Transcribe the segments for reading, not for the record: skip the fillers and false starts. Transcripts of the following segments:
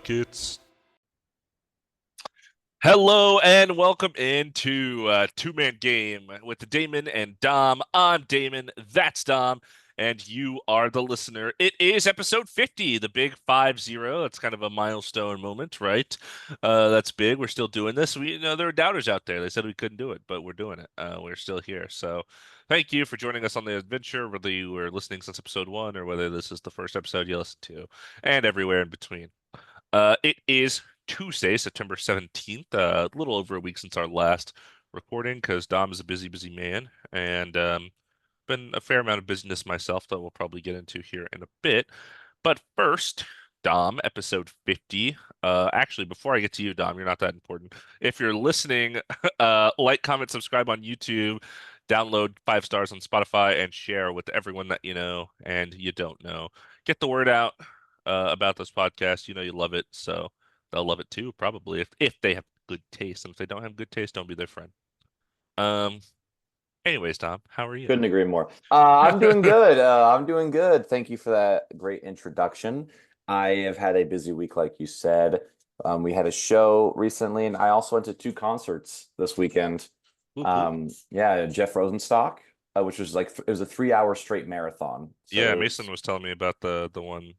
Buckets. Hello and welcome into Two-Man Game with Damon and Dom. I'm Damon, that's Dom, and you are the listener. It is episode 50, the big 50. That's kind of a milestone moment, right? That's big. We're still doing this. There are doubters out there. They said we couldn't do it, but we're doing it. We're still here. So thank you for joining us on the adventure, whether you were listening since episode 1 or whether this is the first episode you listened to, and everywhere in between. It is Tuesday, September 17th, a little over a week since our last recording because Dom is a busy, busy man, and been a fair amount of busyness myself that we'll probably get into here in a bit. But first, Dom, episode 50. Actually, before I get to you, Dom, you're not that important. If you're listening, like, comment, subscribe on YouTube, download 5 stars on Spotify, and share with everyone that you know and you don't know. Get the word out about this podcast. You know you love it, so they'll love it too, probably if they have good taste. And if they don't have good taste, don't be their friend. Um. Anyways, Tom, how are you? Couldn't agree more. I'm doing good. I'm doing good. Thank you for that great introduction. I have had a busy week, like you said. We had a show recently, and I also went to 2 concerts this weekend. Whoop, whoop. Yeah, Jeff Rosenstock, which was like it was a 3 hour straight marathon. Yeah, So it Mason was, was telling me about the one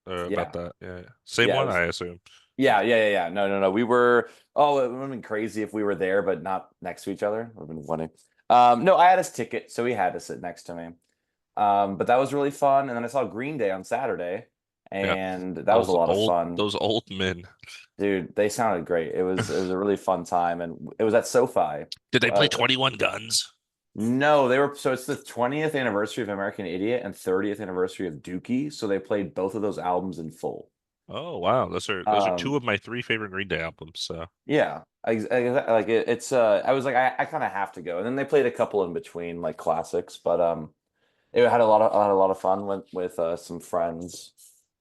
about yeah, that. Yeah, yeah. Same yeah, it one, was, I assume. yeah. No, no, no. We were. Oh, it would have been crazy if we were there, but not next to each other. It would have been funny. No, I had his ticket, so he had to sit next to me. But that was really fun. And then I saw Green Day on Saturday, Yeah, and that was a lot of fun. those old men. Dude, they sounded great. It was a really fun time, and it was at SoFi. Did they play Uh, 21 Guns? no, they were so it's the 20th anniversary of American Idiot and 30th anniversary of Dookie, so they played both of those albums in full. Oh wow, those are two Um, of my three favorite Green Day albums. So yeah, like it's I was like I kind of have to go, and then they played a couple in between like classics, but it had a lot of fun with some friends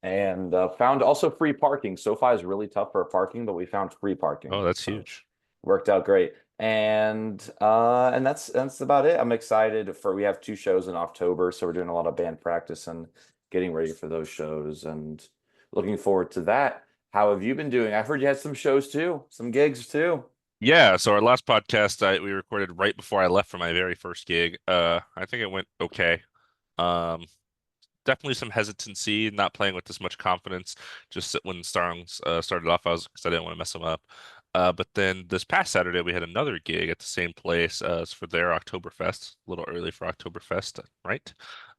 and found also free parking. SoFi is really tough for parking, but we found free parking. oh, that's So huge. worked out great. And that's about it. I'm excited for we have 2 shows in October, so we're doing a lot of band practice and getting ready for those shows and looking forward to that. How have you been doing? I've heard you had some shows too, some gigs too. Yeah, so our last podcast we recorded right before I left for my very first gig. I think it went okay. Um, Definitely some hesitancy, not playing with this much confidence. Just when songs started off, because I didn't want to mess them up. But then this past Saturday, we had another gig at the same place as for their Oktoberfest, a little early for Oktoberfest, right?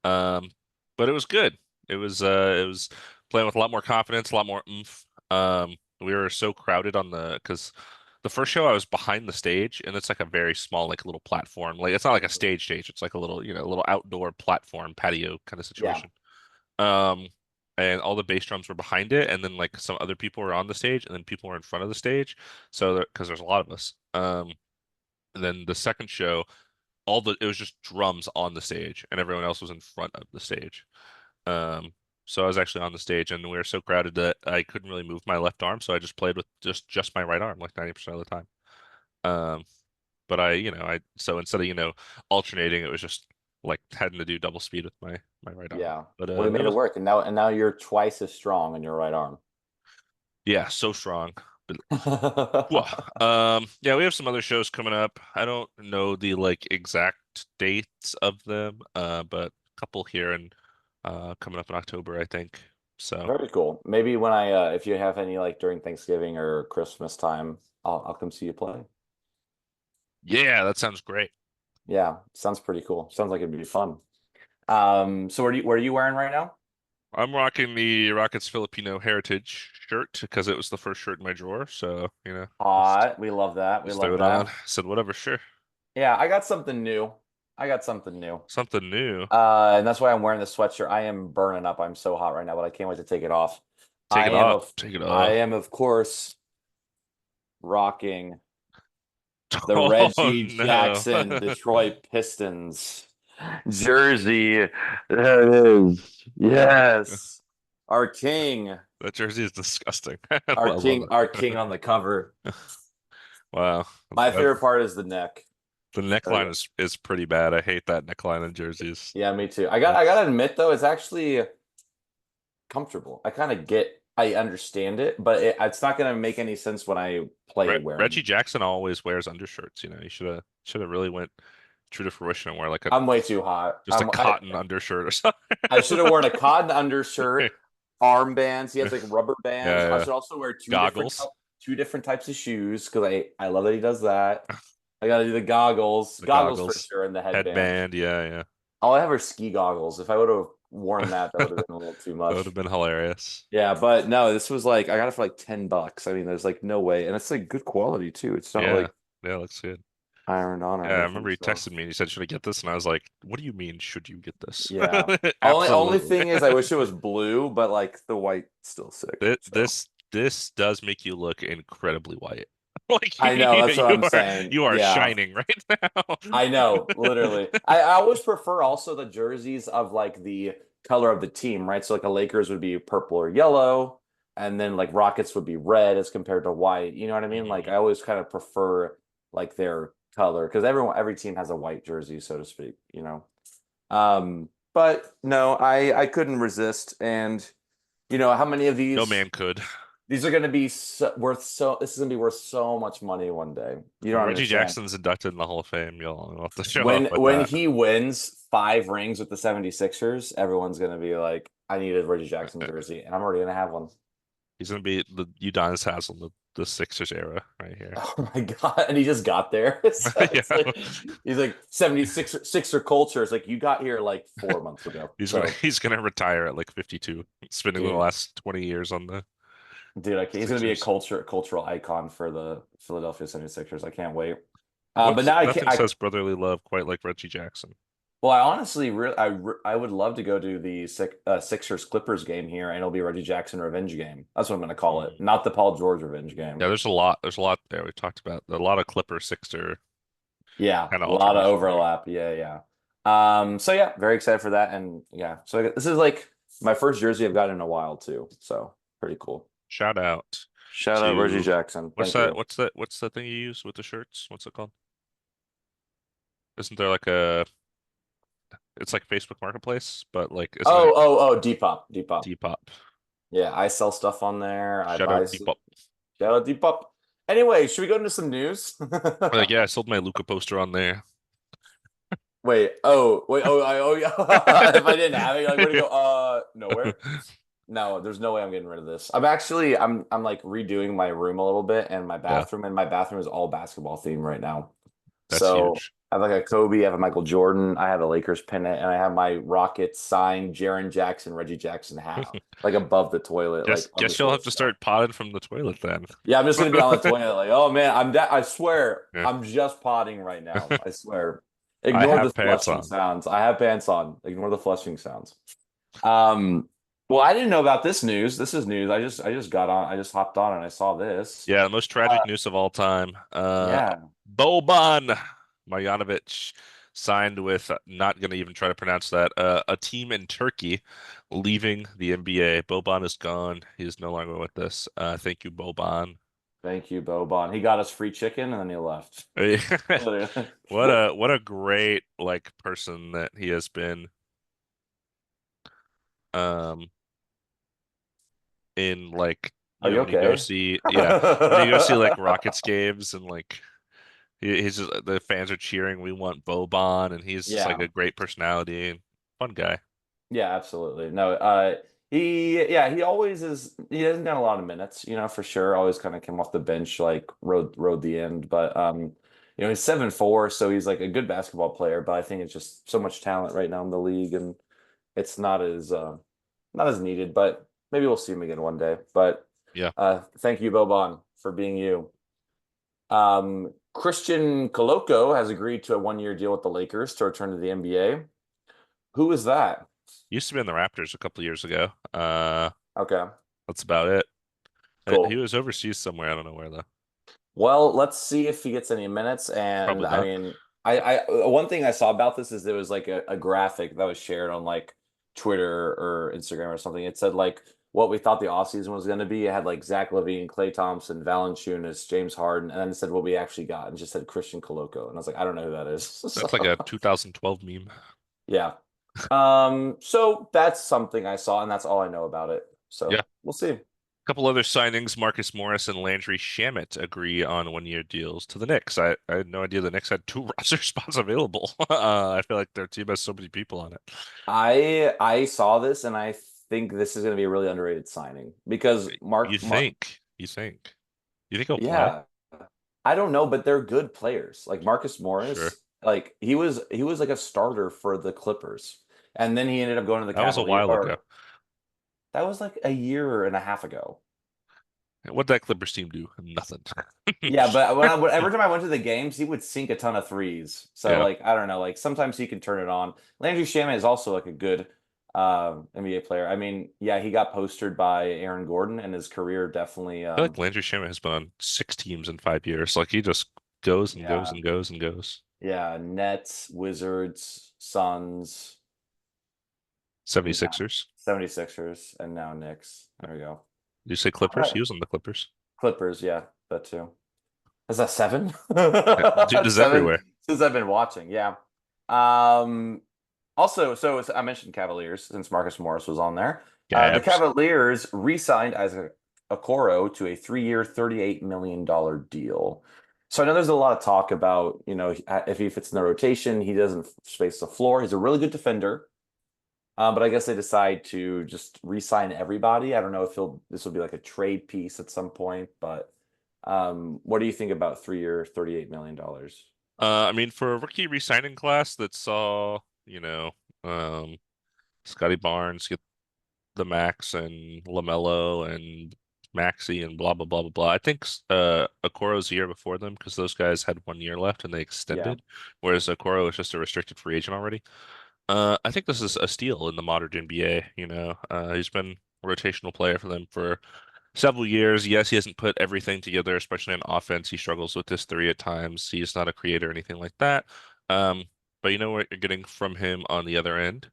Um, but it was good. It was playing with a lot more confidence, a lot more oomph. We were so crowded because the first show I was behind the stage, and it's like a very small, like little platform. Like it's not like a stage. It's like a little, a little outdoor platform patio kind of Yeah. situation. Um, and all the bass drums were behind it, and then like some other people were on the stage, and then people were in front of the stage. So because there's a lot of us. And then the second show, it was just drums on the stage, and everyone else was in front of the stage. Um, so I was actually on the stage, and we were so crowded that I couldn't really move my left arm, so I just played with just my right arm like 90% of the time. Um, but so instead of alternating, it was just like having to do double speed with my right arm. Yeah. But Well, we it made it was work, and now you're twice as strong in your right arm. yeah, so strong. But whew. Yeah, we have some other shows coming up. I don't know the like exact dates of them, but a couple here and coming up in October, I think. So Very cool. Maybe when if you have any like during Thanksgiving or Christmas time, I'll come see you play. yeah, that sounds great. Yeah, sounds pretty cool. Sounds like it'd be fun. So what are you wearing right now? I'm rocking the Rockets Filipino Heritage shirt because it was the first shirt in my drawer. So, just Hot. We love that. We just throw love it on. that. Said whatever, sure. Yeah, I got something new. I got something new. Something new. And that's why I'm wearing this sweatshirt. I am burning up. I'm so hot right now, but I can't wait to take it off. Take it off. Take it I off. am of course rocking the Oh Reggie no. Jackson Detroit Pistons jersey. There it is. Yes. Our king. That jersey is disgusting. I love Our it. king on the cover. Wow. My That- favorite part is the neck. the Uh, neckline is pretty bad. I hate that neckline in jerseys. Yeah, me too. I That's gotta admit though, it's actually comfortable. I understand it, but it's not going to make any sense when I play wearing Reggie it. Jackson always wears undershirts. You know, he should have really went true to fruition and wear like a I'm way too hot. just a cotton undershirt or something. I should have worn a cotton undershirt, armbands. He has like rubber bands. I Yeah, should also wear goggles, two different types of shoes because I love that he does that. I got to do the goggles, the goggles for goggles, sure, and the headband. headband. Yeah, yeah. All I have are ski goggles. If I would have worn that, that would have been a little too That would much. have been hilarious. Yeah, but no, this was like I got it for like $10. I mean, there's like no way, and it's like good quality too. It's not Yeah, like yeah, looks good. ironed on or Yeah, I anything. remember he So texted me and he said, "Should I get this?" And I was like, "What do you mean, should you get this?" yeah. Only Absolutely. thing is, I wish it was blue, but like the white's still sick. So This does make you look incredibly white. Like I know that's what you I'm are saying. you are Yeah, shining right now. I know, literally. I always prefer also the jerseys of like the color of the team, right? So like the Lakers would be purple or yellow, and then like Rockets would be red as compared to white. You know what I mean? Like Mhm. I always kind of prefer like their color because every team has a white jersey, so to speak, you know. But no, I couldn't resist. And you know, how many of No man could. these are going to be this is going to be worth so much money one day. You When don't Reggie understand. Jackson's inducted in the Hall of Fame, you'll have to show up When with when that. he wins 5 rings with the 76ers, everyone's going to be like, I need a Reggie Jackson jersey, and I'm already going to have one. He's gonna be the Udonis Haslem, the Sixers era right here. Oh my God. And he just got there. So Yeah, it's like he's like 76 Sixer culture. It's like you got here like 4 months ago. he's gonna So he's gonna retire at like 52, spending the dude, last 20 years on the dude, he's gonna be a Sixers. cultural icon for the Philadelphia 76ers. I can't wait. But What's now nothing says brotherly love quite like Reggie Jackson. well, I honestly I would love to go to the Sixers Clippers game here, and it'll be Reggie Jackson revenge game. That's what I'm gonna call it, Mm. not the Paul George revenge game. Yeah, there's a lot there. We talked about a lot of Clipper Sixer Yeah, kind of a lot of alternation there. overlap. Yeah, yeah. So yeah, very excited for that, and yeah, so this is like my first jersey I've gotten in a while too. So pretty cool. Shout out Shout out Reggie to Jackson. what's Thank that? you. What's the thing you use with the shirts? What's it called? Isn't there like a it's like Facebook Marketplace, but like isn't it Oh, Depop, Depop. Depop? Yeah, I sell stuff on there. I Shout buy out s- Depop. Shout out Depop. Anyway, should we go into some news? Like yeah, I sold my Luca poster on there. Oh, yeah. If I didn't have it, you're like, where'd it go? Nowhere. No, there's no way I'm getting rid of this. I'm like redoing my room a little bit Yeah, and my bathroom is all basketball themed right now. that's So huge. I have like a Kobe, I have a Michael Jordan, I have a Lakers pennant, and I have my Rockets signed Jaren Jackson, Reggie Jackson hat, like above the toilet, like on the Guess you'll have toilet to still. start potting from the toilet then. Yeah, I'm just gonna be on the toilet, like, oh man, I swear, Yeah. I'm just potting right now. I swear. I Ignore the have pants flushing on. sounds. I have pants on. Ignore the flushing sounds. Um, well, I didn't know about this news. This is news. I just hopped on and I saw this. Yeah, the most tragic news of all time. Yeah, Boban Marjanovic signed with not going to even try to pronounce that a team in Turkey, leaving the NBA. Boban is gone. He is no longer with us. Thank you, Boban. thank you, Boban. He got us free chicken and then he left. Literally. What a great like person that he has been. Um, in like Are you when you go okay? see when you go see like Rockets games and like he's just the fans are cheering, we want Boban, and he's just like Yeah. a great personality and fun guy. Yeah, absolutely. No, he always is. He hasn't done a lot of minutes, you know, for sure. Always kind of came off the bench, like rode the end. But you know, he's 7'4", so he's like a good basketball player. But I think it's just so much talent right now in the league, and it's not as needed. But maybe we'll see him again one day. But Yeah. thank you, Boban, for being you. Christian Coloco has agreed to a 1-year deal with the Lakers to return to the NBA. Who is that? Used to be in the Raptors a couple years ago. Okay, That's about it. He cool. was overseas somewhere. I don't know where though. Well, let's see if he gets any minutes. And Probably I not. mean, one thing I saw about this is there was like a graphic that was shared on like Twitter or Instagram or something. It said like what we thought the offseason was going to be. It had like Zach LaVine, Klay Thompson, Valanciunas, James Harden, and then it said what we actually got, and just said Christian Coloco. And I was like, I don't know who that is. That's like a So 2012 meme. yeah. So that's something I saw, and that's all I know about it. Yeah. So we'll see. couple other signings, Marcus Morris and Landry Shamet agree on 1 year deals to the Knicks. I had no idea the Knicks had two roster spots available. I feel like their team has so many people on it. I saw this and I think this is going to be a really underrated signing because You Mark think? You think? You think he'll play? yeah, I don't know, but they're good players. Like Marcus Sure. Morris, like he was like a starter for the Clippers, and then he ended up going to the That was a Cavalier. while ago. Or that was like a year and a half ago. What'd that Clippers team do? Nothing. Yeah, but every time I went to the games, he would sink a ton of threes. So Yeah. like I don't know, like sometimes he can turn it on. Landry Shamet is also like a good NBA player. I mean, yeah, he got postered by Aaron Gordon, and his career definitely I feel like Landry Shamet has been on 6 teams in 5 years. Like he just goes and goes yeah, and goes and goes. yeah, Nets, Wizards, Suns, and now 76ers. 76ers, and now Knicks. There we go. Did you say All Clippers? right. He was on the Clippers. Clippers, yeah, that too. Is that seven? Dude is Seven everywhere. since I've been watching, yeah. Um, Also, so I mentioned Cavaliers since Marcus Morris was on there. The Gabs. Cavaliers re-signed Isaac Okoro to a 3-year, $38 million deal. So I know there's a lot of talk about, if he fits in the rotation, he doesn't space the floor. He's a really good defender. But I guess they decide to just re-sign everybody. I don't know if this will be like a trade piece at some point, but what do you think about 3-year, $38 million? I mean, for a rookie re-signing class that saw, um, Scotty Barnes get the max and LaMelo and Maxi and blah blah blah blah blah. I think Okoro's year before them because those guys had 1 year left and they Yeah. extended, whereas Okoro is just a restricted free agent already. I think this is a steal in the modern NBA. He's been a rotational player for them for several years. Yes, he hasn't put everything together, especially on offense. He struggles with his three at times. He's not a creator or anything like that. Um, but you know what you're getting from him on the other end,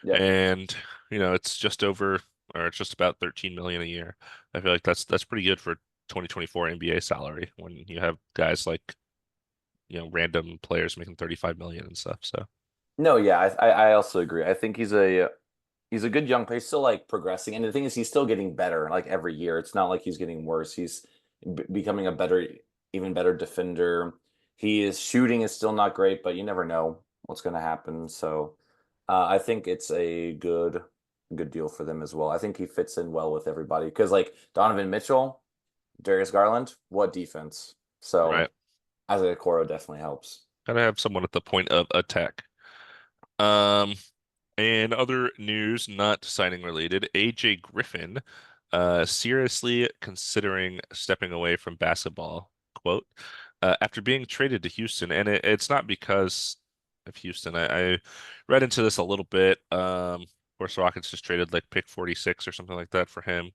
Yep. and it's just over or it's just about 13 million a year. I feel like that's pretty good for 2024 NBA salary when you have guys like random players making 35 million and stuff. So No, yeah, I also agree. I think he's a good young player. He's still like progressing, and the thing is, he's still getting better like every year. It's not like he's getting worse. He's becoming a even better defender. His shooting is still not great, but you never know what's going to happen. So I think it's a good deal for them as well. I think he fits in well with everybody because like Donovan Mitchell, Darius Garland, what defense? right, So Isaac Okoro definitely helps. gotta have someone at the point of attack. Um, And other news, not signing related, AJ Griffin, seriously considering stepping away from basketball, quote, after being traded to Houston. And it's not because of Houston. I read into this a little bit. Of course, the Rockets just traded like pick 46 or something like that for him.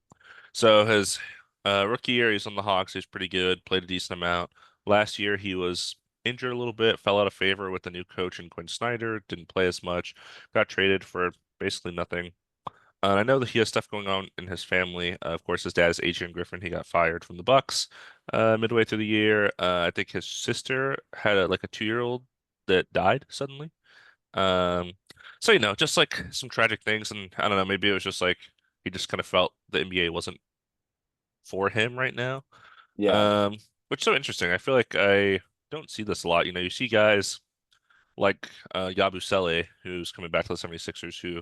So his rookie year, he's on the Hawks. He's pretty good, played a decent amount. Last year, he was injured a little bit, fell out of favor with the new coach and Quinn Snyder, didn't play as much, got traded for basically nothing. And I know that he has stuff going on in his family. Of course, his dad is Adrian Griffin. He got fired from the Bucks midway through the year. I think his sister had like a 2-year-old that died suddenly. Um, so just like some tragic things, and I don't know, maybe it was just like he just kind of felt the NBA wasn't for him right now. Yeah. Um, which is so interesting. I feel like I don't see this a lot. You see guys like Yabusele, who's coming back to the 76ers, who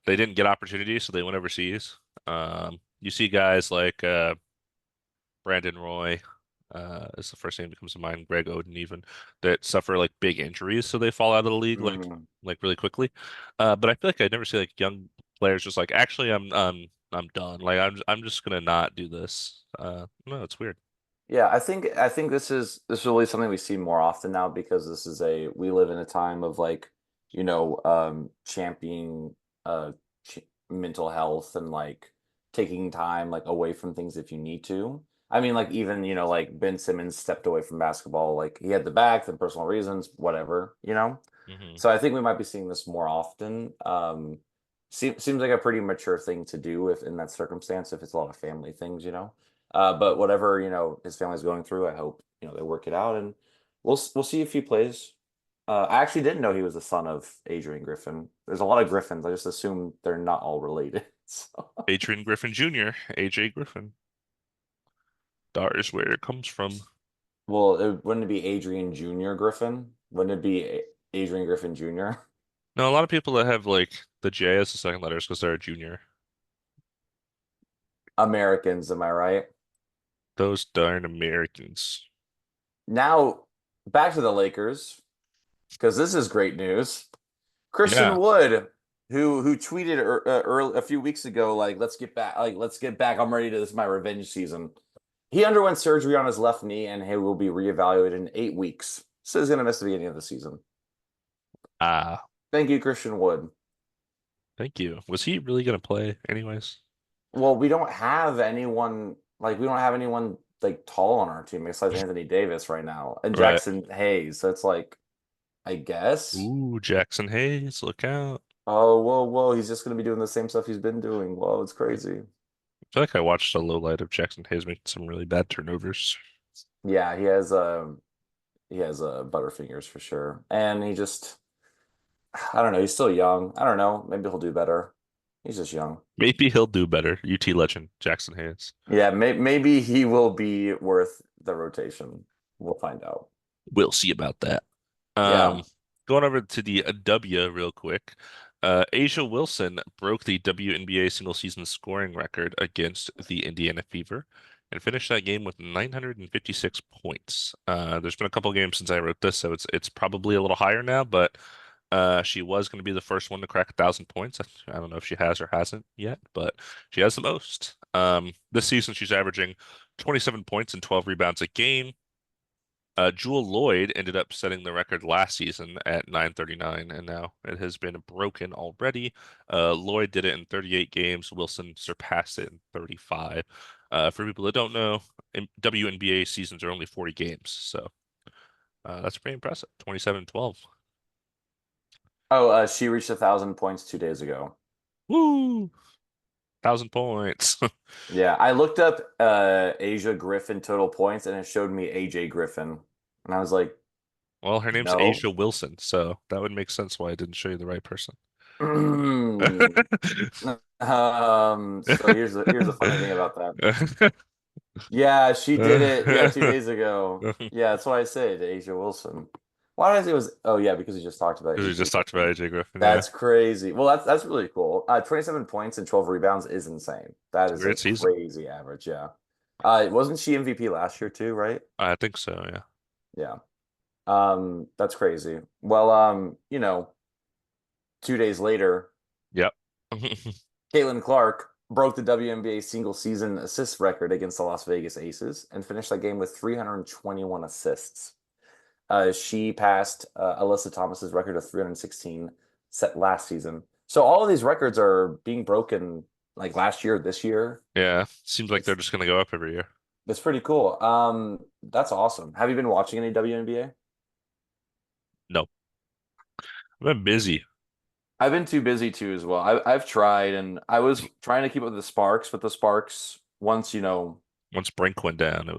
they didn't get opportunities, so they went overseas. You see guys like Brandon Roy, is the first name that comes to mind, Greg Oden even, that suffer like big injuries, so they fall out of the league Mm. like really quickly. But I feel like I never see like young players just like, actually, I'm done. Like I'm just gonna not do this. No, it's weird. Yeah, I think this is really something we see more often now because we live in a time of like, championing ch mental health and like taking time like away from things if you need to. I mean, like even, like Ben Simmons stepped away from basketball, like he had the back, and personal reasons, whatever. Hmm. So I think we might be seeing this more often. Seems like a pretty mature thing to do if in that circumstance, if it's a lot of family things. But whatever, his family's going through, I hope, they work it out and we'll see if he plays. I actually didn't know he was the son of Adrian Griffin. There's a lot of Griffins. I just assume they're not all related. So Adrian Griffin Jr., AJ Griffin. Star is where it comes from. Well, wouldn't it be Adrian Jr. Griffin? Wouldn't it be Adrian Griffin Jr.? Now, a lot of people that have like the J as the second letters because they're a junior. Americans, am I right? Those darn Americans. Now, back to the Lakers, because this is great news. Christian Yeah. Wood, who tweeted early, a few weeks ago, like, let's get back. I'm ready to, this is my revenge season. He underwent surgery on his left knee and he will be reevaluated in 8 weeks. So he's going to miss the beginning of the season. Ah, Thank you, Christian Wood. thank you. Was he really gonna play anyways? Well, we don't have anyone like tall on our team besides Anthony Davis right now and Right. Jackson Hayes. So it's like, I guess. Ooh, Jackson Hayes, look out. Oh, whoa, whoa. He's just going to be doing the same stuff he's been doing. Whoa, it's crazy. I feel like I watched a low light of Jackson Hayes making some really bad turnovers. Yeah, he has butterfingers for sure. And he just I don't know, he's still young. I don't know. Maybe he'll do better. He's just young. Maybe he'll do better. UT legend, Jackson Hayes. Yeah, maybe he will be worth the rotation. We'll find out. We'll see about that. Yeah. Um, Going over to the W real quick. Asia Wilson broke the WNBA single season scoring record against the Indiana Fever and finished that game with 956 points. There's been a couple games since I wrote this, so it's probably a little higher now, but she was going to be the first one to crack 1,000 points. I don't know if she has or hasn't yet, but she has the most. This season she's averaging 27 points and 12 rebounds a game. Jewel Lloyd ended up setting the record last season at 939, and now it has been broken already. Lloyd did it in 38 games. Wilson surpassed it in 35. For people that don't know, WNBA seasons are only 40 games, so that's pretty impressive. 27-12. Oh, she reached 1,000 points 2 days ago. Woo! 1,000 points. Yeah, I looked up Asia Griffin total points and it showed me AJ Griffin. And I was like, Well, her name's no. Asia Wilson, so that would make sense why I didn't show you the right person. So here's the funny thing about that. Yeah, she did it. Yeah, 2 days ago. Because Yeah, that's why I said Asia Wilson. Why did I say it was? Oh yeah, because we just talked about we AJ just talked about Griffin. AJ Griffin, yeah. That's crazy. Well, that's really cool. 27 points and 12 rebounds is insane. That It's a is a great season. crazy average. Yeah. Wasn't she MVP last year too, right? I think so, yeah. Yeah. That's crazy. Well, 2 days later, Yep. Caitlin Clark broke the WNBA single season assist record against the Las Vegas Aces and finished that game with 321 assists. She passed Alyssa Thomas's record of 316 set last season. So all of these records are being broken like last year, this year. Yeah. Seems like they're It's just gonna go up every year. it's pretty cool. That's awesome. Have you been watching any WNBA? No. I've been busy. I've been too busy too as well. I've tried and I was trying to keep up with the Sparks, but the Sparks once Once Brink went down,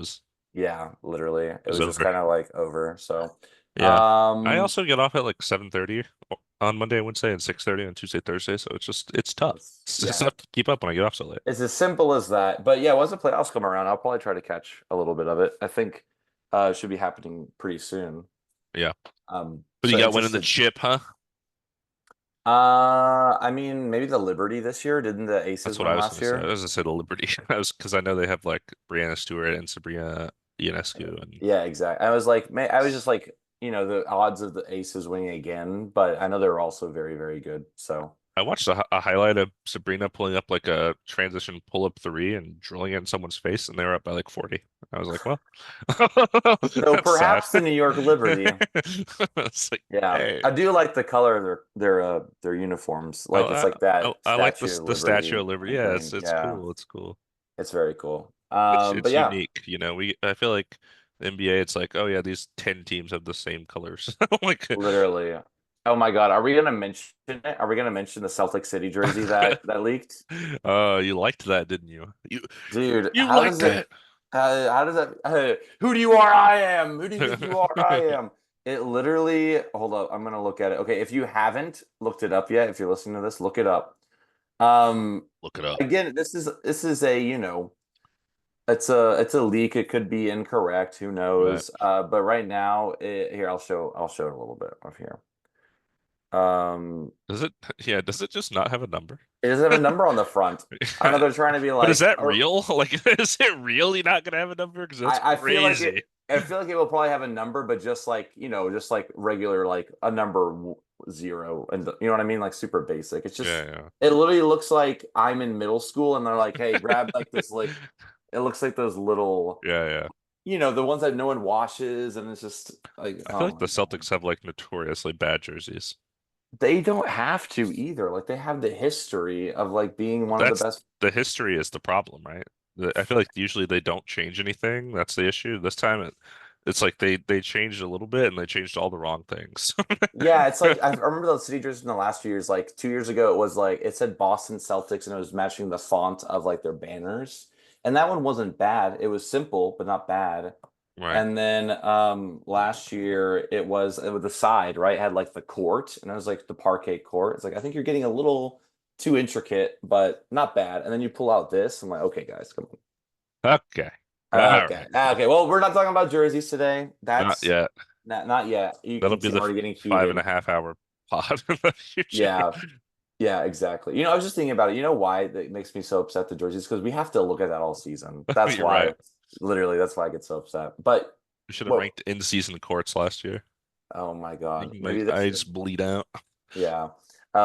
yeah, literally it it was was just over. kind of like over. So, Yeah. I um, also get off at like 7:30 on Monday and Wednesday and 6:30 on Tuesday, Thursday, so it's tough. It's yeah, tough to keep up when I get off so late. it's as simple as that. But yeah, once the playoffs come around, I'll probably try to catch a little bit of it. I think it should be happening pretty soon. Yeah. But you So got winning the interested. chip, huh? I mean, maybe the Liberty this year. Didn't the That's Aces what I win was last gonna say. I year? was gonna say the Liberty. I was because I know they have like Brianna Stewart and Sabrina Ionescu, and Yeah, exactly. I was like, I was just like, the odds of the Aces winning again, but I know they're also very, very good. So I watched a highlight of Sabrina pulling up like a transition pull-up three and drilling it in someone's face, and they were up by like 40. I was like, well, so that's sad. perhaps the New York Liberty. It's like, Yeah, hey, I do like the color of their uniforms. Like it's like that I like Statue of the Statue Liberty of Liberty. and Yeah, thing. it's Yeah, cool. It's cool. it's very cool. But It's yeah, unique. I feel like the NBA, it's like, oh yeah, these 10 teams have the same colors. Like, literally. Oh my God, are we gonna mention it? Are we gonna mention the Celtic City jersey that leaked? you liked that, didn't you? Dude, You liked it. how does that, who do you are? I am. Who do you think you are? I am. It literally, hold up, I'm gonna look at it. Okay, if you haven't looked it up yet, if you're listening to this, look it up. Um, Look it up. Again, this is a, It's a leak. It could be incorrect. Who Right. knows? But right now, here I'll show it a little bit of here. Um, Does it? Yeah. Does it just not have a number? it doesn't have a number on the front. I don't know. They're trying to be But is like, that oh, real? Like, is it really not gonna have a number? Because that's I feel like it. crazy. I feel like it will probably have a number, but just like just like regular, like a number zero, and you know what I mean, like super basic. It's just Yeah, it literally looks like I'm in middle school, and they're like, "Hey, grab like this like." It looks like those little, yeah, yeah. the ones that no one washes, and it's just like, I feel oh like the my God. Celtics have like notoriously bad jerseys. They don't have to either. Like they have the history of like being one of the That's best. the history is the problem, right? I feel like usually they don't change anything. That's the issue. This time it's like they changed a little bit and they changed all the wrong things. Yeah, it's like I remember those city jerseys in the last few years. Like 2 years ago, it was like it said Boston Celtics and it was matching the font of like their banners. And that one wasn't bad. It was simple, but not bad. Right. And then last year it was the side, right? It had like the court and it was like the parquet court. It's like I think you're getting a little too intricate, but not bad. And then you pull out this. I'm like, okay, guys, come on. Okay. All Okay. right. Okay. Well, we're not talking about jerseys today. Not That's yet. not yet. You That'll can be see I'm the already getting five and a heated. half hour pod in the future. Yeah. Yeah, exactly. I was just thinking about it. You know why that makes me so upset, the jerseys? Because we have to look at that all season. That's You're why, right. literally, that's why I get so upset. But We should have what? ranked in-season courts last year. Oh my God. Making my Maybe this eyes year. bleed out. Yeah.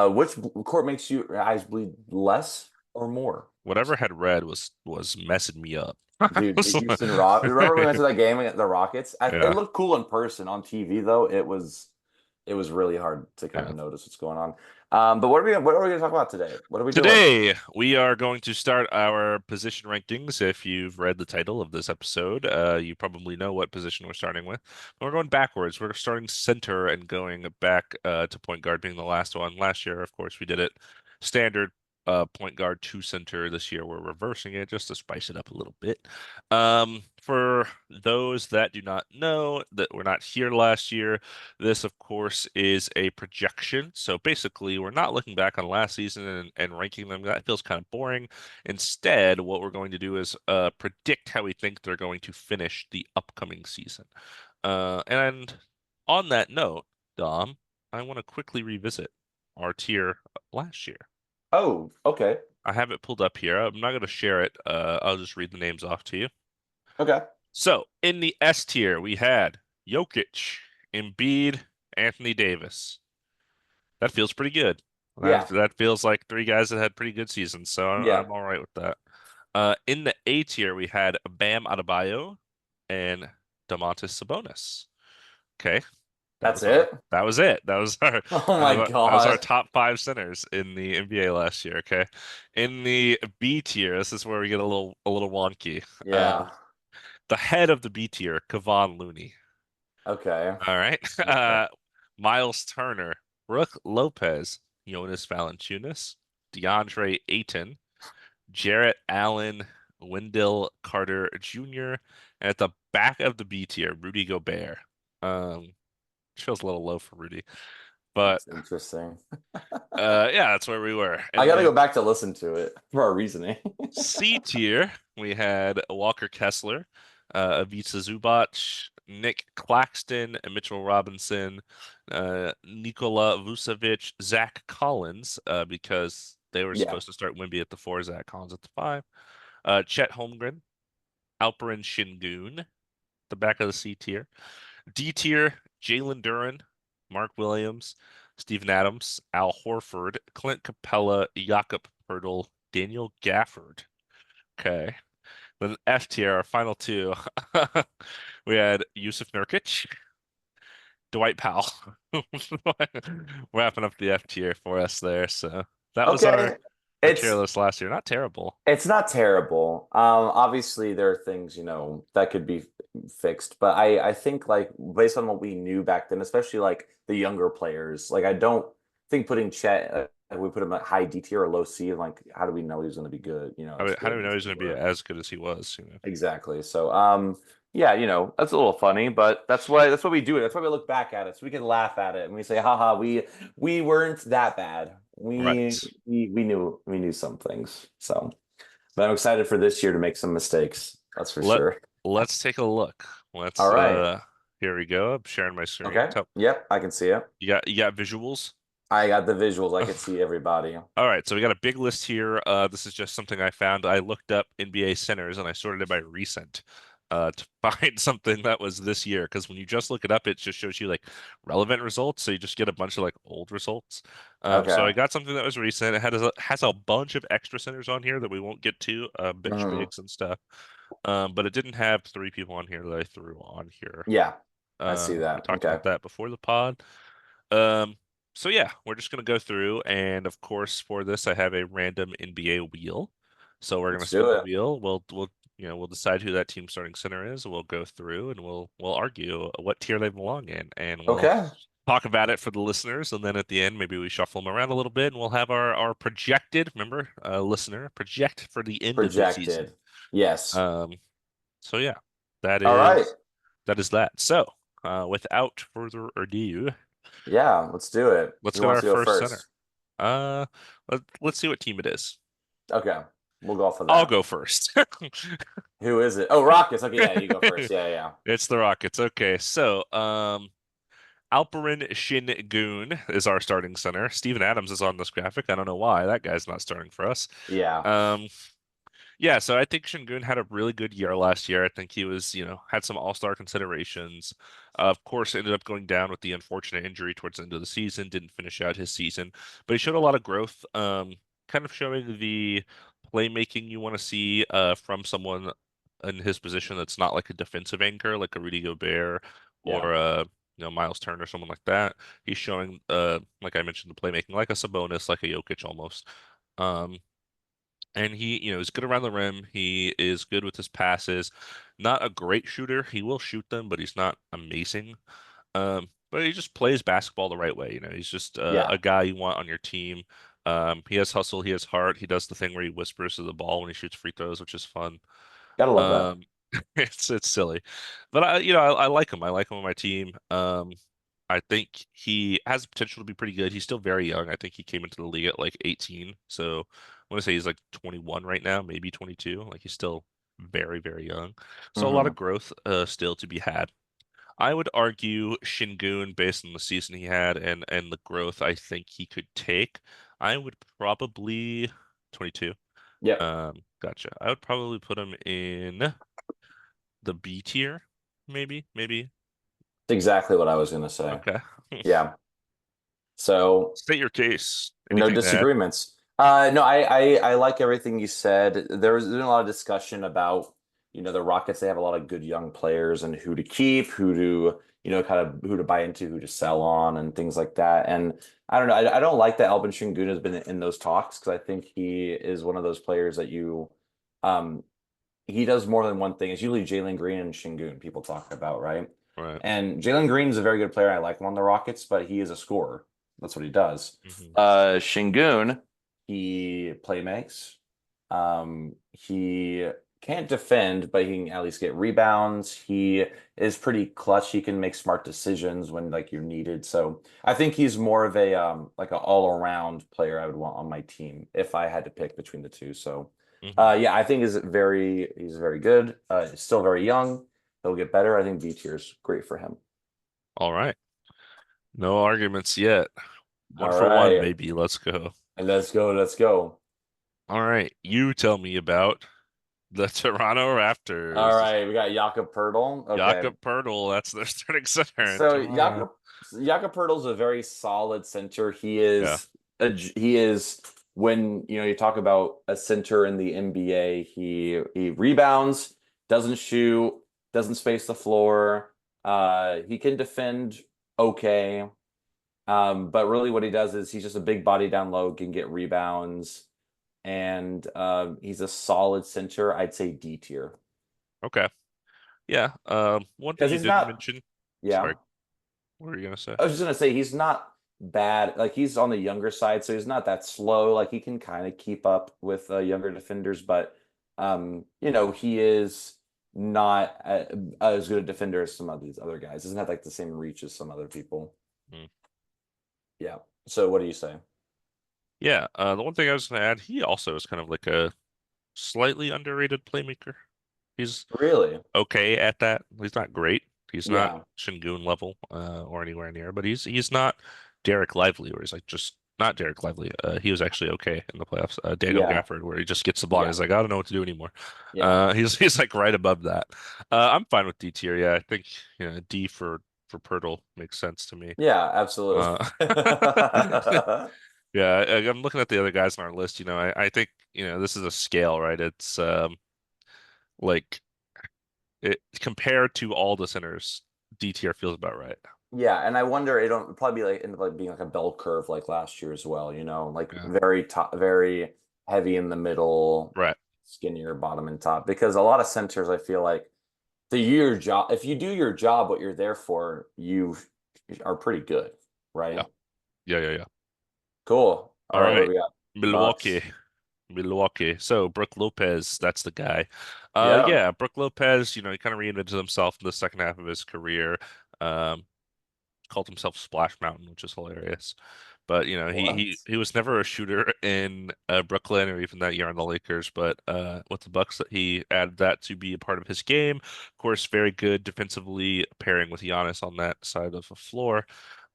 Which court makes your eyes bleed less or more? Whatever had red was messing me up. Dude, the Houston Rock. Remember we went to that game against the Rockets? It Yeah. looked cool in person. On TV though, it was really hard to kind Yeah. of notice what's going on. But what are we going to talk about today? What are we doing? Today, we are going to start our position rankings. If you've read the title of this episode, you probably know what position we're starting with. But we're going backwards. We're starting center and going back to point guard being the last one. Last year, of course, we did it standard point guard to center. This year, we're reversing it just to spice it up a little bit. For those that do not know that were not here last year, this, of course, is a projection. So basically, we're not looking back on last season and ranking them. That feels kind of boring. Instead, what we're going to do is predict how we think they're going to finish the upcoming season. And on that note, Dom, I want to quickly revisit our tier last year. Oh, okay. I have it pulled up here. I'm not going to share it. I'll just read the names off to you. Okay. So in the S tier, we had Jokic, Embiid, Anthony Davis. That feels pretty good. That Yeah. that feels like three guys that had pretty good seasons, so Yeah. I'm all right with that. In the A tier, we had Bam Adebayo and Domantas Sabonis. Okay, that That's was our it. that was it. That was our Oh my that was our God. top five centers in the NBA last year. Okay, in the B tier, this is where we get a little wonky. Yeah. The head of the B tier, Kevon Looney. Okay. All right. Okay. Miles Turner, Brooke Lopez, Jonas Valanciunas, DeAndre Ayton, Jarrett Allen, Wendell Carter Jr., and at the back of the B tier, Rudy Gobert. Which feels a little low for Rudy, but That's interesting. yeah, that's where we were. I And gotta go then back to listen to it for our reasoning. C tier, we had Walker Kessler, Ivica Zubac, Nick Claxton, and Mitchell Robinson, Nikola Vucevic, Zach Collins, because they were Yeah. supposed to start Wimby at the four, Zach Collins at the five, Chet Holmgren, Alperen Şengün, the back of the C tier, D tier, Jalen Duren, Mark Williams, Steven Adams, Al Horford, Clint Capella, Jakob Poeltl, Daniel Gafford. Okay. Then F tier, our final two, we had Yusuf Nurkic, Dwight Powell. Wrapping up the F tier for us there. So that was our Okay. our tier It's list last year. Not terrible. it's not terrible. Obviously there are things, that could be fixed, but I think like based on what we knew back then, especially like the younger players, like I don't think putting Chet, we put him at high D tier or low C, like how do we know he's going to be good, as How do good we know as he's they going to be were? as good as he was? Exactly. So, yeah, that's a little funny, but that's why we do it. That's why we look back at it, so we can laugh at it and we say, haha, we weren't that bad. Right. We knew some things. So, but I'm excited for this year to make some mistakes. That's for Let sure. let's take a look. All Let's right. here we go. I'm sharing my screen. Okay. Yep, I can see it. You got visuals? I got the visuals. I could see everybody. All right, so we got a big list here. This is just something I found. I looked up NBA centers and I sorted it by recent to find something that was this year. Because when you just look it up, it just shows you like relevant results. So you just get a bunch of like old results. So I Okay. got something that was recent. It has a bunch of extra centers on here that we won't get to, bench Hmm. bigs and stuff. But it didn't have three people on here that I threw on here. Yeah, I see We that. talked Okay. about that before the pod. Um, so yeah, we're just gonna go through, and of course, for this, I have a random NBA wheel. So we're gonna Let's do spin the it. wheel. We'll decide who that team starting center is. We'll go through and we'll argue what tier they belong in, and we'll Okay. talk about it for the listeners. And then at the end, maybe we shuffle them around a little bit, and we'll have our projected, remember, listener, project for the end of the season. Projected. Yes. Um, so yeah, that All right. is that is that. So without further ado. Yeah, let's do it. Let's Who go to wants our to go first center. first? Uh, let's see what team it is. Okay. We'll go for I'll that. go first. Who is it? Oh, Rockets. Okay, yeah, you go first. Yeah, yeah. It's the Rockets. Okay, so Alperen Şengün is our starting center. Steven Adams is on this graphic. I don't know why that guy's not starting for us. Yeah. Um, Yeah, so I think Şengün had a really good year last year. I think he was, had some all-star considerations. Of course, ended up going down with the unfortunate injury towards the end of the season, didn't finish out his season, but he showed a lot of growth, kind of showing the playmaking you want to see from someone in his position that's not like a defensive anchor, like a Rudy Gobert Yeah. or Miles Turner or someone like that. He's showing, like I mentioned, the playmaking like a Sabonis, like a Jokic almost. Um, and he, is good around the rim. He is good with his passes. Not a great shooter. He will shoot them, but he's not amazing. But he just plays basketball the right way. He's just Yeah. a guy you want on your team. He has hustle. He has heart. He does the thing where he whispers to the ball when he shoots free throws, which is fun. Gotta love that. Um, it's silly, but I like him. I like him on my team. I think he has the potential to be pretty good. He's still very young. I think he came into the league at like 18. So I want to say he's like 21 right now, maybe 22. Like he's still very, very young. So a lot Hmm. of growth still to be had. I would argue Shingun, based on the season he had and the growth I think he could take, I would probably 22. Yep. Gotcha. I would probably put him in the B tier, maybe. Exactly what I was gonna say. Okay. Yeah. So State your case. no Anything to add? disagreements. No, I like everything you said. There's been a lot of discussion about, the Rockets. They have a lot of good young players and who to keep, who to, kind of who to buy into, who to sell on, and things like that. And I don't know. I don't like that Albin Şengün has been in those talks because I think he is one of those players that um, he does more than one thing. It's usually Jalen Green and Şengün people talk about, right? Right. And Jalen Green is a very good player. I like him on the Rockets, but he is a scorer. That's what he does. Hmm. Şengün, he play makes. He can't defend, but he can at least get rebounds. He is pretty clutch. He can make smart decisions when like you're needed. So I think he's more of a like an all-around player I would want on my team if I had to pick between the two. So Hmm. yeah, I think he's very good. He's still very young. He'll get better. I think B tier is great for him. All right. No arguments yet. One All for one, right. maybe. Let's go. And let's go. Let's go. All right. You tell me about the Toronto All Raptors. right. We got Jakob Pertl. Okay. Jakob Pertl, that's their starting center in So Toronto. Jakob Pertl's a very solid center. Yeah. He is when you talk about a center in the NBA, he rebounds, doesn't shoot, doesn't space the floor. He can defend okay. But really what he does is he's just a big body down low, can get rebounds, and he's a solid center. I'd say D tier. Okay. Yeah. One thing Because you he's didn't not, mention. yeah. Sorry. What were you gonna say? I was just gonna say he's not bad. Like he's on the younger side, so he's not that slow. Like he can kind of keep up with younger defenders, but he is not as good a defender as some of these other guys. Doesn't have like the same reach as some other people. Hmm. Yeah. So what do you say? Yeah. The one thing I was gonna add, he also is kind of like a slightly underrated playmaker. He's Really? okay at that. He's not great. He's not Yeah. Shingun level or anywhere near, but he's not Derek Lively, where he's like just not Derek Lively. He was actually okay in the playoffs. Daniel Yeah. Gafford, where he just gets the ball and Yeah. he's like, I don't know what to do anymore. Yeah. He's like right above that. I'm fine with D tier. Yeah, I think D for Pirtle makes sense to me. Yeah, absolutely. Uh, yeah, I'm looking at the other guys on our list. I think this is a scale, right? It's like compared to all the centers, D tier feels about right. Yeah, and I wonder it'll probably be like end up like being like a bell curve like last year as well, like Yeah. very top, very heavy in the middle, Right. skinnier bottom and top. Because a lot of centers, I feel like the your job, if you do your job, what you're there for, you are pretty good, Yeah. right? Yeah. Yeah. Yeah. Cool. All All right, what do right. we got? Milwaukee. Bucks. Milwaukee. So Brooke Lopez, that's the guy. Yeah. Yeah, Brooke Lopez, he kind of reinvented himself in the second half of his career. Um, Called himself Splash Mountain, which is hilarious. But he What? he he was never a shooter in Brooklyn or even that year on the Lakers. But with the Bucks, that he added that to be a part of his game. Of course, very good defensively pairing with Giannis on that side of the floor.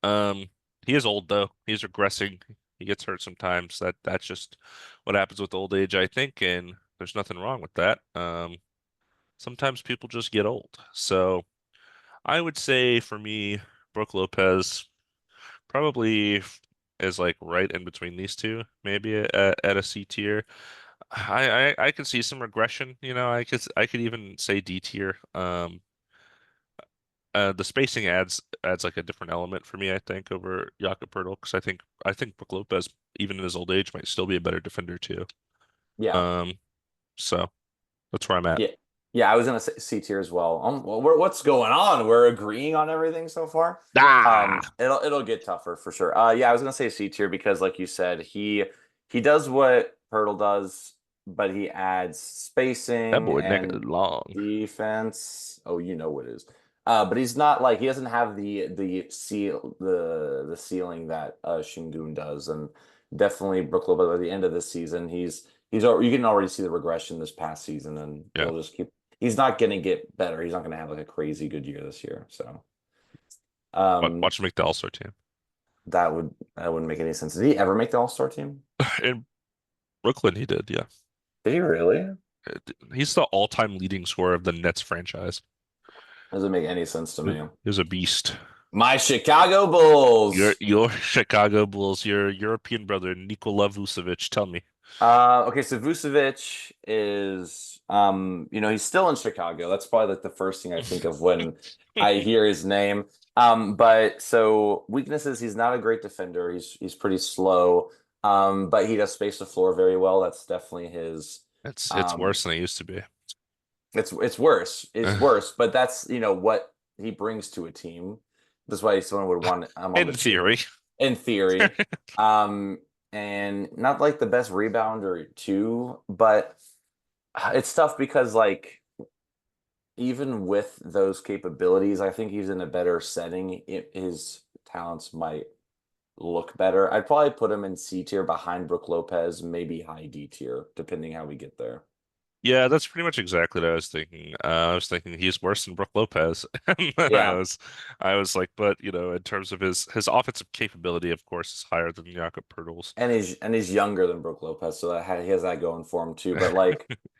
Um, he is old though. He's regressing. He gets hurt sometimes. That's just what happens with old age, I think, and there's nothing wrong with that. Sometimes people just get old. So I would say for me, Brooke Lopez probably is like right in between these two, maybe at a C tier. I could see some regression, I could even say D tier. The spacing adds like a different element for me, I think, over Jakob Poeltl, because I think Brook Lopez, even in his old age, might still be a better defender too. Yeah. Um, so that's where I'm at. Yeah. Yeah, I was gonna say C tier as well. Well, what's going on? We're agreeing on everything so far. Ah, It'll get tougher for sure. Yeah, I was gonna say C tier because, like you said, he does what Pirtle does, but he adds that spacing boy neck is and long. defense. Oh, you know what it is. But he's not like he doesn't have the ceiling that Shingun does, and definitely Brook Lopez by the end of this season, you can already see the regression this past season, and Yeah, it'll just keep. He's not going to get better. He's not going to have like a crazy good year this year. So, um, watch him make the All-Star team. that wouldn't make any sense. Did he ever make the All-Star team? In Brooklyn, he did. Yeah, Did he really? he's the all-time leading scorer of the Nets franchise. Doesn't make any sense to He me. was a beast. My Chicago Your Bulls. your Chicago Bulls, your European brother Nikola Vucevic. Tell me. Okay, so Vucevic is, he's still in Chicago. That's probably like the first thing I think of when I hear his name. But so weaknesses, he's not a great defender. He's pretty slow. But he does space the floor very well. That's definitely his. It's Um, worse than it used to be. it's worse. It's worse. But that's what he brings to a team. That's why someone would want him on the In team, theory. in theory. Um, and not like the best rebounder too, but it's tough because like even with those capabilities, I think he's in a better setting. His talents might look better. I'd probably put him in C tier behind Brook Lopez, maybe high D tier, depending how we get there. Yeah, that's pretty much exactly what I was thinking. I was thinking he's worse than Brook Lopez, and then I Yeah, was, I was like, but in terms of his offensive capability, of course, is higher than Jakob Poeltl's. and he's younger than Brook Lopez, so he has that going for him too.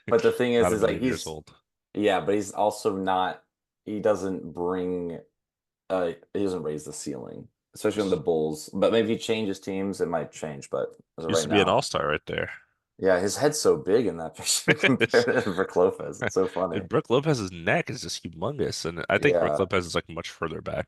But the thing Not a is like million years old. yeah, but he's also not. He doesn't bring. He doesn't raise the ceiling, especially on the Bulls. But maybe if he changes teams, it might change. But as of Used right to be an now, all-star right there. yeah, his head's so big in that picture compared to Brook Lopez. It's so funny. And Brook Lopez's neck is just humongous, and I think Brook Yeah, Lopez is like much further back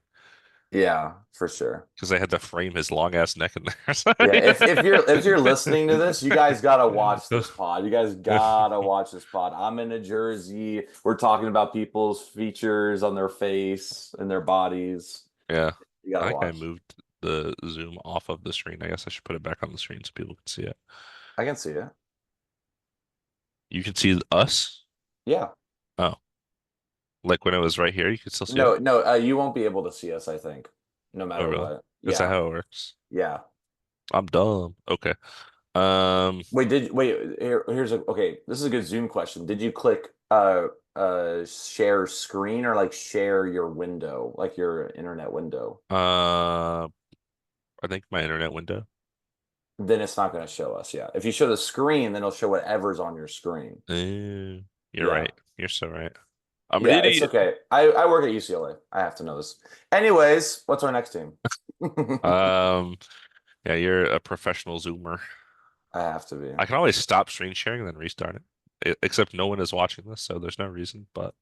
yeah, for sure. because they had to frame his long ass neck in there. So, Yeah, if you're yeah. listening to this, you guys gotta watch this pod. You guys gotta watch this pod. I'm in a jersey. We're talking about people's features on their face and their bodies. Yeah, You gotta I think I watch. moved the zoom off of the screen. I guess I should put it back on the screen so people can see it. I can see it. You can see us. Yeah. Oh, like when it was right here, you could still see it. No, no, you won't be able to see us, I think, no Oh, matter really? what. Is that Yeah. how it works? Yeah. I'm dumb. Okay. Um, Wait, here's okay, this is a good Zoom question. Did you click share screen or like share your window, like your internet window, Uh, I think my internet window. then it's not going to show us. Yeah. If you show the screen, then it'll show whatever's on your screen. You're Yeah. right. You're so right. I'm an Yeah, it's idiot. okay. I work at UCLA. I have to know this. Anyways, what's our next team? Um, yeah, you're a professional Zoomer. I have to be. I can always stop screen sharing and then restart it. Except no one is watching this, so there's no reason. But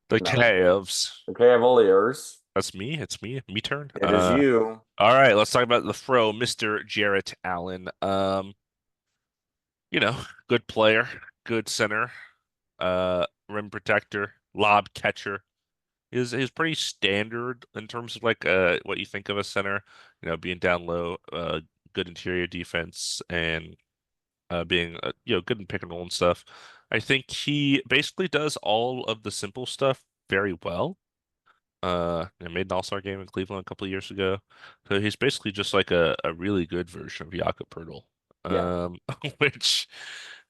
the No. Cavs. The Cavaliers. That's me. It's me. Me turn. It is you. All right, let's talk about the Fro, Mr. Jarrett Allen. You know, good player, good center, rim protector, lob catcher. Is pretty standard in terms of like what you think of a center, being down low, good interior defense and being good in pick and roll and stuff. I think he basically does all of the simple stuff very well. Made an All-Star game in Cleveland a couple of years ago. So he's basically just like a really good version of Jakob Poeltl. Yeah. Um, which,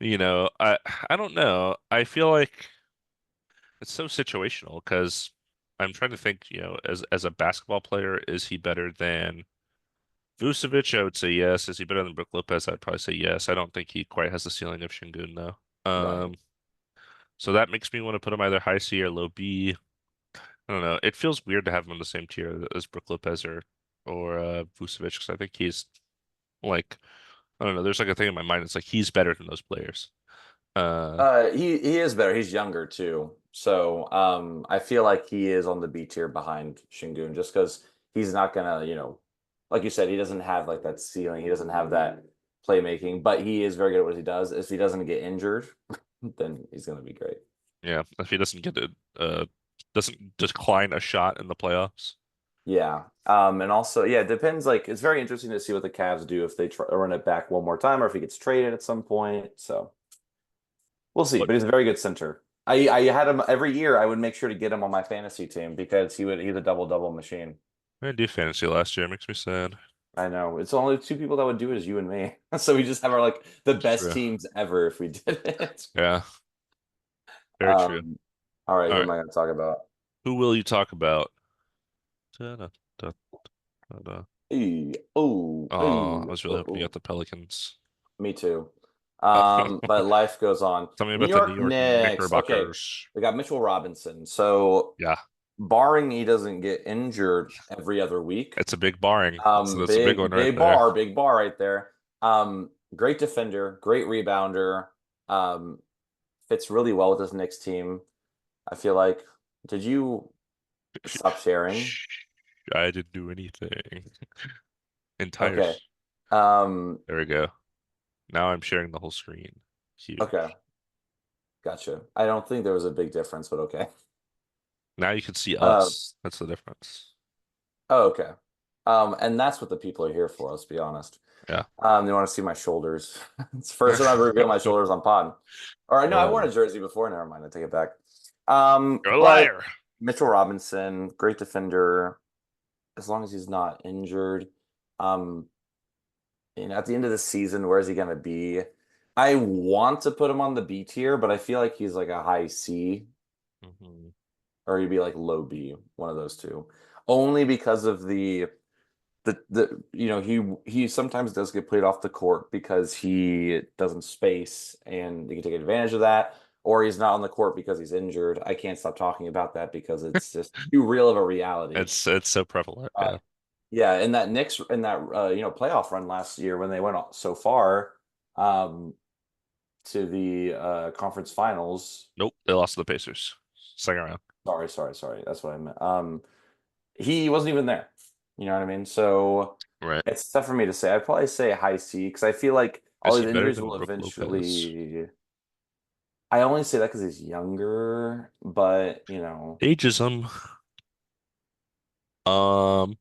I don't know. I feel like it's so situational because I'm trying to think, as a basketball player, is he better than Vucevic? I would say yes. Is he better than Brook Lopez? I'd probably say yes. I don't think he quite has the ceiling of Şengün though. Right. So that makes me want to put him either high C or low B. I don't know. It feels weird to have him on the same tier as Brook Lopez or Vucevic because I think he's like I don't know. There's like a thing in my mind. It's like he's better than those players. Uh, He is better. He's younger too. So I feel like he is on the B tier behind Şengün just because he's not gonna, like you said, he doesn't have like that ceiling. He doesn't have that playmaking, but he is very good at what he does. If he doesn't get injured, then he's gonna be great. yeah. If he doesn't get doesn't decline a shot in the playoffs. Yeah. And also, yeah, it depends. Like, it's very interesting to see what the Cavs do if they try run it back one more time or if he gets traded at some point. So we'll see. What But he's a very good center. I had him every year. I would make sure to get him on my fantasy team because he's a double machine. I didn't do fantasy last year. It makes me sad. I know. It's only two people that would do it is you and me. So we just have our like the It's best true. teams ever if we did it. Yeah, very true. Um, all right, All who right. am I going to talk about? Who will you talk about? Da, da, da, da. Oh, I was really hoping you got Oh. the Pelicans. Me too. Uh, But life goes on. Tell me New about the New York York Knicks. Okay, Knickerbockers. we got Mitchell Robinson. So, Yeah, barring he doesn't get injured every other week, it's a big barring. That's a big one right there. big bar right there. Great defender, great rebounder. Um, fits really well with this Knicks team. I feel like. Did you stop sharing? I didn't do anything. Entire. Okay. Um, There we go. Now I'm sharing the whole screen. okay, Huge. gotcha. I don't think there was a big difference, but okay. Now you can see Uh, us. That's the difference. oh, okay. And that's what the people are here for, let's be honest. Yeah. They want to see my shoulders. It's the first time I've revealed my shoulders on pod. All right, no, I've worn Um, a jersey before. Never mind, I take it back. you're a But liar. Mitchell Robinson, great defender, as long as he's not injured. Um, at the end of the season, where is he gonna be? I want to put him on the B tier, but I feel like he's like a high C, Mhm. or he'd be like low B, one of those two. Only because of he sometimes does get played off the court because he doesn't space and you can take advantage of that, or he's not on the court because he's injured. I can't stop talking about that because it's just too real of a reality. It's so prevalent. uh Yeah. yeah, in that Knicks in that playoff run last year when they went so far um to the conference finals. Nope. They lost to the Pacers. Second round. Sorry, that's what I meant. He wasn't even there. You know what I mean? So Right. it's tough for me to say. I'd probably say high C because I feel like all Is he these better injuries than will Brook Lopez? eventually. I only say that because he's younger, but Ageism. Um,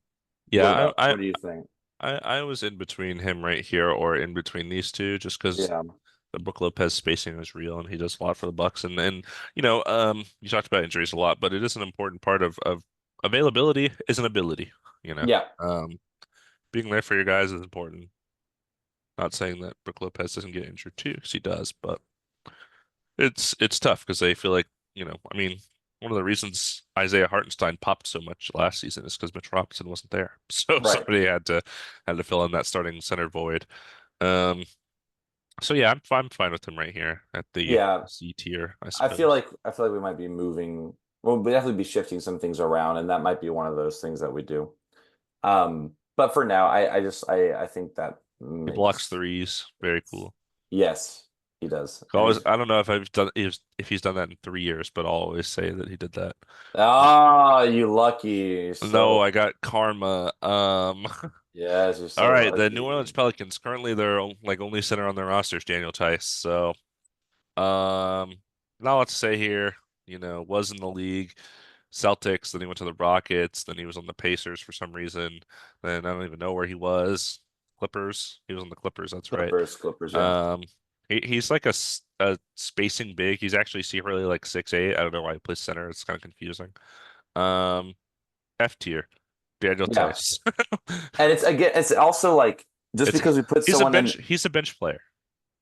yeah, what do you think? I was in between him right here or in between these two just because Yeah, the Brook Lopez spacing is real and he does a lot for the Bucks and you talked about injuries a lot, but it is an important part of availability is an ability, you know. yeah. Um, being there for your guys is important. Not saying that Brook Lopez doesn't get injured too, because he does, but It's tough because they feel like, I mean, one of the reasons Isaiah Hartenstein popped so much last season is because Mitch Robinson wasn't there. So Right. somebody had to fill in that starting center void. Um, so yeah, I'm fine with him right here at the Yeah. C tier, I I feel suppose. like I feel like we might be moving. Well, we definitely be shifting some things around, and that might be one of those things that we do. But for now, I think that He blocks makes threes, very cool. yes, he does. And Always, he's I don't know if he's done that in 3 years, but I'll always say that he did that. you lucky. You're No, so I got karma. yes, you're All so right, the New Orleans lucky. Pelicans currently their like only center on their roster is Daniel Tice. So, um, not a lot to say here. Was in the league, Celtics, then he went to the Rockets, then he was on the Pacers for some reason. Then I don't even know where he was. Clippers. He was on the Clippers, that's right. Clippers, yeah. Um, he's like a spacing big. He's actually secretly like 6'8". I don't know why he plays center. It's kind of confusing. Um, F tier, Daniel Yeah. Tice. And it's again, it's also like just It's because we put he's a someone in, bench he's a bench player.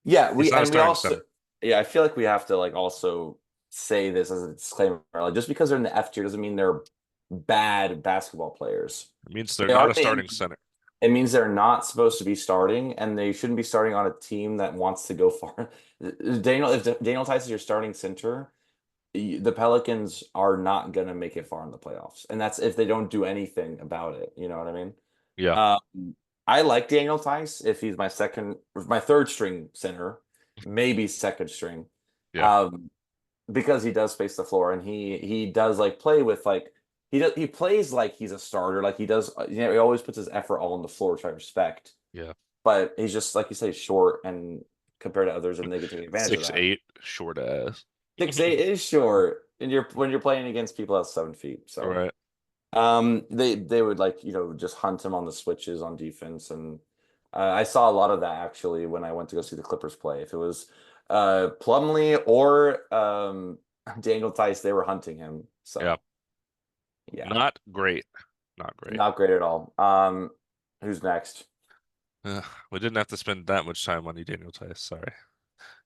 yeah, He's not a we starting also, center. yeah, I feel like we have to like also say this as a disclaimer. Like just because they're in the F tier doesn't mean they're bad basketball players. It means they're They are not a the starting center. it means they're not supposed to be starting, and they shouldn't be starting on a team that wants to go far. If Daniel Tice is your starting center, the Pelicans are not gonna make it far in the playoffs, and that's if they don't do anything about it. You know what I mean? Yeah, I like Daniel Tice if he's my third string center, maybe second string, yeah, um, because he does space the floor and he does like play with like he plays like he's a starter, like he does. He always puts his effort all on the floor, which I respect. yeah. But he's just like you say, short and compared to others, and they can take advantage of Six that. eight, short ass. 6'8" is short, and you're when you're playing against people at 7 feet, All so. right. They would like, just hunt him on the switches on defense, and I saw a lot of that actually when I went to go see the Clippers play. If it was Plumlee or Daniel Tice, they were hunting him. Yeah. So yeah, Not great. Not great. not great at all. Who's next? We didn't have to spend that much time on you, Daniel Tice. Sorry.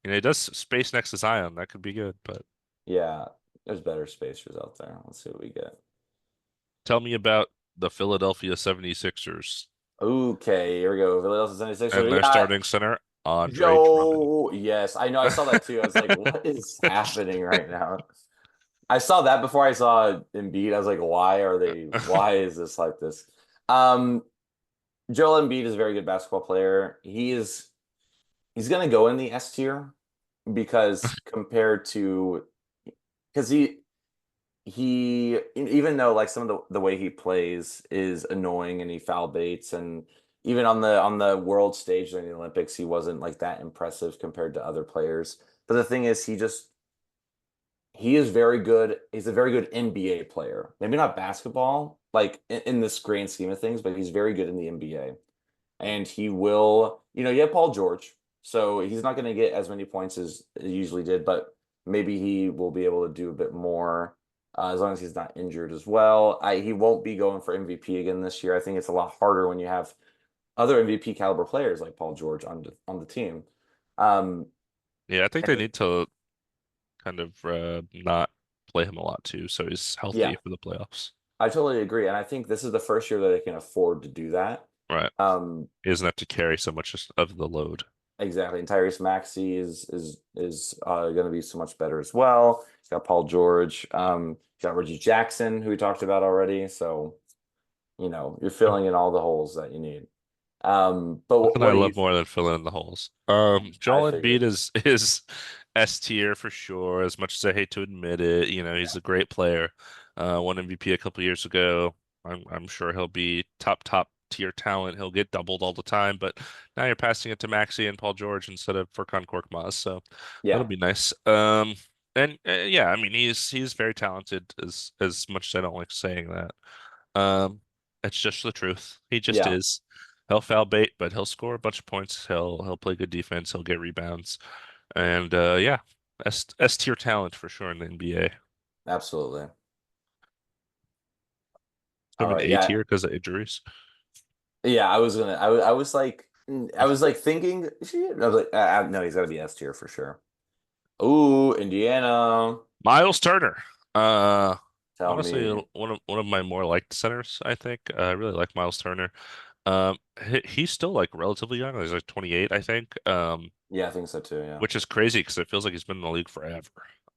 He does space next to Zion. That could be good, but Yeah, there's better spacers out there. Let's see what we get. tell me about the Philadelphia 76ers Okay, here we go. Philadelphia and 76ers. their Yeah, starting center, Andre Drummond. Joe. Yes, I know. I saw that too. I was like, what is happening right now? I saw that before I saw Embiid. I was like, why is this like this? Um, Joel Embiid is a very good basketball player. He's gonna go in the S tier because compared to because he even though like some of the way he plays is annoying and he foul baits and even on the world stage during the Olympics, he wasn't like that impressive compared to other players. But the thing is, he is very good. He's a very good NBA player. Maybe not basketball, like in this grand scheme of things, but he's very good in the NBA. And he will, you have Paul George, so he's not going to get as many points as he usually did, but maybe he will be able to do a bit more as long as he's not injured as well. He won't be going for MVP again this year. I think it's a lot harder when you have other MVP caliber players like Paul George on the team. Um, Yeah, I think they and need to kind of not play him a lot too, so he's healthy yeah, for the playoffs. I totally agree. And I think this is the first year that they can afford to do that. Right. Um, He doesn't have to carry so much of the load. exactly. And Tyrese Maxey is going to be so much better as well. He's got Paul George. He's got Reggie Jackson, who we talked about already. So, you're Yeah. filling in all the holes that you need. But Nothing I what do you love more think? than filling in the holes. I Joel Embiid figured. is S tier for sure. As much as I hate to admit it, he's a great player. Won MVP a couple years ago. I'm sure he'll be top tier talent. He'll get doubled all the time, but now you're passing it to Maxey and Paul George instead of Furkan Korkmaz, so that'll Yeah. be nice. And yeah, I mean he's very talented. As much as I don't like saying that. Um, it's just the truth. He just Yeah. is. He'll foul bait, but he'll score a bunch of points. He'll play good defense. He'll get rebounds, and yeah, S tier talent for sure in the NBA. Absolutely. All Him in right. A Yeah. tier because of injuries. Yeah. I was like thinking, I was like, no, he's got to be S tier for sure. Ooh, Indiana. Miles Turner. Uh, Tell Honestly, me. one of my more liked centers, I think. I really like Miles Turner. He's still like relatively young. He's like 28, I think. Yeah, I think so too. Yeah. Which is crazy because it feels like he's been in the league forever.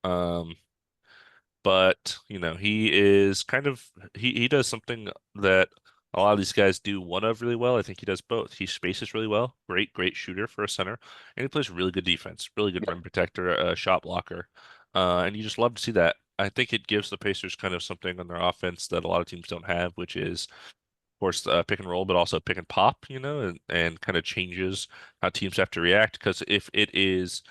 Um, but he is kind of he does something that a lot of these guys do one of really well. I think he does both. He spaces really well, great shooter for a center, and he plays really good defense, really good Yep. rim protector, shot blocker, and you just love to see that. I think it gives the Pacers kind of something on their offense that a lot of teams don't have, which is, of course, pick and roll, but also pick and pop, and kind of changes how teams have to react. Because if it is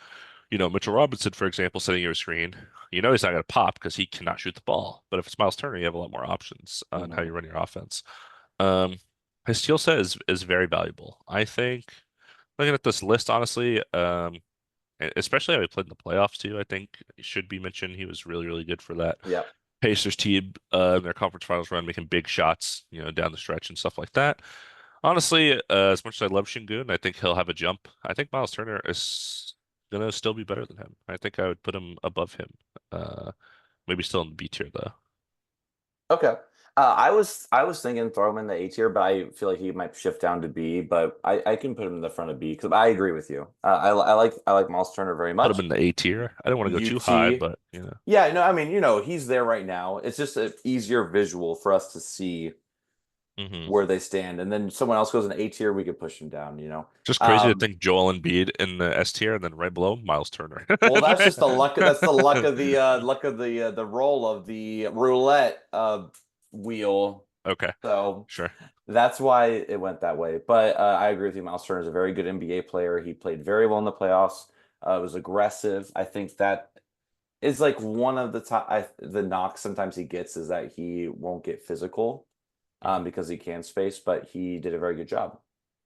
Mitchell Robinson, for example, setting your screen, he's not going to pop because he cannot shoot the ball. But if it's Miles Turner, you have a lot more options on how Hmm. you run your offense. Um, his skill set is very valuable. I think looking at this list, honestly, especially how he played in the playoffs too, I think it should be mentioned. He was really, really good for that Yep. Pacers team in their conference finals run, making big shots, down the stretch and stuff like that. Honestly, as much as I love Şengün, I think he'll have a jump. I think Miles Turner is gonna still be better than him. I think I would put him above him. Uh, Maybe still in the B tier though. Okay. I was thinking throw him in the A tier, but I feel like he might shift down to B. But I can put him in the front of B because I agree with you. I like Miles Turner very Put him much. in the A tier. I don't want to go too high, UT. but Yeah, no, I mean, he's there right now. It's just an easier visual for us to see hmm where they stand. And then someone else goes in A tier, we could push him down. Just crazy to Um, think Joel Embiid in the S tier, and then right below Miles Turner. well, that's the luck of the roll of the roulette wheel. Okay, So sure. that's why it went that way. But I agree with you. Miles Turner is a very good NBA player. He played very well in the playoffs. Was aggressive. I think that is like one of the knocks sometimes he gets is that he won't get physical hmm because he can space, but he did a very good job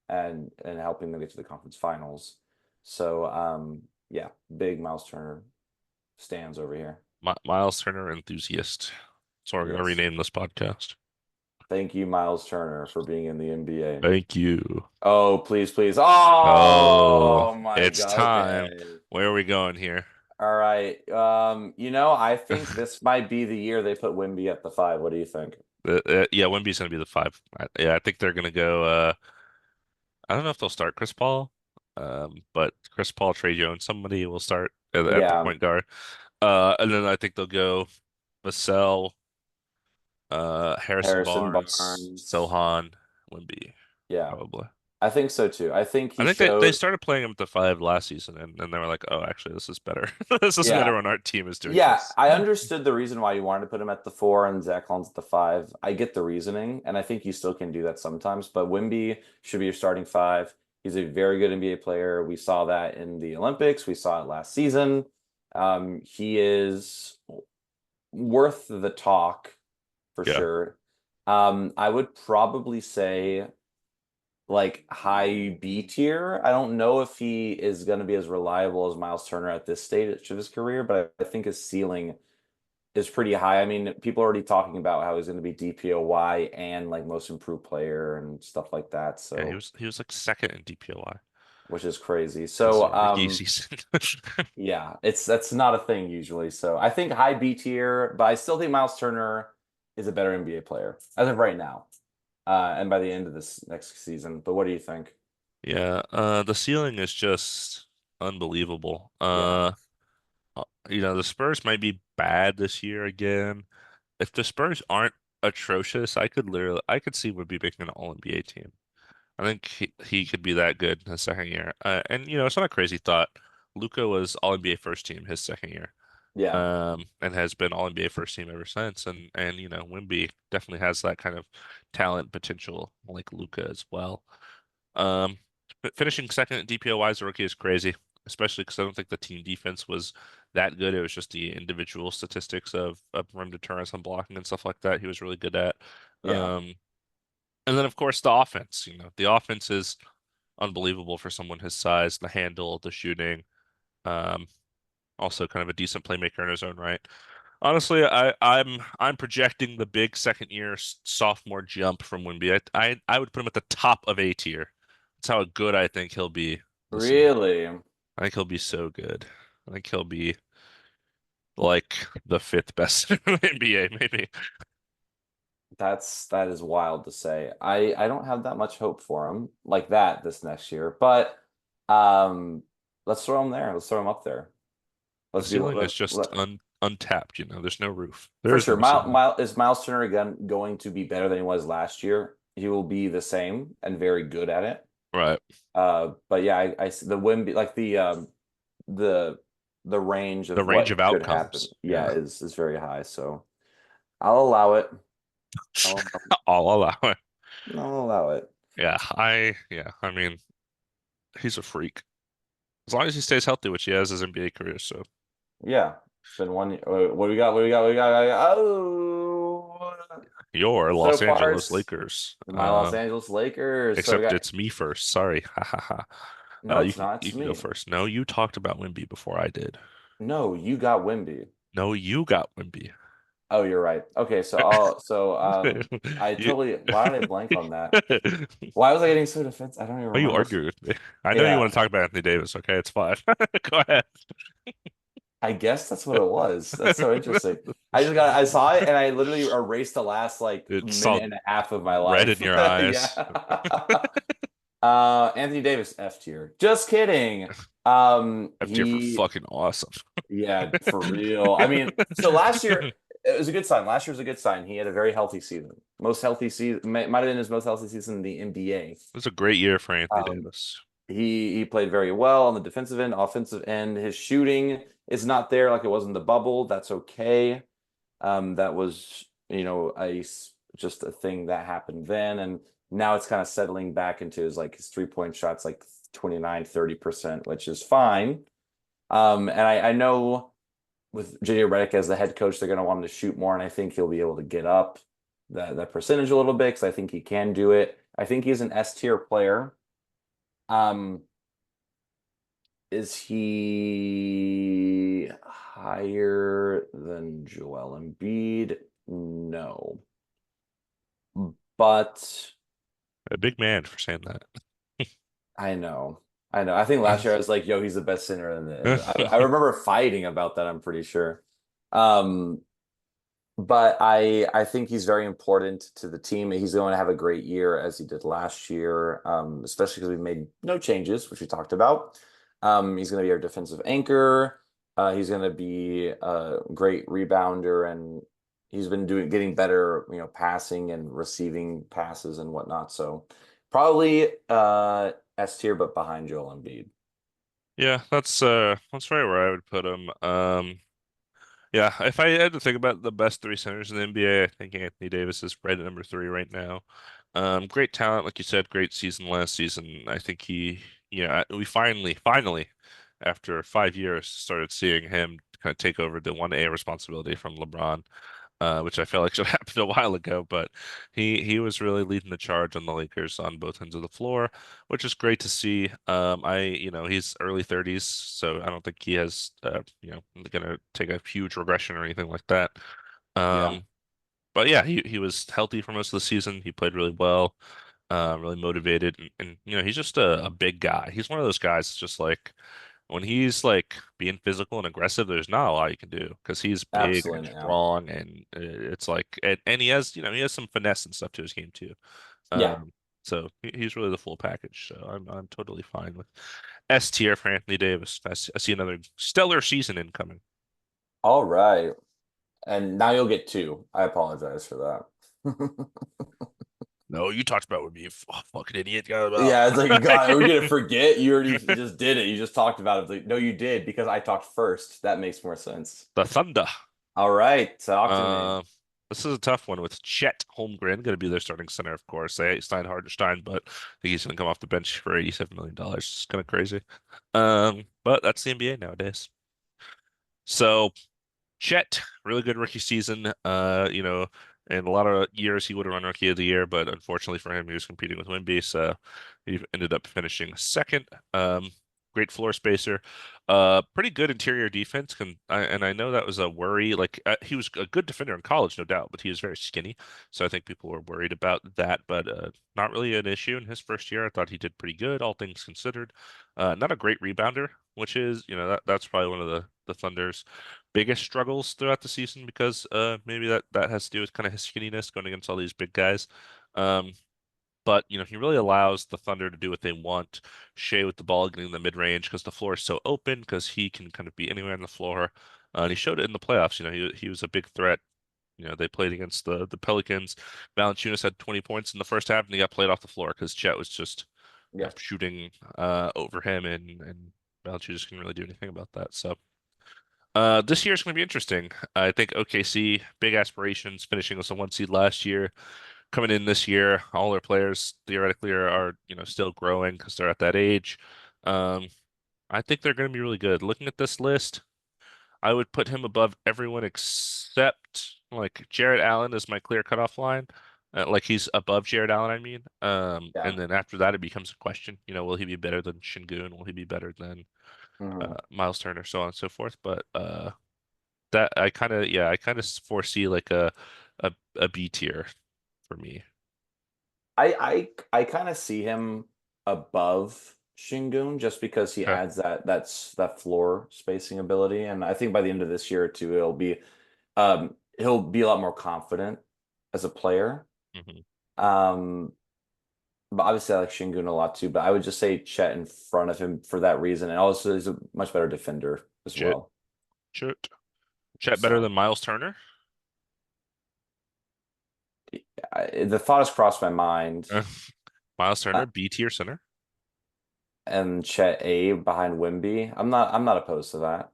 and helping them get to the conference finals. So yeah, big Miles Turner stands over here. Miles Turner enthusiast. So we're gonna Yes. rename this podcast. Thank you, Miles Turner, for being in the NBA. Thank you. Oh, please, please. Oh, Oh my it's God. time. Okay. Where are we going here? All right. I think this might be the year they put Wimby at the five. What do you think? Yeah, Wemby's gonna be the five. Yeah, I think they're gonna go. I don't know if they'll start Chris Paul, but Chris Paul, Trey Jones, somebody will start at the Yeah, point guard. And then I think they'll go Vassell, Harrison Harrison Barnes, Barnes. Sohan, Wemby, Yeah, probably. I think so too. I think I he think they showed. started playing him at the five last season, and they were like, "Oh, actually, this is better. This is Yeah, better when our team is doing yeah. this." I understood the reason why you wanted to put him at the four and Zach Collins at the five. I get the reasoning, and I think you still can do that sometimes. But Wimby should be your starting five. He's a very good NBA player. We saw that in the Olympics. We saw it last season. He is worth the talk for Yeah, sure. I would probably say like high B tier. I don't know if he is going to be as reliable as Miles Turner at this stage of his career, but I think his ceiling is pretty high. I mean, people are already talking about how he's going to be DPOY and like most improved player and stuff like that. yeah. He So, was he was like second in DPOI which is crazy. his So, rookie season. yeah, that's not a thing usually. So, I think high B tier, but I still think Miles Turner is a better NBA player as of right now. And by the end of this next season. But what do you think? Yeah, the ceiling is just unbelievable. Yeah. The Spurs might be bad this year again. If the Spurs aren't atrocious, I could see would be making an All-NBA team. I think he could be that good in his second year. And it's not a crazy thought. Luka was All-NBA first team his second year. Yeah. And has been All-NBA first team ever since. And Wimby definitely has that kind of talent potential like Luka as well. Um, Finishing second at DPOY as a rookie is crazy, especially because I don't think the team defense was that good. It was just the individual statistics of rim deterrence and blocking and stuff like that. He was really good at. Yeah. Um, and then of course the offense. The offense is unbelievable for someone his size. The handle, the shooting. Um, Also kind of a decent playmaker in his own right. Honestly, I'm projecting the big second year sophomore jump from Wimby. I would put him at the top of A tier. That's how good I think he'll be this year. Really? I think he'll be so good. I think he'll be like the fifth best in the NBA, maybe. That is wild to say. I don't have that much hope for him like that this next year, but um, let's throw him there. Let's throw him up there. The Let's be ceiling is just let, untapped, you know. There's no roof. There for is sure. no ceiling. Is Miles Turner again going to be better than he was last year? He will be the same and very good at it. Right. But yeah, the Wimby like the the range The of range what of could happen, outcomes. yeah, Yeah. is very high. So I'll allow it. I'll, I'll allow it. I'll allow it. Yeah, I mean, he's a freak. As long as he stays healthy, which he has his NBA career, so Yeah, it's been one year. What do we got? What do we got? What do we got? Oh, your so Los far Angeles it's Lakers. my Los Angeles Lakers. So we Except got it's me first. Sorry. Ha ha ha. no, You it's can not. you It's can go me. first. No, you talked about Wimby before I did. No, you got Wimby. No, you got Wimby. Oh, you're right. Okay, I You, totally. Why did I blank on that? Why was I getting so defensive? I don't even why are you remember. arguing with me? I know you Yeah, want to talk about Anthony Davis. Okay, it's fine. Go ahead. I guess that's what it was. That's so interesting. I saw it and I literally erased the last like It's minute all and a half of my red in life. your eyes. Yeah. Anthony Davis F tier. Just kidding. F tier for fucking awesome. Yeah, for real. I mean, so last year it was a good sign. Last year was a good sign. He had a very healthy season. Most healthy season might have been his most healthy season in the NBA. It was a great year for Anthony Um, Davis. he played very well on the defensive end, offensive end. His shooting is not there like it was in the bubble. That's okay. That was, just a thing that happened then. And now it's kind of settling back into his 3-point shots, like 29-30%, which is fine. And I know with JJ Redick as the head coach, they're going to want him to shoot more. And I think he'll be able to get up that percentage a little bit because I think he can do it. I think he's an S tier player. Um, is he higher than Joel Embiid? No. But A big man for saying that. I know. I know. I think last year I was like, yo, he's the best center I remember fighting about that, I'm pretty sure. Um, but I think he's very important to the team. He's going to have a great year as he did last year, especially because we made no changes, which we talked about. He's going to be our defensive anchor. He's going to be a great rebounder, and he's been getting better, passing and receiving passes and whatnot. So probably S tier, but behind Joel Embiid. Yeah, that's right where I would put him. Yeah, if I had to think about the best three centers in the NBA, I think Anthony Davis is right at number three right now. Great talent, like you said, great season last season. I think we finally, after 5 years, started seeing him kind of take over the 1A responsibility from LeBron, which I felt like should have happened a while ago. But he was really leading the charge on the Lakers on both ends of the floor, which is great to see. He's early 30s, so I don't think he has, gonna take a huge regression or anything like that. Yeah, Um, but yeah, he was healthy for most of the season. He played really well, really motivated, and he's just a big guy. He's one of those guys that's just like when he's like being physical and aggressive, there's not a lot you can do because he's big and absolutely. Yeah. strong, and it's like, and he has some finesse and stuff to his game too. Yeah. Um, so he's really the full package. So I'm totally fine with S tier for Anthony Davis. I see another stellar season incoming. All right. And now you'll get two. I apologize for that. No, you talked about would be fucking idiot. About Yeah, it's like, God, are we gonna forget? You already just did it. You just talked about it. Like, no, you did because I talked first. That makes more sense. the Thunder. All right, talk to me. Uh, this is a tough one with Chet Holmgren going to be their starting center, of course. They signed Hardenstein, but I think he's going to come off the bench for $87 million. It's kind of crazy. But that's the NBA nowadays. So Chet, really good rookie season. In a lot of years he would have run rookie of the year, but unfortunately for him, he was competing with Wemby, so he ended up finishing second. Great floor spacer. Pretty good interior defense, and I know that was a worry. Like he was a good defender in college, no doubt, but he was very skinny, so I think people were worried about that. But not really an issue in his first year. I thought he did pretty good, all things considered. Not a great rebounder, which is, that's probably one of the Thunder's biggest struggles throughout the season because maybe that has to do with kind of his skinniness going against all these big guys. Um, but he really allows the Thunder to do what they want. Shea with the ball getting the mid range because the floor is so open because he can kind of be anywhere on the floor. And he showed it in the playoffs. He was a big threat. They played against the Pelicans. Valanciunas had 20 points in the first half, and he got played off the floor because Chet was just Yeah. shooting over him, and Valanciunas couldn't really do anything about that. So this year is going to be interesting. I think OKC, big aspirations, finishing as a 1 seed last year. Coming in this year, all their players theoretically are still growing because they're at that age. Um, I think they're going to be really good. Looking at this list, I would put him above everyone except like Jared Allen is my clear cutoff line. Like he's above Jared Allen, I mean. Yeah. And then after that, it becomes a question. Will he be better than Şengün? Will he be better than Hmm. Miles Turner, so on and so forth? But that I kind of foresee like a B tier for me. I kind of see him above Shingun just because he Okay. adds that floor spacing ability, and I think by the end of this year too, he'll be a lot more confident as a player. Hmm. Um, but obviously I like Shingun a lot too, but I would just say Chet in front of him for that reason, and also he's a much better defender as Chet, well. Chet, Chet better So than Miles Turner? the thought has crossed my mind, Miles uh, Turner, B tier center. and Chet A behind Wimby. I'm not opposed to that.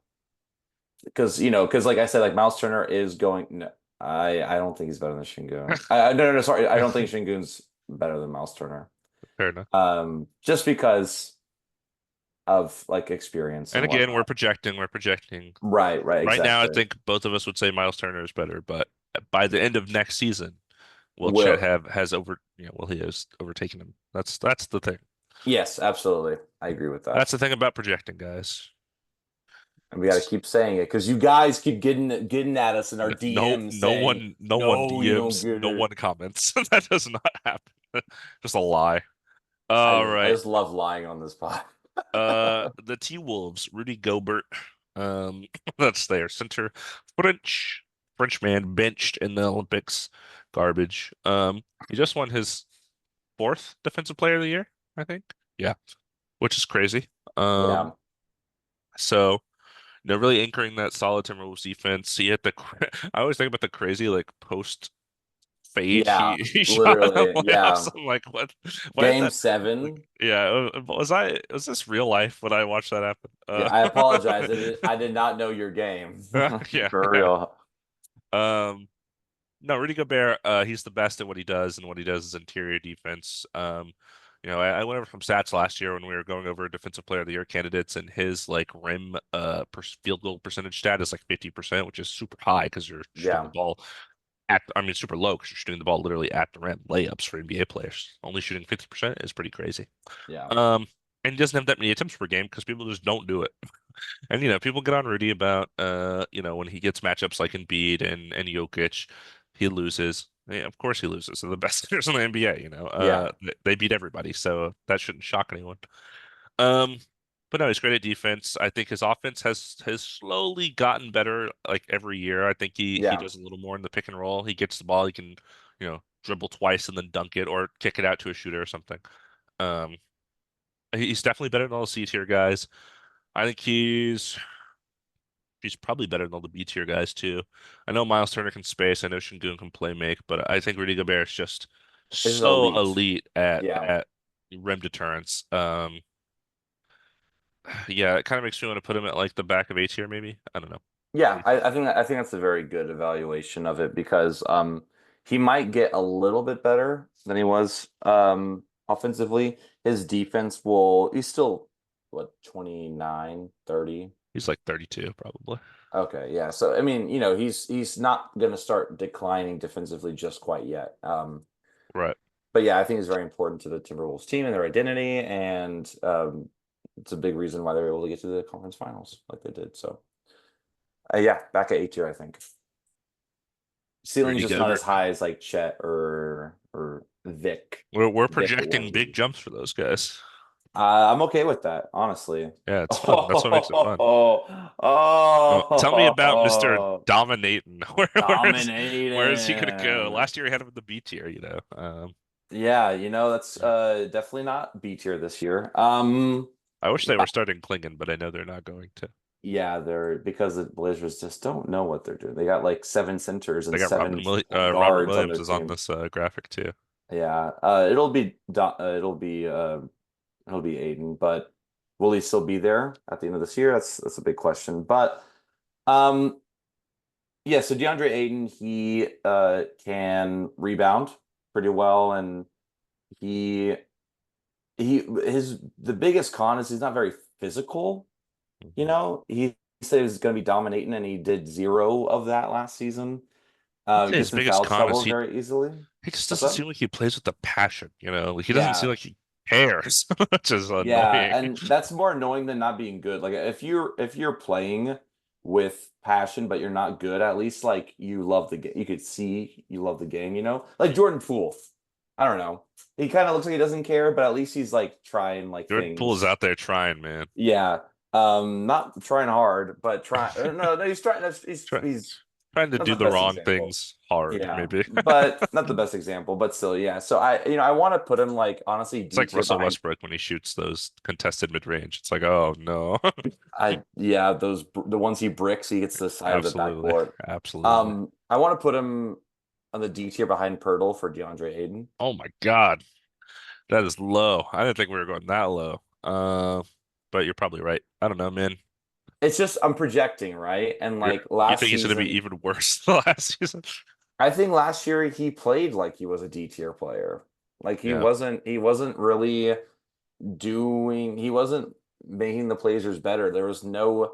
Because like I said, like Miles Turner is going. No, I don't think he's better than Şengün. No, sorry, I don't think Şengün's better than Miles Turner. Fair enough. Just because of like experience And and again, we're whatnot. projecting. We're projecting. Right, right, Right now, I exactly. think both of us would say Miles Turner is better, but by the end of next season, will Chet Will have has over will he has overtaken him? That's the thing. Yes, absolutely. I agree with that. That's the thing about projecting, guys. And we got to keep saying it because you guys keep getting at us in our No, DMs no saying, one, no one "No, you don't DMs, get no one it." comments. That does not happen. Just a lie. I All just I right. just love lying on this pod. The T-Wolves, Rudy Gobert. Um, that's their center. French man benched in the Olympics. Garbage. He just won his fourth Defensive Player of the Year, I think. Yeah, which is crazy. Um, Yeah, so really anchoring that solid Timberwolves defense. He hit I always think about the crazy like post fade yeah, he shot in the literally, playoffs. yeah. I'm like, what? Why did Game that? Like, seven. yeah, was this real life when I watched that happen? Yeah, I apologize. I did not know your game. Yeah, For yeah. real. Um, no, Rudy Gobert, he's the best at what he does, and what he does is interior defense. I went over from stats last year when we were going over Defensive Player of the Year candidates, and his like rim field goal percentage stat is like 50%, which is super high because you're shooting the Yeah, ball I mean, super low because you're shooting the ball literally at the rim. Layups for NBA players. Only shooting 50% is pretty crazy. yeah, Um, and he doesn't have that many attempts per game because people just don't do it. And people get on Rudy about when he gets matchups like Embiid and Jokic, he loses. Yeah, of course he loses. They're the best players in the NBA, yeah, they beat everybody, so that shouldn't shock anyone. Um, but no, he's great at defense. I think his offense has slowly gotten better like every year. I think he yeah, does a little more in the pick and roll. He gets the ball, he can, dribble twice and then dunk it or kick it out to a shooter or something. Um, he's definitely better than all the C tier guys. I think he's probably better than all the B tier guys too. I know Miles Turner can space. I know Şengün can play make, but I think Rudy Gobert is just this is so elite. elite at Yeah, at rim deterrence. Yeah, it kind of makes me want to put him at like the back of A tier, maybe. I don't know. What yeah. do you I think that's a very good evaluation of it because he might get a little bit better than he was offensively. His defense he's still what 29, 30. He's like 32, probably. Okay, yeah. So I mean, he's not going to start declining defensively just quite yet. Right. But yeah, I think it's very important to the Timberwolves team and their identity, and it's a big reason why they were able to get to the conference finals like they did. So yeah, back at A tier, I think. Ceiling's Rudy just not as Gobert. high as like Chet or Vic. We're Vic projecting big Wemby. jumps for those guys. I'm okay with that, honestly. Yeah, it's fun. That's what makes it fun. Oh, Well, tell me about Mr. oh, Dominating. Where is he gonna go? dominating. Last year he had him in the B tier, you know. Yeah, that's definitely not B tier this year. I wish they were starting Klingon, but I know they're not going to. Yeah, they're because the Blazers just don't know what they're doing. They got like seven centers They and got seven point Robert guards on Williams their is on team. this graphic too. Yeah, it'll be Aiden, but will he still be there at the end of this year? That's a big question. But um, yeah, so DeAndre Ayton, he can rebound pretty well, and he his the biggest con is he's not very physical. Mhm. He said he was going to be dominating, and he did zero of that last season. I'd say his Gets in biggest foul con is trouble very easily. he just What's doesn't up? seem like he plays with the passion, you know. Like he doesn't seem Yeah, like he cares, which is yeah, annoying. and that's more annoying than not being good. Like if you're playing with passion, but you're not good, at least like you love the game. You could see you love the game. Like Jordan Poole. I don't know. He kind of looks like he doesn't care, but at least he's like trying like Jordan Poole is things. out there trying, man. Yeah. Not trying hard, but trying. No, he's trying. Try, He's trying to not do the the best wrong example. things hard, Yeah, maybe. but not the best example, but still, yeah. So I want to put him like honestly It's D like tier Russell behind. Westbrook when he shoots those contested mid-range. It's like, oh no. Yeah, the ones he bricks, he gets to the side of the Absolutely. backboard. Absolutely. I want to put him on the D tier behind Pirtle for DeAndre Ayton. Oh my God. That is low. I didn't think we were going that low. But you're probably right. I don't know, man. It's just I'm projecting, right? And You're, like you last think he's going to be season, even worse than last season? I think last year he played like he was a D tier player. Like he Yeah. wasn't really he wasn't making the Blazers better. There was no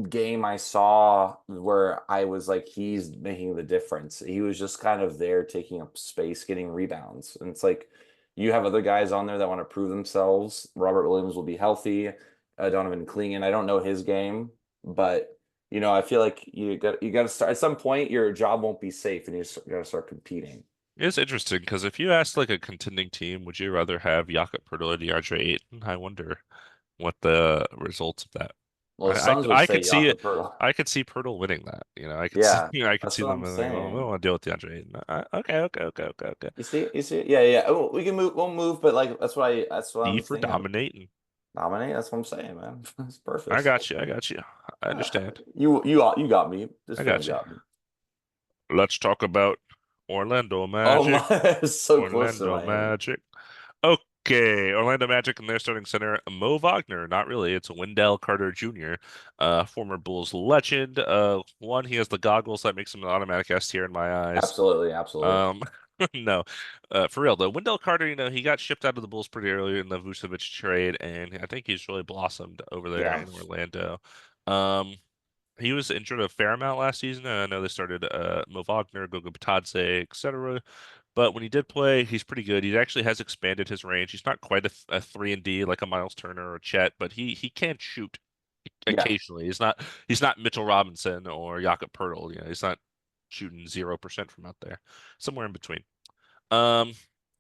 game I saw where I was like, he's making the difference. He was just kind of there taking up space, getting rebounds. And it's like you have other guys on there that want to prove themselves. Robert Williams will be healthy. Donovan Clingan, I don't know his game, but I feel like you got to start at some point. Your job won't be safe, and got to start competing. It's interesting because if you asked like a contending team, would you rather have Jakob Poeltl or DeAndre Ayton? I wonder what the results of that. Well, the Suns would I say could see it. Jakob Poeltl. I could see Pirtle winning that. Yeah, I could that's see what them I'm being like, well, we don't saying. want to deal with DeAndre Ayton. Okay, okay, okay, okay, okay. You see, yeah, yeah. Oh, we can move, we'll move, but like that's what D I'm for thinking. dominating. Nominate. That's what I'm saying, man. It's I perfect. got you. I got you. I understand. You got me. This I film got you. got me. Let's talk about Orlando Oh Magic. my, it's so close to Orlando Miami. Magic. Okay, Orlando Magic and their starting center, Mo Wagner. Not really. It's Wendell Carter Jr., former Bulls legend. One, he has the goggles that makes him an automatic S tier in my eyes. Absolutely, absolutely. Um, no, for real though, Wendell Carter, he got shipped out of the Bulls pretty early in the Vucevic trade, and I think he's really blossomed over there Yeah, in Orlando. Um, he was injured a fair amount last season, and I know they started Mo Wagner, Goga Bitadze, etc. But when he did play, he's pretty good. He actually has expanded his range. He's not quite a 3 and D like a Miles Turner or Chet, but he can shoot yeah, occasionally. He's not Mitchell Robinson or Jakob Poeltl. He's not shooting 0% from out there. Somewhere in between. Um,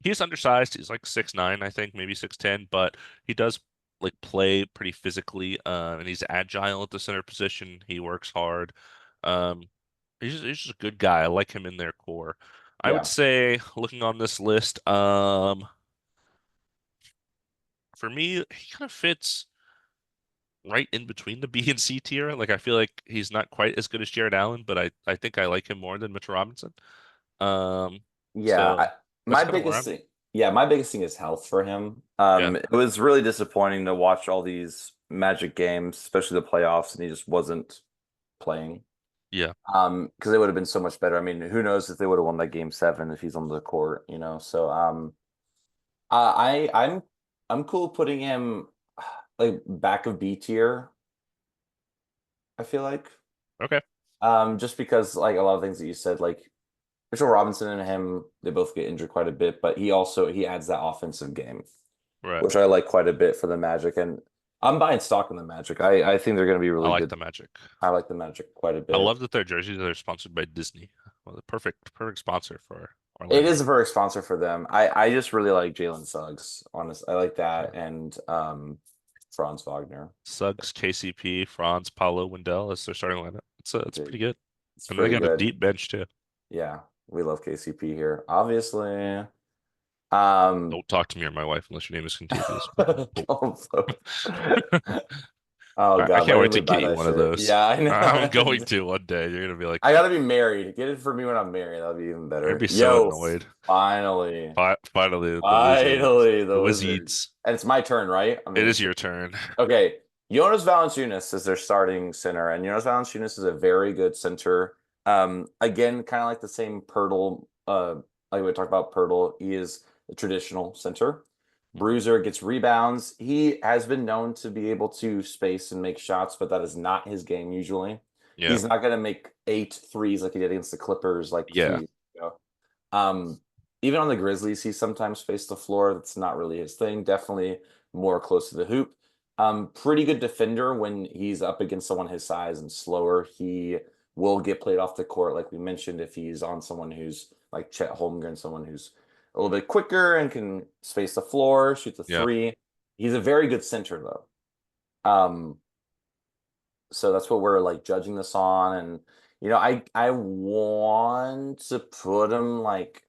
he's undersized. He's like 6'9", I think, maybe 6'10", but he does like play pretty physically, and he's agile at the center position. He works hard. Um, he's just a good guy. I like him in their core. I would yeah, say, looking on this list, for me, he kind of fits right in between the B and C tier. Like I feel like he's not quite as good as Jared Allen, but I think I like him more than Mitch Robinson. Um, yeah. so that's My kind of where biggest I'm. thing, yeah, my biggest thing is health for him. Yeah, It was really disappointing to watch all these Magic games, especially the playoffs, and he just wasn't playing. yeah. Because it would have been so much better. I mean, who knows if they would have won that game 7 if he's on the court. So I'm cool putting him like back of B tier, I feel like. Okay. Just because like a lot of things that you said, like Mitchell Robinson and him, they both get injured quite a bit, but he adds that offensive game, Right. which I like quite a bit for the Magic. And I'm buying stock in the Magic. I think they're gonna be I really like good. the Magic. I like the Magic quite a I bit. love that their jerseys are sponsored by Disney. Well, the perfect sponsor for It Orlando. is a perfect sponsor for them. I just really like Jalen Suggs. Honest, I like Yeah. that and Franz Wagner. Suggs, KCP, Franz, Paulo, Wendell as their starting lineup. It's Dude, pretty good. it's And they pretty got a good. deep bench too. Yeah, we love KCP here, obviously. Um, Don't talk to me or my wife unless your name is contagious. But oh I God, can't why wait didn't to we buy get you that one of shit? those. Yeah, I I'm going know. to one day. You're gonna be like, I gotta be married. Get it for me when I'm married. That'll be even you're gonna better. be so Yo, annoyed. finally, Finally, the Wizards. finally, The the Wizards. Wizards. And it's my turn, right? I'm It in is charge. your turn. Okay, Jonas Valanciunas is their starting center, and Jonas Valanciunas is a very good center. Again, kind of like the same Pirtle, like we talked about Pirtle. He is the traditional center. Bruiser gets rebounds. He has been known to be able to space and make shots, but that is not his game usually. Yeah. He's not going to make 8 threes like he did against the Clippers like a few Yeah. years ago. Um, Even on the Grizzlies, he sometimes faced the floor. That's not really his thing. Definitely more close to the hoop. Pretty good defender when he's up against someone his size and slower. He will get played off the court, like we mentioned, if he's on someone who's like Chet Holmgren, someone who's a little bit quicker and can space the floor, shoot the Yeah. three. He's a very good center though. Um, so that's what we're like judging this on. And I want to put him like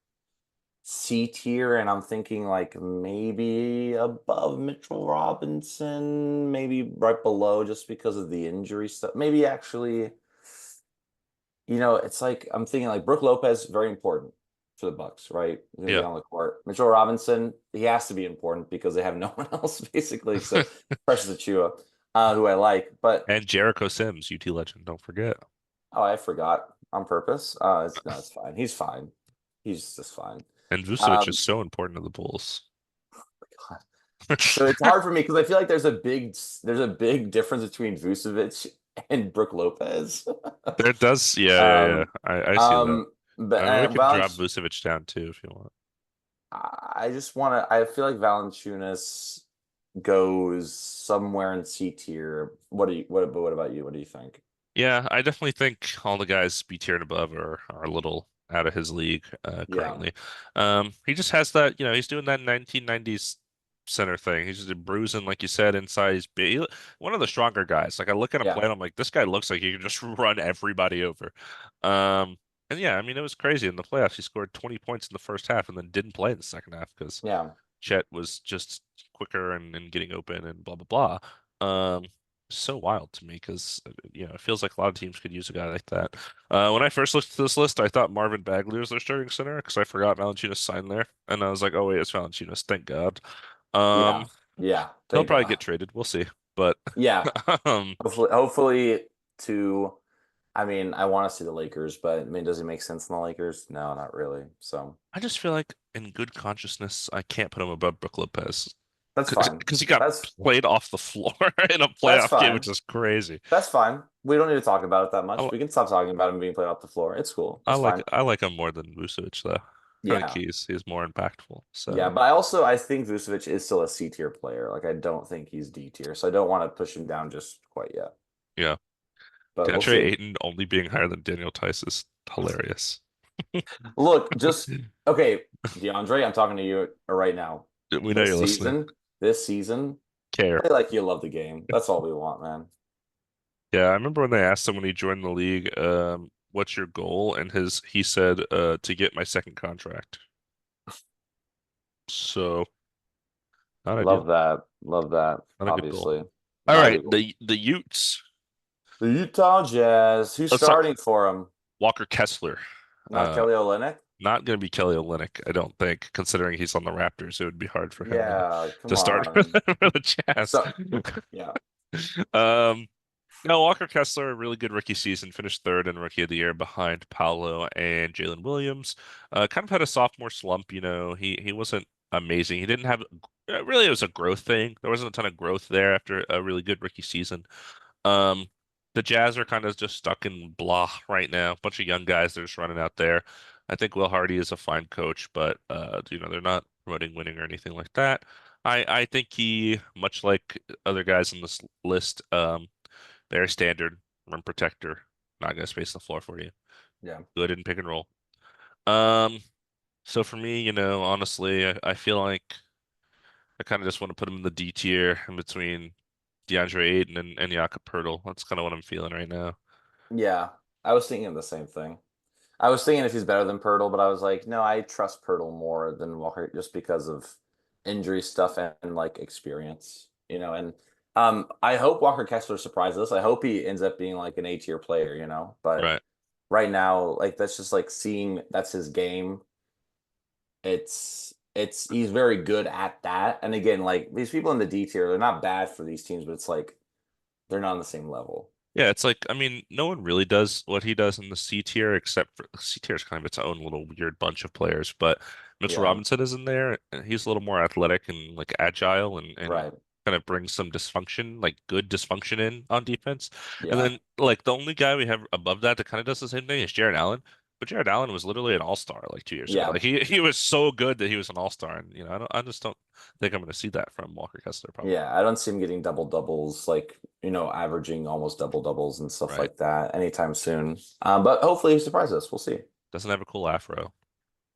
C tier, and I'm thinking like maybe above Mitchell Robinson, maybe right below just because of the injury stuff. Maybe actually, it's like I'm thinking like Brooke Lopez, very important for the Bucks, right? He's gonna be Yeah. on the court. Mitchell Robinson, he has to be important because they have no one else basically except Precious Achua, who I like. But And Jericho Sims, UT legend. Don't forget. oh, I forgot on purpose. No, it's fine. He's fine. He's just fine. And Vucevic is Um, so important to the Bulls. So it's hard for me because I feel like there's a big difference between Vucevic and Brooke Lopez. There does, yeah, yeah, yeah. Um, I see that. but I mean, we can drop Valenc Vucevic down too if you want. I just want to. I feel like Valanciunas goes somewhere in C tier. What about you? What do you think? Yeah, I definitely think all the guys B tier and above are a little out of his league Yeah, currently. He just has that, he's doing that 1990s center thing. He's just bruising, like you said, inside. He's big. One of the stronger guys. Like I look at him yeah, play, and I'm like, this guy looks like he can just run everybody over. Um, and yeah, I mean, it was crazy in the playoffs. He scored 20 points in the first half and then didn't play in the second half because yeah, Chet was just quicker and getting open and blah blah blah. So wild to me because it feels like a lot of teams could use a guy like that. When I first looked at this list, I thought Marvin Bagley was their starting center because I forgot Valanciunas signed there, and I was like, oh wait, it's Valanciunas, thank God. yeah, Um, yeah. he'll Thank probably get God. traded. We'll see, but Yeah. um, Hopefully to. I mean, I want to see the Lakers, but I mean, does it make sense in the Lakers? No, not really. So I just feel like in good consciousness, I can't put him above Brook Lopez that's fine. because he got That's played off the floor in a that's playoff game, fine. which is crazy. That's fine. We don't need to talk about it that I, much. li- We can stop talking about him being played off the floor. It's cool. I It's like fine. I like him more than Vucevic though. I think Yeah. he's more impactful. Yeah, So but I think Vucevic is still a C tier player. Like I don't think he's D tier. So I don't want to push him down just quite yet. yeah, But we'll DeAndre see. Ayton only being higher than Daniel Tice is hilarious. Look, just okay, DeAndre, I'm talking to you right now. We know This you're listening. season, this season, Care. play like you love the game. That's all we want, man. Yeah, I remember when they asked him when he joined the league, what's your goal? And he said, to get my second contract. So not ideal. Love that. Love that, Not a good goal. obviously. All Not a right, good goal. the Utes. The Utah Jazz. Who's Let's talk starting for him? Walker Kessler. Not Uh, Kelly Olynyk? Not going to be Kelly Olynyk, I don't think, considering he's on the Raptors. It would be hard for him Yeah, to come start for on. the Jazz. So, yeah. Um, no, Walker Kessler, a really good rookie season, finished third in Rookie of the Year behind Paolo and Jalen Williams. Kind of had a sophomore slump, He wasn't amazing. He didn't have really it was a growth thing. There wasn't a ton of growth there after a really good rookie season. Um, the Jazz are kind of just stuck in blah right now. A bunch of young guys they're just running out there. I think Will Hardy is a fine coach, but they're not promoting winning or anything like that. I think he, much like other guys on this list, very standard rim protector, not gonna space the floor for you. Yeah. Good in pick and roll. Um, So for me, honestly, I feel like I kind of just want to put him in the D tier in between DeAndre Ayton and Jakob Poeltl. That's kind of what I'm feeling right now. Yeah, I was thinking the same thing. I was thinking if he's better than Pirtle, but I was like, no, I trust Pirtle more than Walker just because of injury stuff and like experience, and I hope Walker Kessler surprises us. I hope he ends up being like an A-tier player, but Right. right now, like that's just like seeing that's his game. It's he's very good at that. And again, like these people in the D tier, they're not bad for these teams, but it's like they're not on the same level. Yeah, it's like, I mean, no one really does what he does in the C tier, except for C tier is kind of its own little weird bunch of players. But Mitchell Yeah, Robinson is in there, and he's a little more athletic and like agile and right. kind of brings some dysfunction, like good dysfunction in on defense. And Yeah. then like the only guy we have above that kind of does the same thing is Jared Allen. But Jared Allen was literally an all-star like 2 years ago. Yeah. Like he was so good that he was an all-star, and I just don't think I'm going to see that from Walker Kessler probably. Yeah, I don't see him getting double doubles, like, averaging almost double doubles and stuff Right. like that anytime soon. But hopefully he surprises us. We'll see. Doesn't have a cool afro,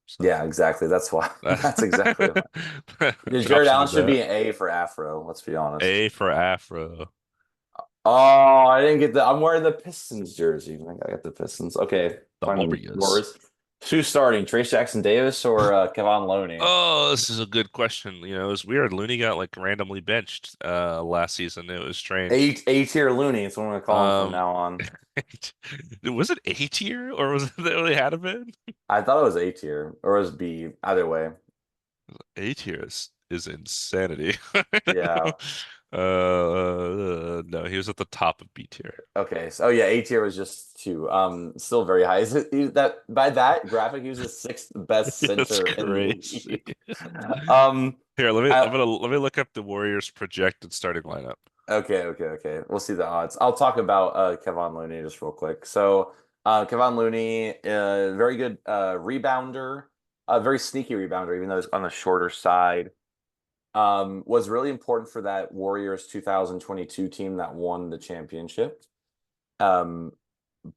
so. Yeah, exactly. That's why. That's exactly why. Because Jared Drops into Allen should that. be an A for Afro, let's be honest. A for Afro. Oh, I didn't get the I'm wearing the Pistons jersey. I think I got the Pistons. Okay, The fine. Warriors. Warriors. Who's starting? Trace Jackson Davis or Kevon Looney? Oh, this is a good question. It was weird. Looney got like randomly benched last season. It was strange. A tier Looney. That's what I'm gonna call him from Um, now on. was it A tier or was it that really had a been? I thought it was A tier or it was B. Either way. A tier is insanity. Yeah. No, he was at the top of B tier. Okay. So, oh yeah, A tier was just two. Still very high. That by that graphic, he was the sixth best That's center in the crazy. league. Um, Here, I, let me look up the Warriors projected starting lineup. okay. We'll see the odds. I'll talk about Kevon Looney just real quick. So, Kevon Looney, very good rebounder, very sneaky rebounder, even though he's on the shorter side. Was really important for that Warriors 2022 team that won the championship. Um,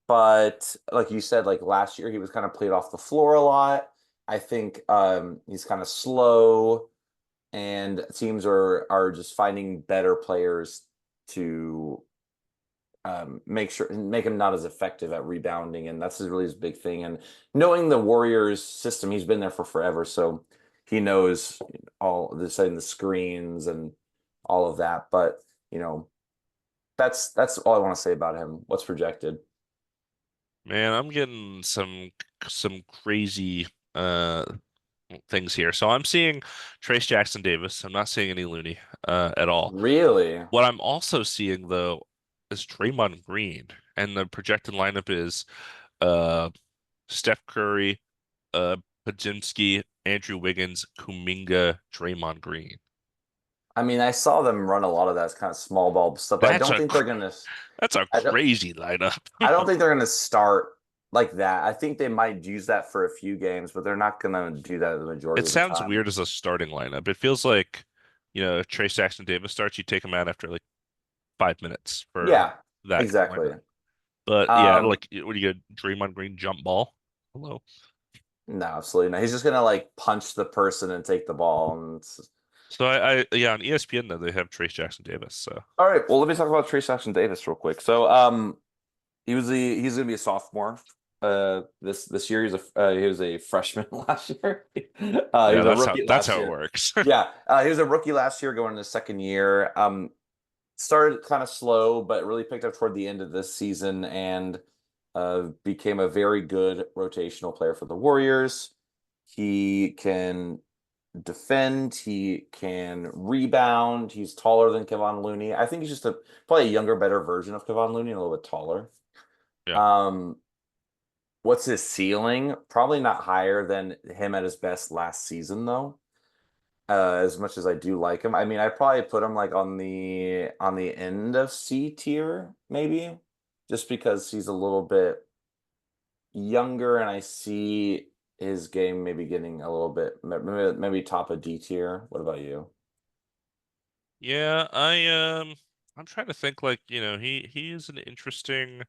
but like you said, like last year, he was kind of played off the floor a lot. I think he's kind of slow, and teams are just finding better players to make him not as effective at rebounding, and that's really his big thing. And knowing the Warriors system, he's been there for forever, so he knows all the setting the screens and all of that. But you know, that's all I want to say about him. What's projected? Man, I'm getting some crazy uh things here. So I'm seeing Trace Jackson Davis. I'm not seeing any Looney at all. Really? What I'm also seeing though is Draymond Green, and the projected lineup is uh Steph Curry, uh Podziemski, Andrew Wiggins, Kuminga, Draymond Green. I mean, I saw them run a lot of that kind of small ball stuff, but I That's don't a think they're gonna. that's a I don't. crazy lineup. I don't think they're gonna start like that. I think they might use that for a few games, but they're not gonna do that the It majority of the sounds time. weird as a starting lineup. It feels like, if Trace Jackson Davis starts, you take him out after like 5 minutes for Yeah, that exactly. lineup. But yeah, Um, like what do you get? Draymond Green jump ball? Hello. no, absolutely not. He's just gonna like punch the person and take the ball. And So I yeah, on ESPN though they have Trace Jackson Davis. So all right. Well, let me talk about Trace Jackson Davis real quick. So, he's gonna be a sophomore. This year he was a freshman last year. He yeah, was a rookie that's last how it year. works. Yeah, he was a rookie last year, going into second year. Started kind of slow, but really picked up toward the end of this season and became a very good rotational player for the Warriors. He can defend, he can rebound. He's taller than Kevon Looney. I think he's just probably a younger, better version of Kevon Looney, and a little bit taller. Yeah. Um, what's his ceiling? Probably not higher than him at his best last season, though. As much as I do like him, I mean, I probably put him like on the end of C tier, maybe, just because he's a little bit younger, and I see his game maybe getting a little bit maybe top of D tier. What about you? Yeah, I'm trying to think like, he is an interesting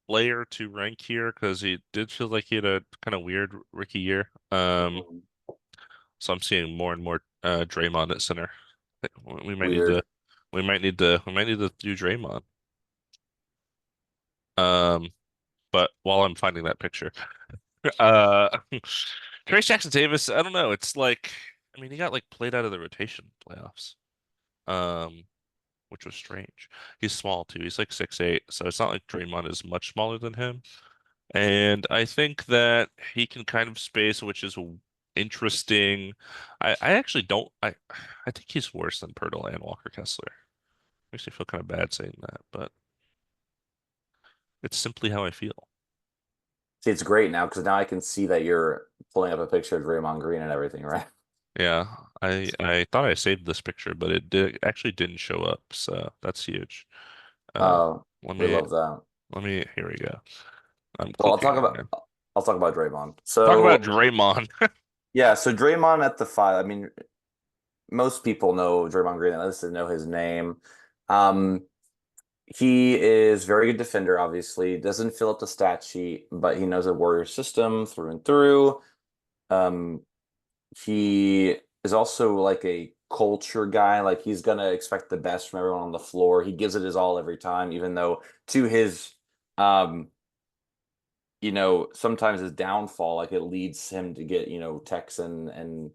player to rank here because he did feel like he had a kind of weird rookie year. Mhm. So I'm seeing more and more Draymond at center. We might need to Weird. we might need to do Draymond. Um, but while I'm finding that picture, uh, Trace Jackson Davis, I don't know. It's like, I mean, he got like played out of the rotation playoffs, um, which was strange. He's small too. He's like 6'8", so it's not like Draymond is much smaller than him. And I think that he can kind of space, which is interesting. I actually don't. I think he's worse than Pirtle and Walker Kessler. Makes me feel kind of bad saying that, but it's simply how I feel. See, it's great now because now I can see that you're pulling up a picture of Draymond Green and everything, right? Yeah, I thought I saved this picture, but actually didn't show up, so that's huge. Uh, Oh, let we me love that. here we go. I'm Well, clicking. Man. I'll talk about Draymond. Talk about So Draymond. yeah, so Draymond at the five. I mean, most people know Draymond Green, at least they know his name. Um, he is very good defender, obviously. Doesn't fill up the stat sheet, but he knows the Warrior system through and through. Um, he is also like a culture guy. Like he's gonna expect the best from everyone on the floor. He gives it his all every time, even though to his um sometimes his downfall, like it leads him to get, techs and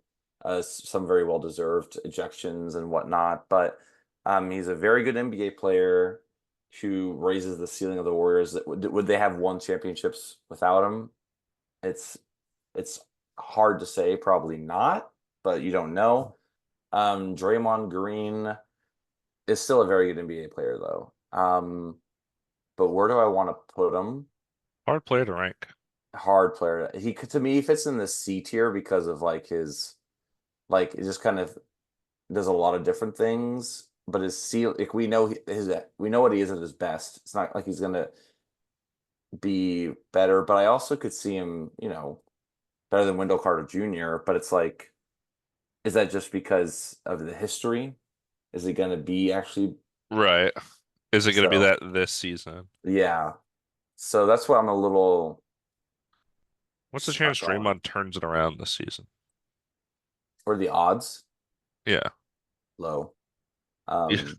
some very well deserved ejections and whatnot. But he's a very good NBA player who raises the ceiling of the Warriors. Would they have won championships without him? It's it's hard to say, probably not, but you don't know. Draymond Green is still a very good NBA player though. But where do I want to put him? Hard player to rank. Hard player. To me he fits in the C tier because of like his like it just kind of does a lot of different things. But his C, like we know what he is at his best. It's not like he's gonna be better, but I also could see him, better than Wendell Carter Jr. But it's like, is that just because of the history? Is he gonna be actually Right. Is it going to be so? that this season? Yeah. So that's why I'm a little What's the chance stuck on. Draymond turns it around this season? For the odds, Yeah. low. Um,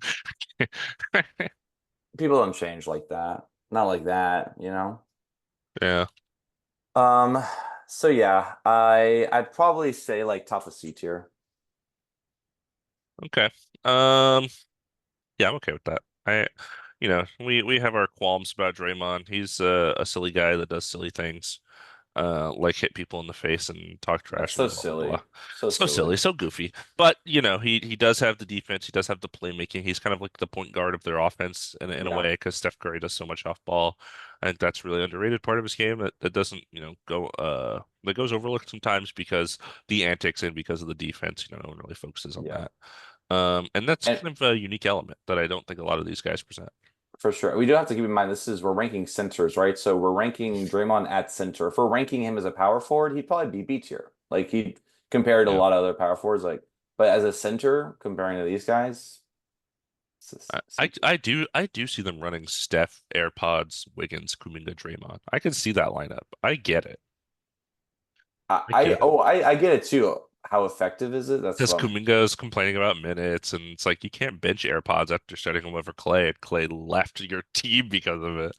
People don't change like that. Not like that. Yeah. Um, so yeah, I'd probably say like top of C tier. Okay. Um, yeah, I'm okay with that. We have our qualms about Draymond. He's a silly guy that does silly things. Like hit people in the face and talk That's trash so and blah blah blah. silly. So So silly, silly. so goofy. But he does have the defense. He does have the playmaking. He's kind of like the point guard of their offense in a Yeah. way because Steph Curry does so much off ball. I think that's really underrated part of his game that doesn't go that goes overlooked sometimes because the antics and because of the defense. No one really focuses on Yeah. that. And that's And kind of a unique element that I don't think a lot of these guys present. for sure. We do have to keep in mind we're ranking centers, right? So we're ranking Draymond at center. If we're ranking him as a power forward, he'd probably be B tier. Like he'd compared to a Yeah. lot of other power forwards, but as a center, comparing to these guys, it's I, C tier. I do see them running Steph, AirPods, Wiggins, Kuminga, Draymond. I can see that lineup. I get it. I get it. I get it too. How effective is it? That's Because what I'm Kuminga is complaining about minutes, and it's like you can't bench AirPods after starting him over Clay, and Clay left your team because of it.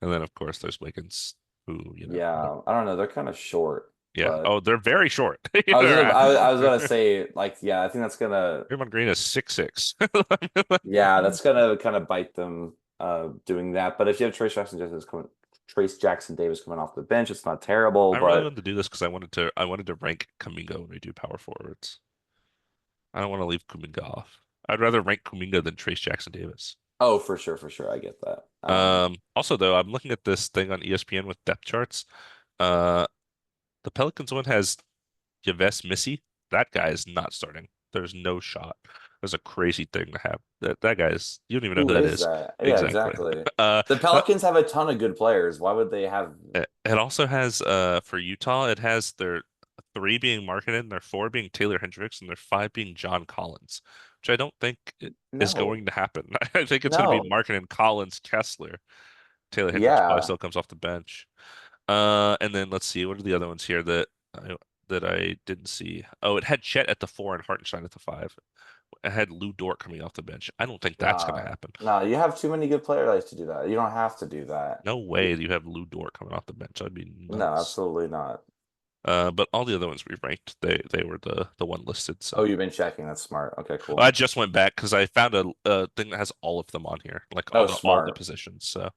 And then of course there's Wiggins, who Yeah, I don't know. They're kind of short, yeah. but Oh, they're very short. I was gonna say like yeah, I think that's gonna Draymond Green is 6'6". yeah, that's gonna kind of bite them doing that. But if you have Trace Jackson Davis coming off the bench, it's not terrible. I really But wanted to do this because I wanted to rank Kuminga when we do power forwards. I don't want to leave Kuminga off. I'd rather rank Kuminga than Trace Jackson Davis. oh, for sure, I get that. Also, though, I'm looking at this thing on ESPN with depth charts. Uh, the Pelicans one has Yves Missy. That guy is not starting. There's no shot. There's a crazy thing to have. That guy's you don't even know who Who that is is. that? Yeah, Exactly. exactly. Uh, The but Pelicans have a ton of good players. Why would they have? it also has for Utah, it has their three being marketed, and their four being Taylor Hendricks, and their five being John Collins, which I don't think is No, going to happen. I think it's going to be no. marketed Collins Kessler. Taylor Hendricks probably Yeah. still comes off the bench. And then let's see, what are the other ones here that I didn't see? Oh, it had Chet at the 4 and Hartenstein at the 5. It had Lou Dort coming off the bench. I don't think that's gonna Nah, happen. nah, you have too many good players to do that. You don't have to do that. No way you have Lou Dort coming off the bench. That'd be No, nuts. absolutely not. But all the other ones we ranked, they were the one listed. Oh, So you've been checking. That's smart. Okay, I cool. just went back because I found a thing that has all of them on here, like Oh, all the smart. positions. So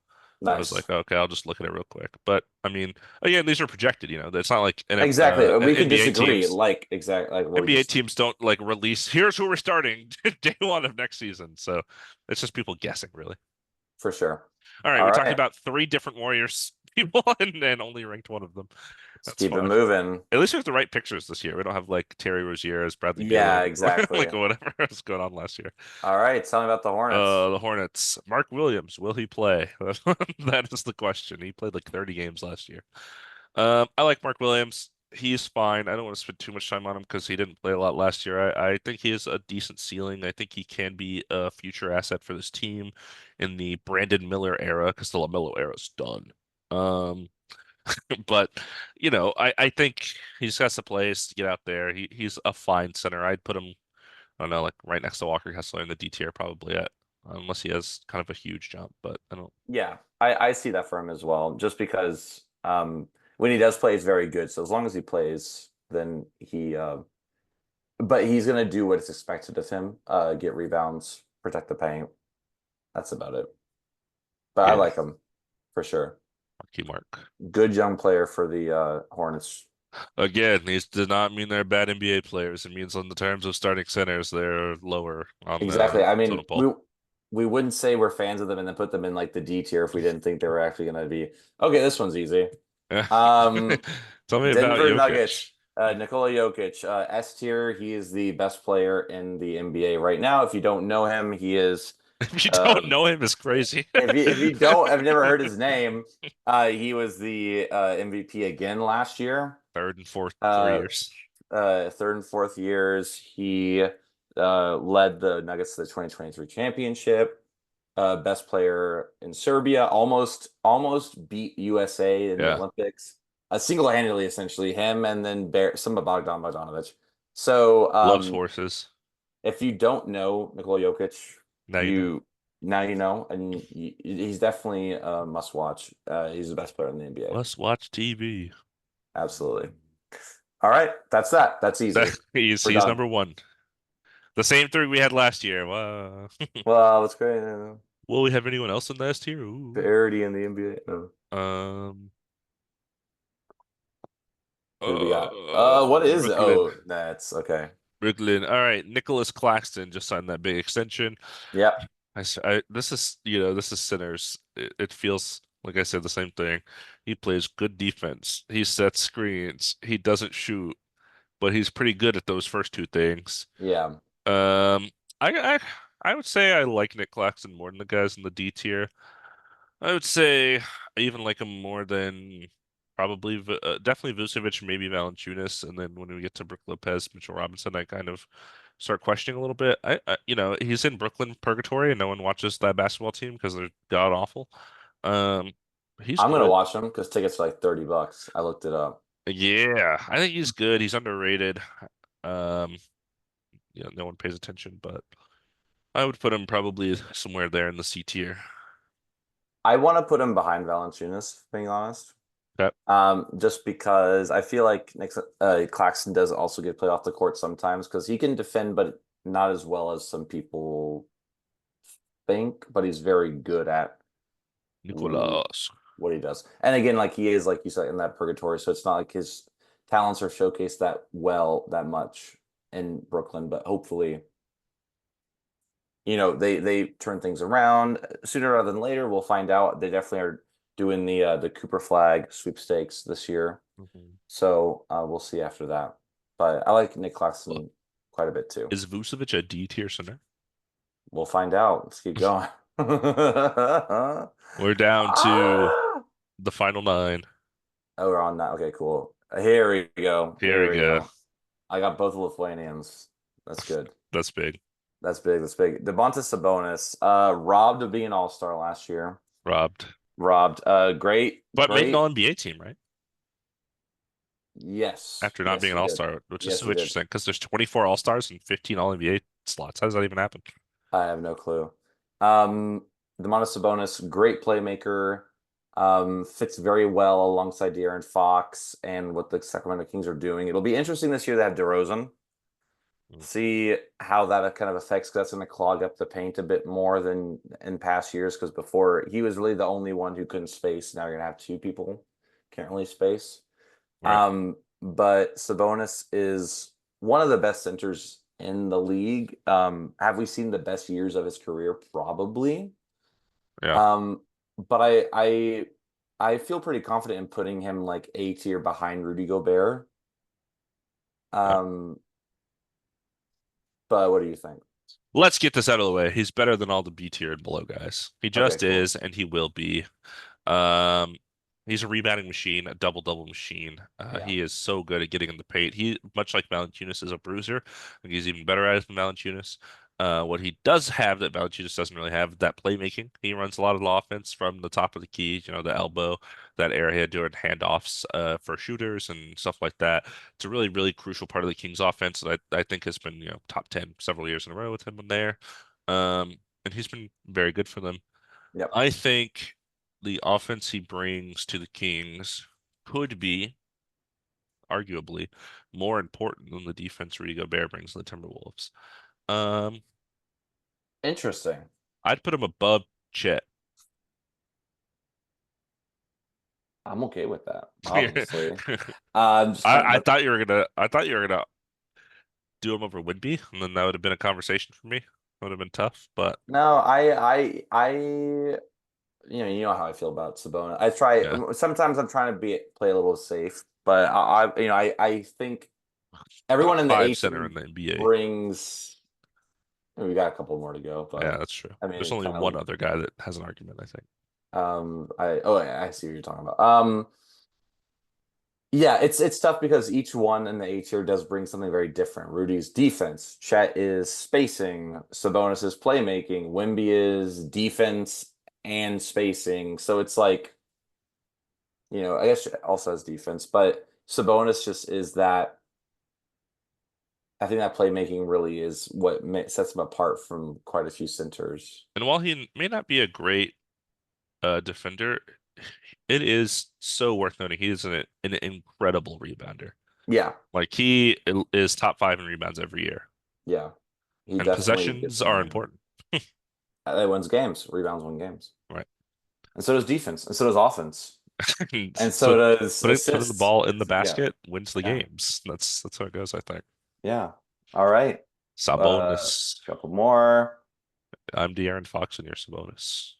I was like, Nice. okay, I'll just look at it real quick. But I mean, again, these are projected. It's not like Exactly. We could NBA disagree. teams. Like exactly like what we NBA just teams don't like release. Here's who we're starting day one of next season. So it's just people guessing, really. for sure. All right, All we talked right. about three different Warriors people and only ranked one of them. Let's That's keep it fine. moving. At least we have the right pictures this year. We don't have like Terry Rozier's, Bradley Yeah, Beal, or exactly. like whatever was going on last year. All right. Tell me about the Hornets. The Hornets. Mark Williams, will he play? That is the question. He played like 30 games last year. I like Mark Williams. He's fine. I don't want to spend too much time on him because he didn't play a lot last year. I think he has a decent ceiling. I think he can be a future asset for this team in the Brandon Miller era because the LaMelo era is done. Um, but I think he's got the place to get out there. He's a fine center. I'd put him, I don't know, like right next to Walker Kessler in the D tier probably unless he has kind of a huge jump. But I don't. Yeah, I see that for him as well. Just because when he does play, he's very good. So as long as he plays, then but he's gonna do what is expected of him. Get rebounds, protect the paint. That's about it. But I Yeah, like him for sure. Marky Mark. Good young player for the Hornets. Again, these does not mean they're bad NBA players. It means on the terms of starting centers, they're lower on Exactly. the I mean, totem pole. we wouldn't say we're fans of them and then put them in like the D tier if we didn't think they were actually gonna be okay. This one's easy. Yeah. Um, Tell me about Denver Nuggets, Jokic. Nikola Jokic, S tier. He is the best player in the NBA right now. If you don't know him, he is. If you don't Uh, know him, it's crazy. if you don't, I've never heard his name. He was the MVP again last year. Third and fourth, three Uh, years. Third and fourth years, he led the Nuggets to the 2023 championship. Best player in Serbia, almost beat USA in the Yeah. Olympics. Single-handedly, essentially, him and then some of Bogdanovich. So, Loves horses. if you don't know Nikola Jokic, Now you know. you now you know, and he's definitely a must watch. He's the best player in the NBA. Must watch TV. Absolutely. All right, that's that. That's easy. We're He's done. number one. The same three we had last year. Wow. Well, that's great. Will we have anyone else in last tier? Ooh. Parity in the NBA. No. Um. Who do we got? What is it? Brooklyn. Oh, that's okay. Brooklyn. All right. Nicholas Claxton just signed that big extension. Yep. This is, this is Sinners. It feels like I said the same thing. He plays good defense. He sets screens. He doesn't shoot, but he's pretty good at those first two things. Yeah. Um, I would say I like Nick Claxton more than the guys in the D tier. I would say I even like him more than probably definitely Vucevic, maybe Valanciunas, and then when we get to Brook Lopez, Mitchell Robinson, I kind of start questioning a little bit. He's in Brooklyn purgatory, and no one watches that basketball team because they're god awful. Um, he's I'm gonna good. watch them because tickets are like $30. I looked it up. Yeah, I think he's good. He's underrated. Um, no one pays attention, but I would put him probably somewhere there in the C tier. I want to put him behind Valanciunas, being honest. That Just because I feel like Claxton does also get played off the court sometimes because he can defend, but not as well as some people think. But he's very good at Nicolas. what he does. And again, like he is, like you said, in that purgatory. So it's not like his talents are showcased that much in Brooklyn, but hopefully, they turn things around sooner rather than later. We'll find out. They definitely are doing the Cooper Flag sweepstakes this year. Mhm. So we'll see after that. But I like Nick Claxton quite a bit too. Is Vucevic a D tier center? We'll find out. Let's keep going. Ah! We're down to the final nine. Oh, we're on that. Okay, cool. Here we go. Here Here we we go. go. I got both Lithuanians. That's good. That's big. That's big. That's big. Domantas Sabonis, robbed of being an all-star last year. Robbed. robbed. Great, but made an great. All-NBA team, right? Yes, After not yes, being an he did. All-Star, which is Yes, so he did. interesting because there's 24 All-Stars and 15 All-NBA slots. How does that even happen? I have no clue. Domantas Sabonis, great playmaker. Fits very well alongside De'Aaron Fox and what the Sacramento Kings are doing. It'll be interesting this year to have DeRozan. Mm, See how that kind of affects, because that's going to clog up the paint a bit more than in past years. Because before he was really the only one who couldn't space. Now you're going to have two people can't really space. right. But Sabonis is one of the best centers in the league. Have we seen the best years of his career? Probably. Yeah. Um, but I feel pretty confident in putting him like A tier behind Rudy Gobert. Yeah. Um, but what do you think? Let's get this out of the way. He's better than all the B tier and below guys. He Okay, just cool. is, and he will be. Um, he's a rebounding machine, a double-double machine. Yeah. He is so good at getting in the paint. He, much like Valanciunas, is a bruiser. I think he's even better at it than Valanciunas. What he does have that Valanciunas doesn't really have, that playmaking. He runs a lot of the offense from the top of the key, the elbow, that area doing handoffs for shooters and stuff like that. It's a really, really crucial part of the Kings offense that I think has been, top 10 several years in a row with him in there. And he's been very good for them. Yep. I think the offense he brings to the Kings could be, arguably, more important than the defense Rudy Gobert brings to the Timberwolves. Um, Interesting. I'd put him above Chet. I'm okay with that, I obviously. I'm just trying, I but thought you were gonna do him over Wimby, and then that would have been a conversation for me. That would have been tough, but no, you know how I feel about Sabonis. I try yeah, sometimes I'm trying to play a little safe, but I think everyone top in the five A center tier in the NBA. brings. We got a couple more to go, Yeah, but that's true. I There's mean, only kind one of. other guy that has an argument, I think. I see what you're talking about. Yeah, it's tough because each one in the A tier does bring something very different. Rudy's defense, Chet is spacing, Sabonis is playmaking, Wimby is defense and spacing. So it's like, I guess Chet also has defense, but Sabonis just is that. I think that playmaking really is what sets him apart from quite a few centers. And while he may not be a great defender, it is so worth noting he is an incredible rebounder. Yeah, Like he is top five in rebounds every year, yeah, he and definitely gets possessions in are there. important. That wins games. Rebounds win games, Right. and so does defense, and so does offense. And so So does putting the assists. ball in the Yeah. basket wins the Yeah. games. That's how it goes, I think. Yeah. All right. Sabonis. Couple more. I'm De'Aaron Fox and you're Sabonis.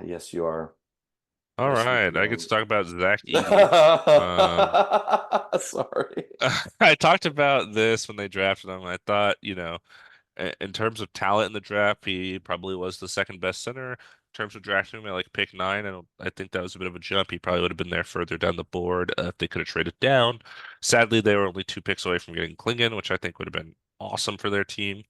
Yes, you are. All Yes, you right, I get to are. talk about Zach Edey. Um, Sorry. I talked about this when they drafted him. I thought, in terms of talent in the draft, he probably was the second best center. In terms of drafting him at like pick nine, I think that was a bit of a jump. He probably would have been there further down the board if they could have traded down. Sadly, they were only 2 picks away from getting Klingon, which I think would have been awesome for their team.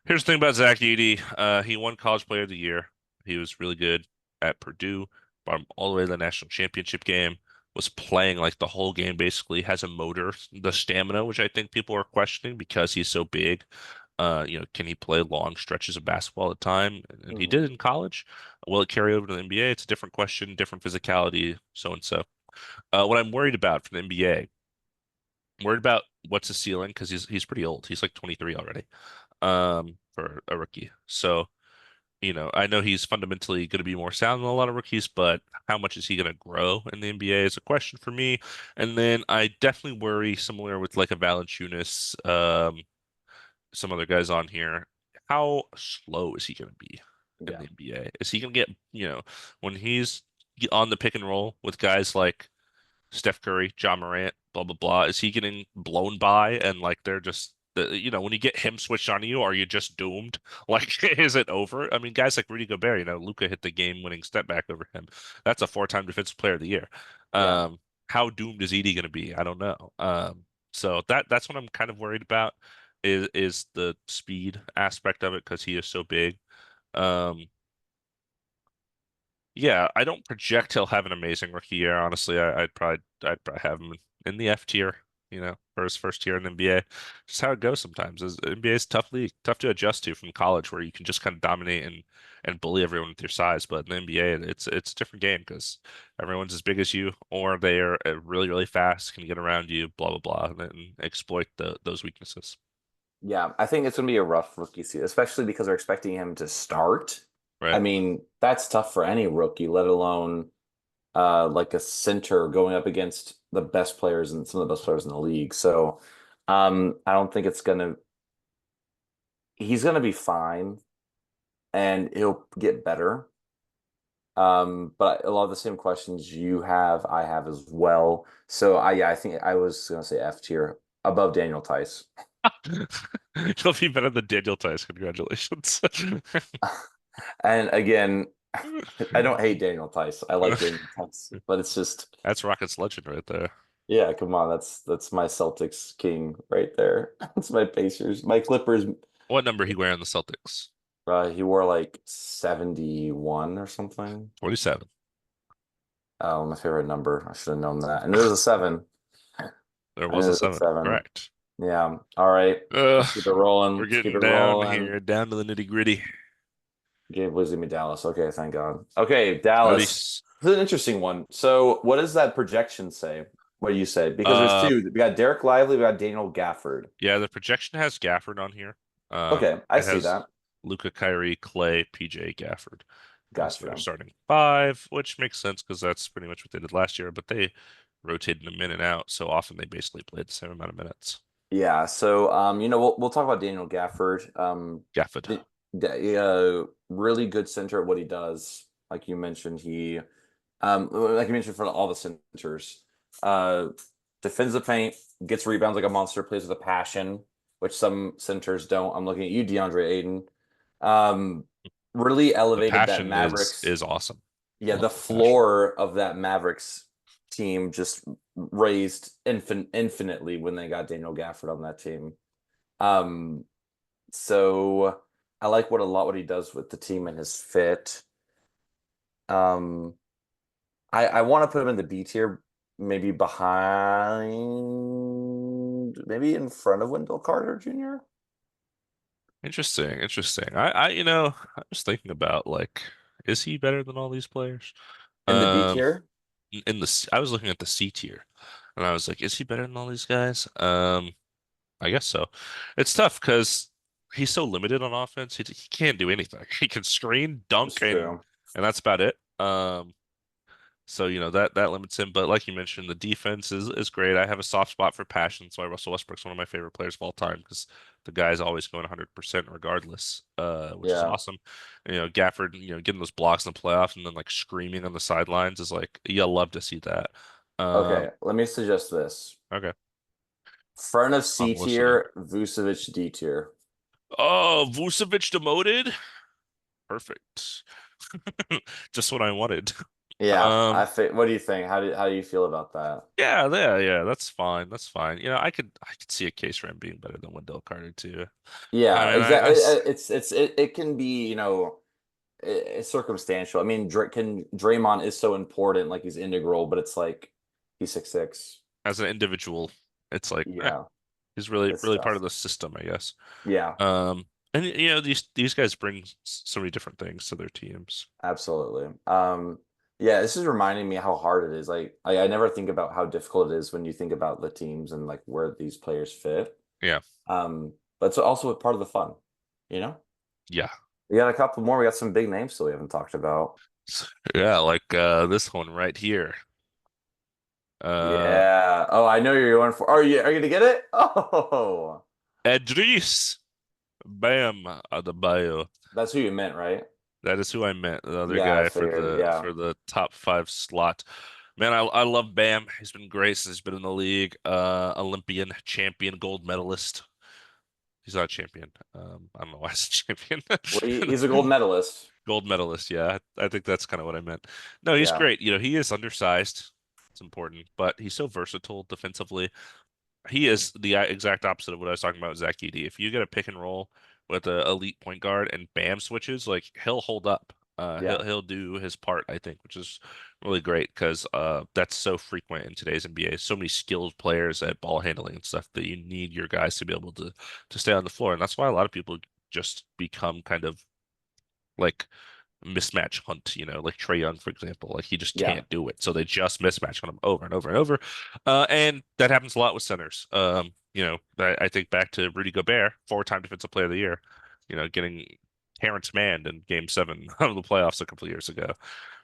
Here's the thing about Zach Edey. He won College Player of the Year. He was really good at Purdue, brought him all the way to the national championship game, was playing like the whole game basically, has a motor, the stamina, which I think people are questioning because he's so big. Can he play long stretches of basketball at a time? And he Mhm. did in college. Will it carry over to the NBA? It's a different question, different physicality, so and so. What I'm worried about for the NBA, I'm worried about what's his ceiling because he's pretty old. He's like 23 already, for a rookie. So, I know he's fundamentally going to be more sound than a lot of rookies, but how much is he going to grow in the NBA is a question for me. And then I definitely worry, similar with like a Valanciunas, some other guys on here, how slow is he going to be in Yeah. the NBA? Is he going to get, when he's on the pick and roll with guys like Steph Curry, John Morant, blah blah blah. Is he getting blown by and like they're just when you get him switched on you, are you just doomed? Like, is it over? I mean, guys like Rudy Gobert, Luca hit the game-winning step back over him. That's a four-time Defensive Player of the Year. Yeah. How doomed is Edie going to be? I don't know. So that's what I'm kind of worried about is the speed aspect of it because he is so big. Um, Yeah, I don't project he'll have an amazing rookie year. Honestly, I'd probably have him in the F tier, for his first year in the NBA. Just how it goes sometimes. NBA is a tough league, tough to adjust to from college, where you can just kind of dominate and bully everyone with your size. But in the NBA, it's a different game because everyone's as big as you, or they are really really fast, can get around you, blah blah blah, and then exploit those weaknesses. Yeah, I think it's going to be a rough rookie season, especially because they're expecting him to start. I Right. mean, that's tough for any rookie, let alone like a center going up against the best players and some of the best players in the league. So, I don't think it's gonna. He's gonna be fine, and he'll get better. But a lot of the same questions you have, I have as well. So, yeah, I think I was gonna say F tier above Daniel Tice. You'll be better than Daniel Tice. Congratulations. And again, I don't hate Daniel Tice. I like Daniel Tice, but it's just, That's Rockets legend right there. yeah, come on, that's my Celtics king right there. That's my Pacers, my Clippers. What number he wearing the Celtics? He wore like 71 or something. 47. Oh, my favorite number. I should have known that. And it was a seven. There I knew was a it was a seven. seven. Correct. Yeah. All right. Uh, Let's keep it rolling. we're Let's keep getting it down rolling. here, down to the nitty-gritty. Gabe losing me Dallas. Okay, thank God. Okay, At Dallas. least, This is an interesting one. So, what does that projection say? What do you say? Because there's uh, two. We got Derek Lively, we got Daniel Gafford. yeah, the projection has Gafford on here. Okay, I It see has that. Luca, Kyrie, Clay, PJ, Gafford as their Gotcha. starting five, which makes sense because that's pretty much what they did last year. But they rotated them in and out so often they basically played the same amount of minutes. Yeah. So, we'll talk about Daniel Gafford. Gafford. Really good center at what he does. Like you mentioned, like you mentioned for all the centers, uh, defends the paint, gets rebounds like a monster, plays with a passion, which some centers don't. I'm looking at you, DeAndre Ayton. Um, really The elevated that passion Mavericks. is awesome. Yeah, Love the the passion. floor of that Mavericks team just raised infinitely when they got Daniel Gafford on that team. Um, so I like what he does with the team and his fit. Um, I want to put him in the B tier, maybe behind, maybe in front of Wendell Carter Jr. Interesting, interesting. I was thinking about like, is he better than all these players? In the B Um, tier. I was looking at the C tier, and I was like, is he better than all these guys? I guess so. It's tough because he's so limited on offense. He can't do anything. He can screen, That's dunk, true. and that's about it. So that limits him. But like you mentioned, the defense is great. I have a soft spot for passion, so Russell Westbrook's one of my favorite players of all time because the guy's always going 100% regardless, which is Yeah. awesome. Gafford, getting those blocks in the playoffs and then like screaming on the sidelines is like you love to see that. Okay, Um, let me suggest this. okay, Front of C I'm listening. tier, Vucevic D tier. Oh, Vucevic demoted. Perfect. Just what I wanted. Yeah, Um, what do you think? How do you feel about that? yeah, that's fine. That's fine. I could see a case for him being better than Wendell Carter too. I Yeah, mean, exactly. It can be, it's circumstantial. I mean, Draymond is so important, like he's integral, but it's like he's 6'6". as an individual, it's like, Yeah, he's really, it's really part of tough. the system, I guess. Yeah, And these guys bring so many different things to their teams. absolutely. Yeah, this is reminding me how hard it is. Like, I never think about how difficult it is when you think about the teams and like where these players fit. Yeah, But it's also a part of the fun, you know? yeah, We got a couple more. We got some big names still we haven't talked about. yeah. Like this one right here. Uh, Yeah. Oh, I know you're going for. Are you gonna get it? Oh, Edris Bam Adebayo. that's who you meant, right? That is who I meant. The other Yeah, I guy for figured. the Yeah. for the top five slot. Man, I love Bam. He's been great since he's been in the league. Olympian, champion, gold medalist. He's not a champion. I don't know why he's a champion. Well, he's a gold medalist. Gold medalist, yeah. I think that's kind of what I meant. No, he's Yeah. great. He is undersized. It's important, but he's so versatile defensively. He is the exact opposite of what I was talking about with Zach Edey. If you get a pick and roll with an elite point guard and Bam switches, like he'll hold up. Yeah. He'll do his part, I think, which is really great because that's so frequent in today's NBA. So many skilled players at ball handling and stuff that you need your guys to be able to stay on the floor, and that's why a lot of people just become kind of like mismatch hunt, like Trey Young, for example. Like he just Yeah. can't do it. So they just mismatch hunt him over and over and over. And that happens a lot with centers. I think back to Rudy Gobert, four-time defensive player of the year, getting Terrence Mann in game seven of the playoffs a couple of years ago.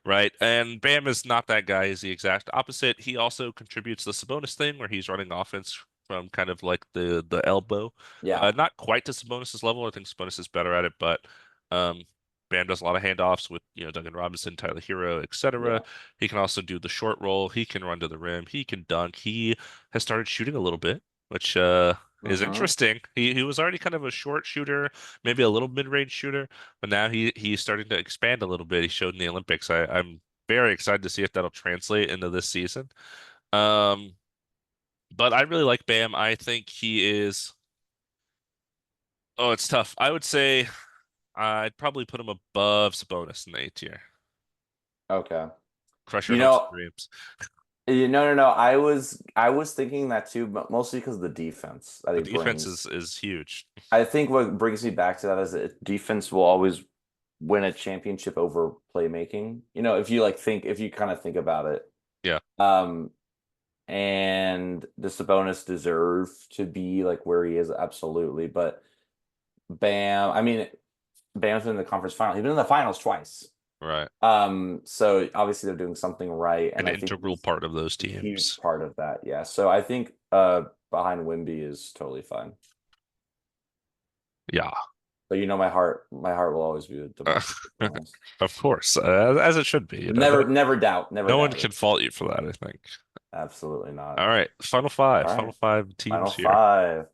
Right. And Bam is not that guy. He's the exact opposite. He also contributes the Sabonis thing where he's running offense from kind of like the elbow. Yeah. Not quite to Sabonis's level. I think Sabonis is better at it, but um Bam does a lot of handoffs with, Duncan Robinson, Tyler Hero, etc. Yeah. He can also do the short roll. He can run to the rim. He can dunk. He has started shooting a little bit, which is Mm-hmm. interesting. He was already kind of a short shooter, maybe a little mid-range shooter, but now he's starting to expand a little bit. He showed in the Olympics. I'm very excited to see if that'll translate into this season. Um, but I really like Bam. I think he is. Oh, it's tough. I would say I'd probably put him above Sabonis in the A tier. Okay. Crush your You hopes and know, dreams. no. I was thinking that too, but mostly because of the defense that The he defense brings. is huge. I think what brings me back to that is that defense will always win a championship over playmaking. If you kind of think about it. Yeah, Um, and the Sabonis deserve to be like where he is, absolutely. But Bam, I mean, Bam's been in the conference final. He's been in the finals twice. right. So obviously they're doing something right, An and I think integral he's part of those a huge teams. part of that. Yeah. So I think behind Wimby is totally fine. Yeah. But my heart will always be with Uh, Domantas Sabonis. of course, as it should be. Never No one doubt it. can fault you for that, I think. Absolutely not. All right, All Final right. five Final teams here. five.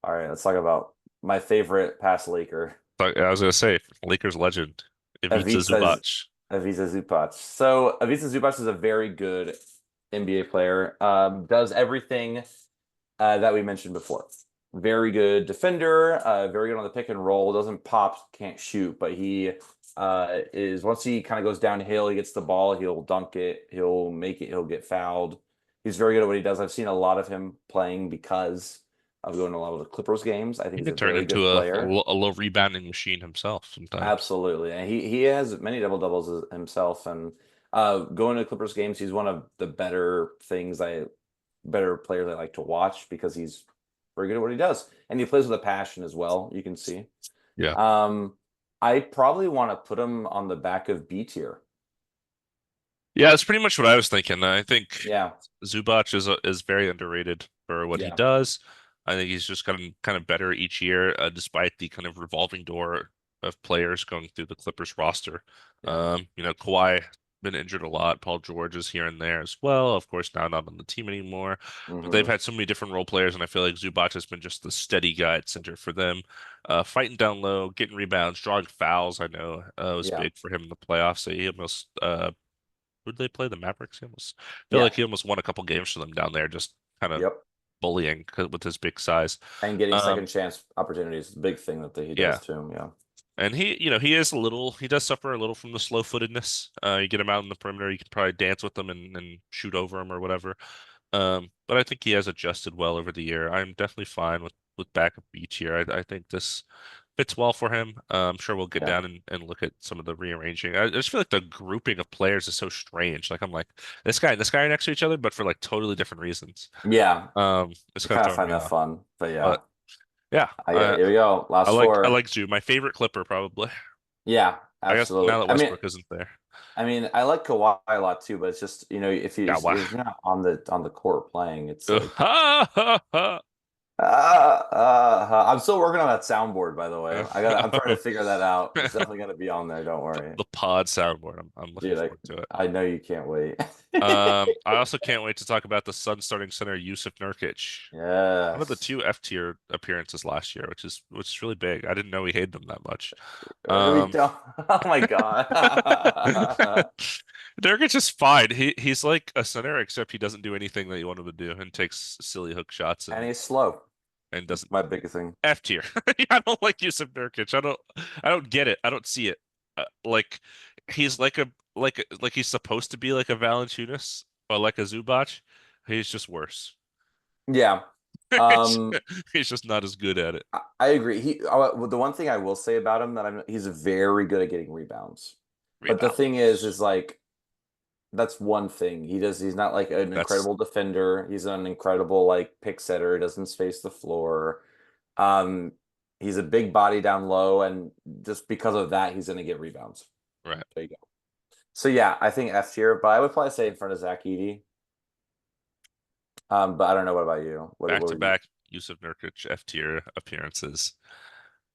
All right, let's talk about my favorite past Laker, I was gonna say, Lakers legend, Ivica Ivica Zubac. Ivica Zubac. So Ivica Zubac is a very good NBA player. Does everything that we mentioned before. Very good defender, very good on the pick and roll. Doesn't pop, can't shoot, but he is once he kind of goes downhill, he gets the ball, he'll dunk it, he'll make it, he'll get fouled. He's very good at what he does. I've seen a lot of him playing because of going to a lot of the Clippers games. I think He he's can a turn very good into player. a low rebounding machine himself sometimes. Absolutely. And he has many double doubles himself. And going to Clippers games, he's one of the better players I like to watch because he's very good at what he does. And he plays with a passion as well, you can see. Yeah. Um, I probably want to put him on the back of B tier. Yeah, it's pretty much what I was thinking. I think Yeah. Zubac is very underrated for what he Yeah. does. I think he's just kind of better each year, despite the kind of revolving door of players going through the Clippers roster. Yeah. Kawhi been injured a lot. Paul George is here and there as well. Of course, now not on the team anymore. But they've Hmm. had so many different role players, and I feel like Zubac has been just the steady guy at center for them. Fighting down low, getting rebounds, drawing fouls. I know was Yeah. big for him in the playoffs. So he almost who did they play? The Mavericks? He almost feel Yeah. like he almost won a couple games for them down there, just kind of Yep. bullying with his big size. And getting Um, second chance opportunities is a big thing that he does yeah, too. Yeah. and he does suffer a little from the slow-footedness. You get him out in the perimeter, you can probably dance with him and shoot over him or whatever. But I think he has adjusted well over the year. I'm definitely fine with backup beach here. I think this fits well for him. I'm sure we'll get Yeah. down and look at some of the rearranging. I just feel like the grouping of players is so strange. Like I'm like this guy and this guy are next to each other, but for like totally different reasons. Yeah. It's I kind of kind of throwing find me that off. fun. But yeah. But yeah, Here we go. Last I four. like Zoo. My favorite Clipper probably. Yeah, I guess now absolutely. that Westbrook isn't there. I mean, I like Kawhi a lot too, but it's just, Yeah, wow. if you're not on the court playing, it's like Ha, I'm still working on that soundboard, by the way. I'm trying to ha. figure that out. It's definitely gonna be on there, don't worry. The pod soundboard. I'm looking Dude, forward to it. I know you can't wait. I also can't wait to talk about the Sun starting center Yusuf Nurkic. One of the Yes. two F tier appearances last year, which is really big. I didn't know he hated them that much. We Um, don't. Oh my God. Nurkic is fine. He's like a center, except he doesn't do anything that you want him to do, and takes silly hook shots And and he's slow. and That's doesn't my biggest thing. F tier. I don't like Yusuf Nurkic. I don't get it. I don't see it. Like he's like he's supposed to be like a Valanciunas or like a Zubac. He's just worse. Yeah. It's- Um, He's just not as good at it. I agree. The one thing I will say about him that he's very good at getting rebounds. But the thing is Rebounds. like that's one thing. He's not like an That's incredible defender. He's an incredible like pick setter. He doesn't space the floor. Um, he's a big body down low, and just because of that, he's gonna get rebounds. right. There you go. So yeah, I think F tier, but I would probably say in front of Zach Edey. But I don't know. What about you? Back What to would you? back Yusuf Nurkic F tier appearances.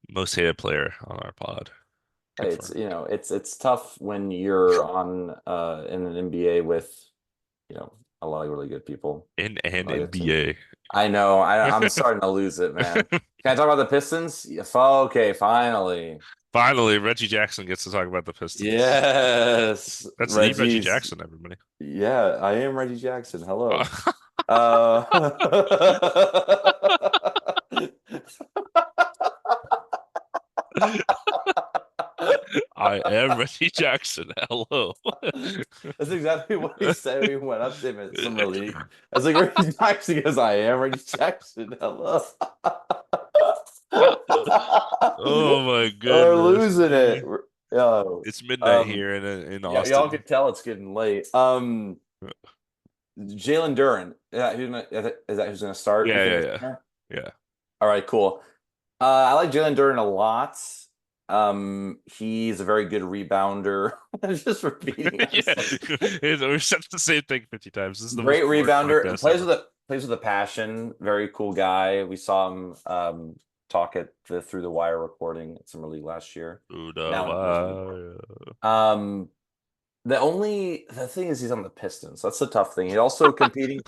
Most hated player on our pod. Hey, it's Confirmed. it's tough when you're on in an NBA with a lot of really good people, In a an lot of good teams. NBA. I know. I'm starting to lose it, man. Can I talk about the Pistons? Yeah, okay, finally. Finally, Reggie Jackson gets to talk about the Pistons. Yes, That's the Reggie Reggie's. Jackson, everybody. Yeah, I am Reggie Jackson. Hello. Uh, Uh, I am Reggie Jackson. Hello. That's exactly what he said when we went up to him at Summer League. I was like, Reggie Jackson, because I am Reggie Jackson. Hello. Oh my We're goodness. losing it. Oh, It's midnight um, here in yeah, y'all can Austin. tell it's getting late. Jalen Duren. Is that who's gonna start? You Yeah, think yeah, it's yeah. center? Yeah. All right, cool. I like Jalen Duren a lot. He's a very good rebounder. I'm just repeating Yeah. myself. We've said the same thing 50 times. This is the Great most boring rebounder. podcast ever. Plays with a passion. Very cool guy. We saw him talk at the Through the Wire recording at Summer League last year. Now in person. Udawaya. Um, the thing is he's on the Pistons. That's the tough thing. He's also competing.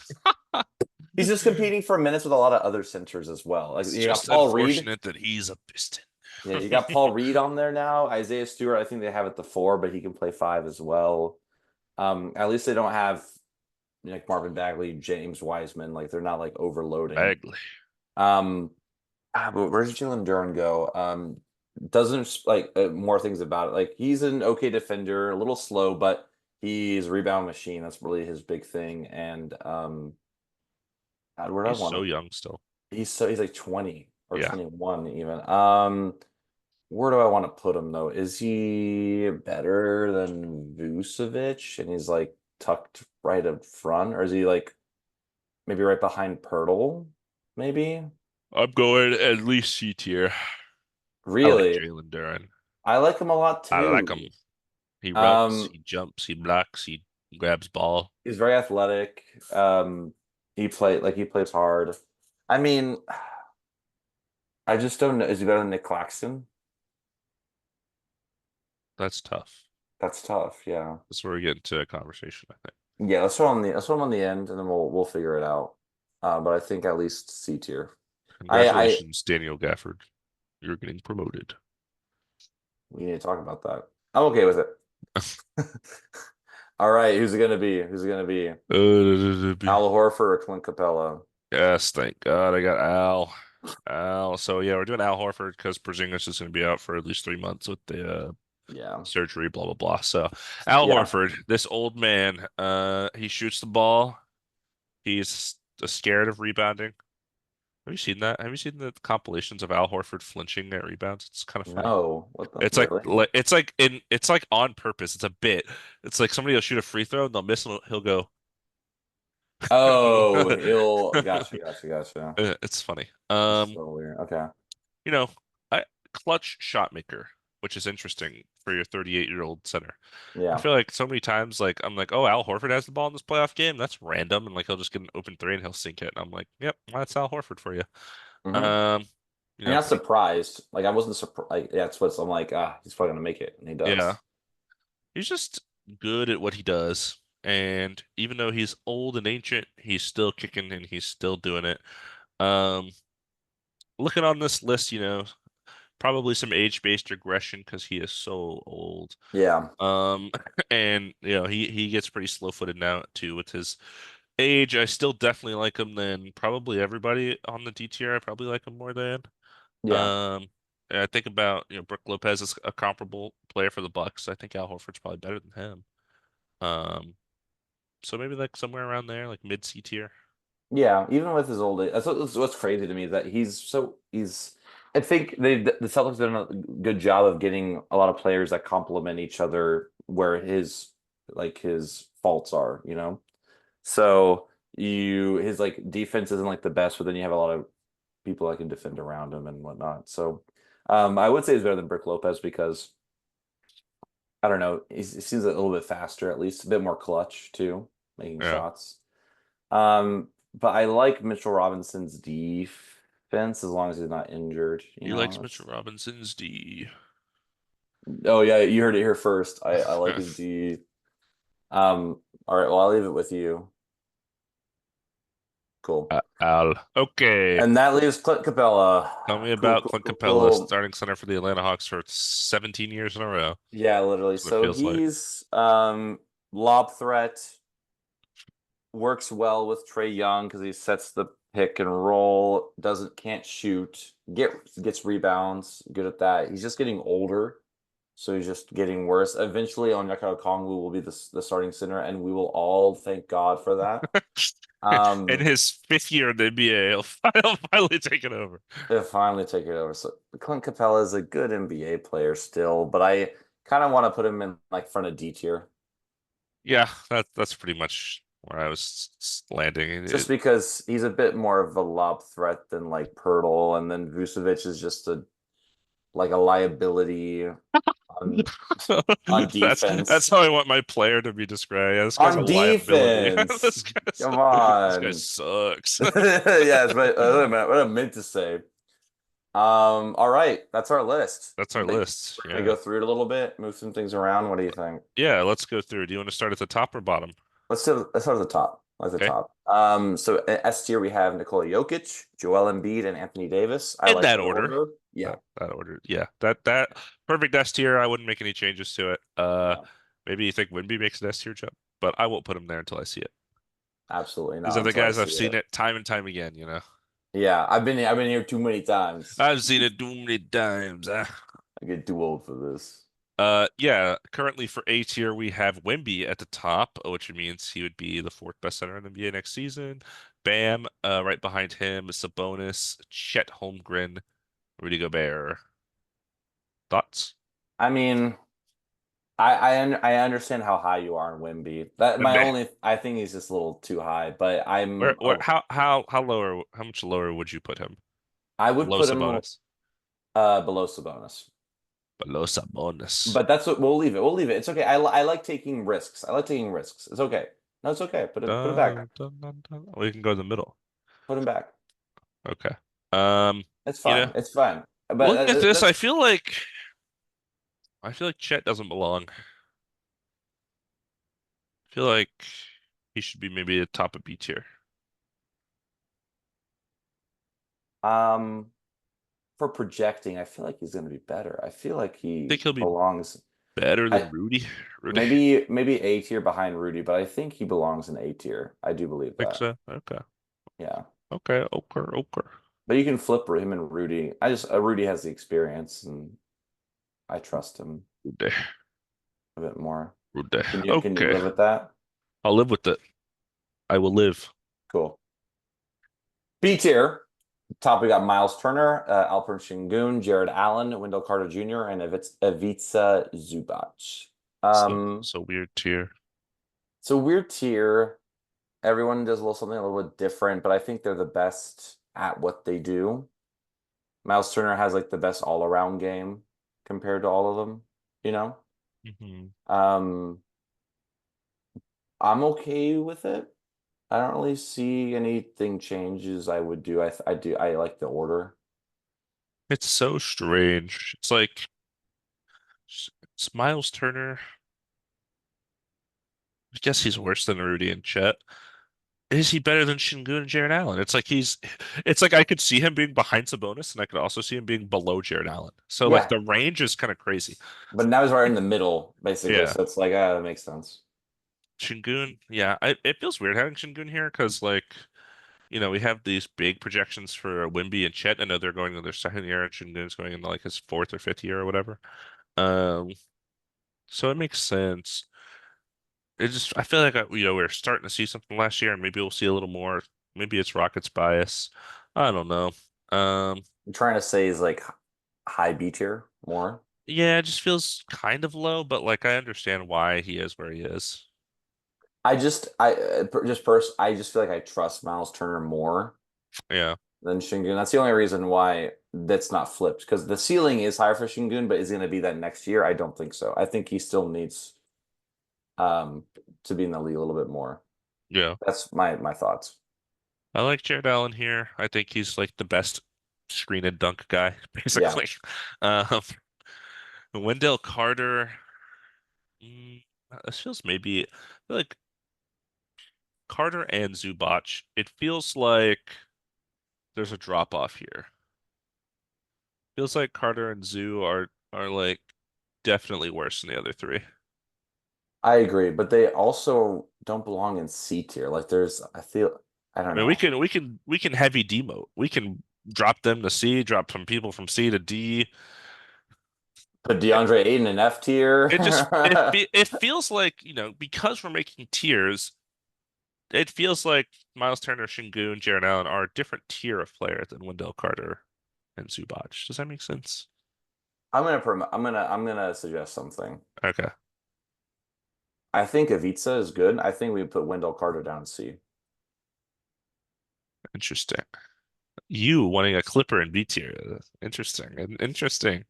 He's just competing for minutes with a lot of other centers as well. Like It's you got just Paul Reed. unfortunate that he's a Piston. Yeah, you got Paul Reed on there now. Isaiah Stewart, I think they have at the four, but he can play five as well. At least they don't have like Marvin Bagley, James Wiseman. Like they're not like overloading. Bagley. Um, but where's Jalen Duren go? Doesn't like more things about it. Like he's an okay defender, a little slow, but he's a rebound machine. That's really his big thing. And God, where do I He's want so him? young still. He's like 20 or Yeah. 21 even. Where do I want to put him though? Is he better than Vucevic and he's like tucked right up front, or is he like maybe right behind Pirtle? Maybe. I'm going at least C tier. I like Really, Jalen Duren. I like him a lot I like him. too. He runs, Um, he jumps, he blocks, he grabs ball. he's very athletic. He plays hard. I mean, I just don't know. Is he better than Nick Claxton? That's tough. That's tough. Yeah. That's where we get into a conversation, I think. Yeah, let's put him on the end, and then we'll figure it out. But I think at least C tier. I Congratulations, Daniel Gafford. You're getting promoted. We need to talk about that. I'm okay with it. All right, who's it gonna be? Who's it gonna be? Al Horford or Clint Capella? Yes, thank God I got Al. Al. So yeah, we're doing Al Horford because Porzingis is going to be out for at least 3 months with the Yeah, surgery, blah blah blah. So Al yeah. Horford, this old man, he shoots the ball. He's scared of rebounding. Have you seen that? Have you seen the compilations of Al Horford flinching at rebounds? It's kind of funny. No, what the It's really? it's like on purpose. It's a bit. It's like somebody will shoot a free throw and they'll miss and he'll go. Oh, he'll gotcha. It's funny. That's so weird. Okay. You know, I clutch shot maker, which is interesting for your 38-year-old center. I Yeah. feel like so many times, like I'm like, oh, Al Horford has the ball in this playoff game. That's random, and like he'll just get an open three and he'll sink it. And I'm like, yep, that's Al Horford for you. hmm Um, you I'm know, not surprised. Like I wasn't surprised. Like yeah, it's what I'm like. He's probably gonna make it, and he yeah, does. he's just good at what he does. And even though he's old and ancient, he's still kicking and he's still doing it. Um, looking on this list, probably some age-based regression because he is so old. Yeah. Um, and he gets pretty slow-footed now too with his age. I still definitely like him than probably everybody on the DTR. I probably like him more than. Yeah. Um, I think about, Brook Lopez is a comparable player for the Bucks. I think Al Horford's probably better than him. Um, so maybe like somewhere around there, like mid C tier. Yeah, even with his old age, that's what's crazy to me is that he's. I think the Celtics did a good job of getting a lot of players that complement each other where his faults are, you know. So his like defense isn't like the best, but then you have a lot of people that can defend around him and whatnot. So I would say he's better than Brick Lopez because I don't know, he seems a little bit faster, at least a bit more clutch too, making Yeah. shots. But I like Mitchell Robinson's defense as long as he's not injured. You He know, likes Mitchell Robinson's D. oh yeah, you heard it here first. I like Yeah. his D. All right, well I'll leave it with you. Cool. Al. Okay. And that leaves Clint Capella. Tell me Cool, about cool, Clint cool, Capella, cool. starting center for the Atlanta Hawks for 17 years in a row. Yeah, literally. That's what it So feels like. he's lob threat, works well with Trey Young because he sets the pick and roll, can't shoot, gets rebounds, good at that. He's just getting older, so he's just getting worse. Eventually, Onyeka Okongwu will be the starting center, and we will all thank God for that. In Um, his fifth year in the NBA, he'll finally take it over. They'll finally take it over. So Clint Capella is a good NBA player still, but I kind of want to put him in like front of D tier. Yeah, that's pretty much where I was landing. Just because he's a bit more of a lob threat than like Pirtle, and then Vucevic is just a liability on on That's defense. how I want my player to be described. Yeah, this guy's a On liability. defense, come This guy on. sucks. Yeah, that's what I meant to say. All right, that's our list. That's our We're list. gonna Yeah. go through it a little bit, move some things around. What do you think? Yeah, let's go through. Do you want to start at the top or bottom? Let's start at the top. Like the Okay. top. So S tier we have Nikola Jokic, Joel Embiid, and Anthony Davis. I In like that that order. order. Yeah, That order. Yeah. That perfect S tier. I wouldn't make any changes to it. yeah, Maybe you think Wimby makes an S tier jump, but I won't put him there until I see it. absolutely These not are the until I guys I've see seen it. it time and time again. Yeah, I've been here too many times. I've seen it too many times. I get too old for this. Yeah, currently for A tier, we have Wimby at the top, which means he would be the fourth best center in the NBA next season. Bam, right behind him, Sabonis, Chet Holmgren, Rudy Gobert. Thoughts? I mean, I understand how high you are in Wimby. Wemby. I think he's just a little too high, but How much lower would you put him? I would Below put him Sabonis. below Sabonis. Below Sabonis. But that's what we'll leave it. We'll leave it. It's okay. I like taking risks. I like taking risks. It's okay. No, it's okay. Put it back. Dun, dun, dun, dun. We can go in the middle. Put him back. Okay. Um, It's you know, fine. It's fine. But looking at this, that's I feel like Chet doesn't belong. I feel like he should be maybe a top of B tier. um for projecting, I feel like he's going to be better. I feel like he Think he'll be belongs. better I than Rudy? Rudy, maybe A tier behind Rudy, but I think he belongs in A tier. I do believe think that. so. Okay. Yeah. Okay. But you can flip him and Rudy. I just Rudy has the experience, and I trust him Rudy, a bit more. Rudy. Can you Okay. live with that? I'll live with it. I will live. Cool. B tier. Top we got Miles Turner, Alperen Şengün, Jared Allen, Wendell Carter Jr., and Ivica Zubac. Um, So weird tier. so weird tier. Everyone does something a little bit different, but I think they're the best at what they do. Miles Turner has like the best all-around game compared to all of them, you know? Hmm. Um, I'm okay with it. I don't really see anything changes I would do. I like the order. It's so strange. It's Miles Turner. I guess he's worse than Rudy and Chet. Is he better than Şengün and Jared Allen? It's like I could see him being behind Sabonis, and I could also see him being below Jared Allen. So like Yeah, the range is kind of crazy. but now he's right in the middle, basically. Yeah, So it's like, that makes sense. Şengün. Yeah, it feels weird having Şengün here because like we have these big projections for Wimby and Chet. I know they're going to their second year, and Şengün's going into like his fourth or fifth year or whatever. Um, so it makes sense. I feel like we're starting to see something last year, and maybe we'll see a little more. Maybe it's Rockets bias. I don't know. Um, I'm trying to say is like high B tier more. yeah, it just feels kind of low, but like I understand why he is where he is. I just feel like I trust Miles Turner more Yeah, than Şengün. That's the only reason why that's not flipped because the ceiling is higher for Şengün, but is it going to be that next year? I don't think so. I think he still needs um to be in the league a little bit more. yeah. That's my thoughts. I like Jared Allen here. I think he's like the best screen and dunk guy, Yeah. basically. Um, Wendell Carter. Mm, this feels maybe I feel like Carter and Zubac. It feels like there's a drop off here. Feels like Carter and Zoo are like definitely worse than the other three. I agree, but they also don't belong in C tier. I I don't mean, we know. can we can we can heavy demote. We can drop them to C, drop some people from C to D. Put It, DeAndre Ayton in F tier. it just it feels like, because we're making tiers, it feels like Miles Turner, Şengün, Jaren Allen are a different tier of player than Wendell Carter and Zubac. Does that make sense? I'm gonna suggest something. Okay, I think Ivica is good. I think we put Wendell Carter down in C. interesting. You wanting a Clipper in B tier. Interesting. Interesting.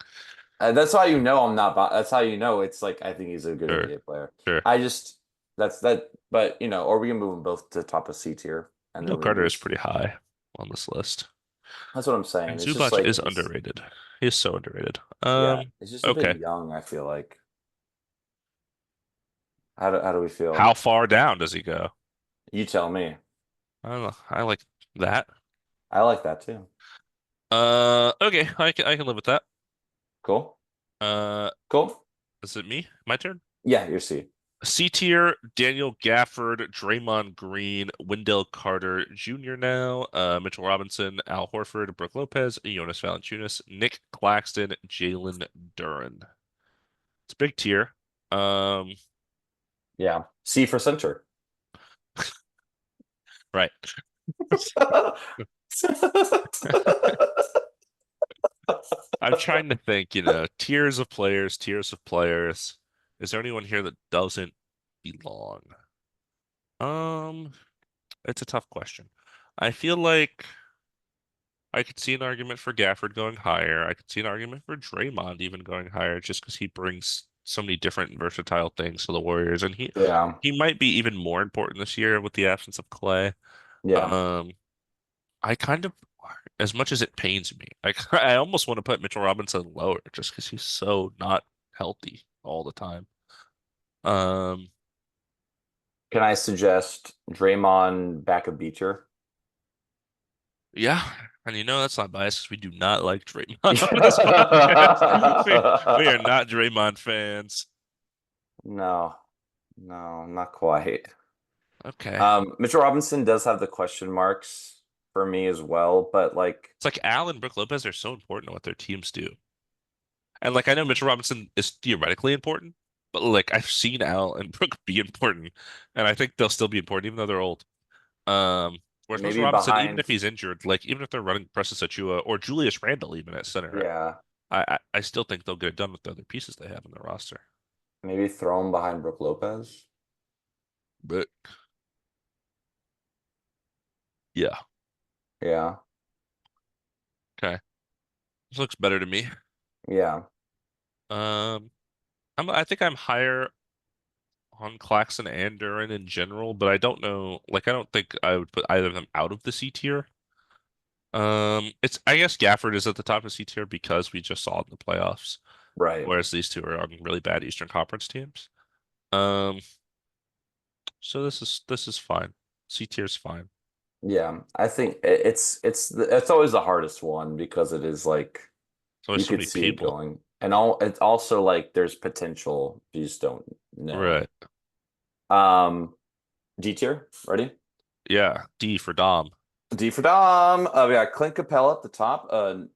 That's how you know I'm not. That's how you know it's like I think he's a good Sure, NBA player. sure. I just that's that. But or we can move them both to top of C tier, and then Wendell we can Carter do. is pretty high on this list. That's what I'm saying. And It's just Zubac like is underrated. He is so underrated. yeah, it's just a bit Okay. young. I feel like. How do we How feel? far down does he go? You tell me. I don't know. I like that. I like that too. Okay. I can live with that. Cool. Uh, Cool. is it me? My turn? Yeah, you're C. C tier, Daniel Gafford, Draymond Green, Wendell Carter Jr. now, Mitchell Robinson, Al Horford, Brooke Lopez, Jonas Valanciunas, Nick Claxton, Jalen Duren. It's a big tier. Um, Yeah. C for center. right. I'm trying to think, tiers of players, tiers of players. Is there anyone here that doesn't belong? Um, it's a tough question. I feel like I could see an argument for Gafford going higher. I could see an argument for Draymond even going higher just because he brings so many different versatile things to the Warriors, and he Yeah. he might be even more important this year with the absence of Clay. Yeah. Um, I kind of, as much as it pains me, I almost want to put Mitchell Robinson lower just because he's so not healthy all the time. Um, Can I suggest Draymond back a beacher? yeah, and that's not biased because we do not like Draymond on this podcast. We are not Draymond fans. No, no, not quite. Okay. Mitchell Robinson does have the question marks for me as well, but like, It's like Al and Brooke Lopez are so important to what their teams do. And like I know Mitchell Robinson is theoretically important, but like I've seen Al and Brooke be important, and I think they'll still be important even though they're old. Whereas Mitchell maybe Robinson, even behind, if he's injured, like even if they're running Precious Achiuwa or Julius Randle even at center, yeah, I still think they'll get it done with the other pieces they have in their roster. maybe throw him behind Brook Lopez. But yeah, Yeah, okay. This looks better to me. yeah, Um, I think I'm higher on Claxton and Duran in general, but I don't know. Like, I don't think I would put either of them out of the C tier. It's I guess Gafford is at the top of C tier because we just saw it in the playoffs, right. whereas these two are on really bad Eastern Conference teams. Um, so this is fine. C tier is fine. Yeah, I think it's always the hardest one because it is like There's only you so could many see it people. going, and it's also like there's potential you just don't know. Right. Um, D tier, ready? Yeah. D for Dom. D for Dom. We got Clint Capella at the top.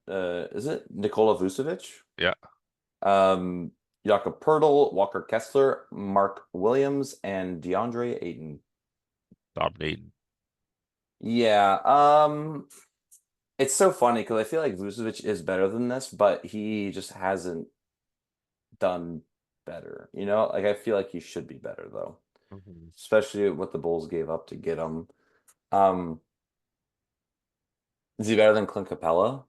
Is it Nikola Vucevic? Yeah, Um, Jakob Pertl, Walker Kessler, Mark Williams, and DeAndre Ayton. dominating. Yeah. It's so funny because I feel like Vucevic is better than this, but he just hasn't done better. Like I feel like he should be better though, Mhm. especially what the Bulls gave up to get him. Um, is he better than Clint Capella?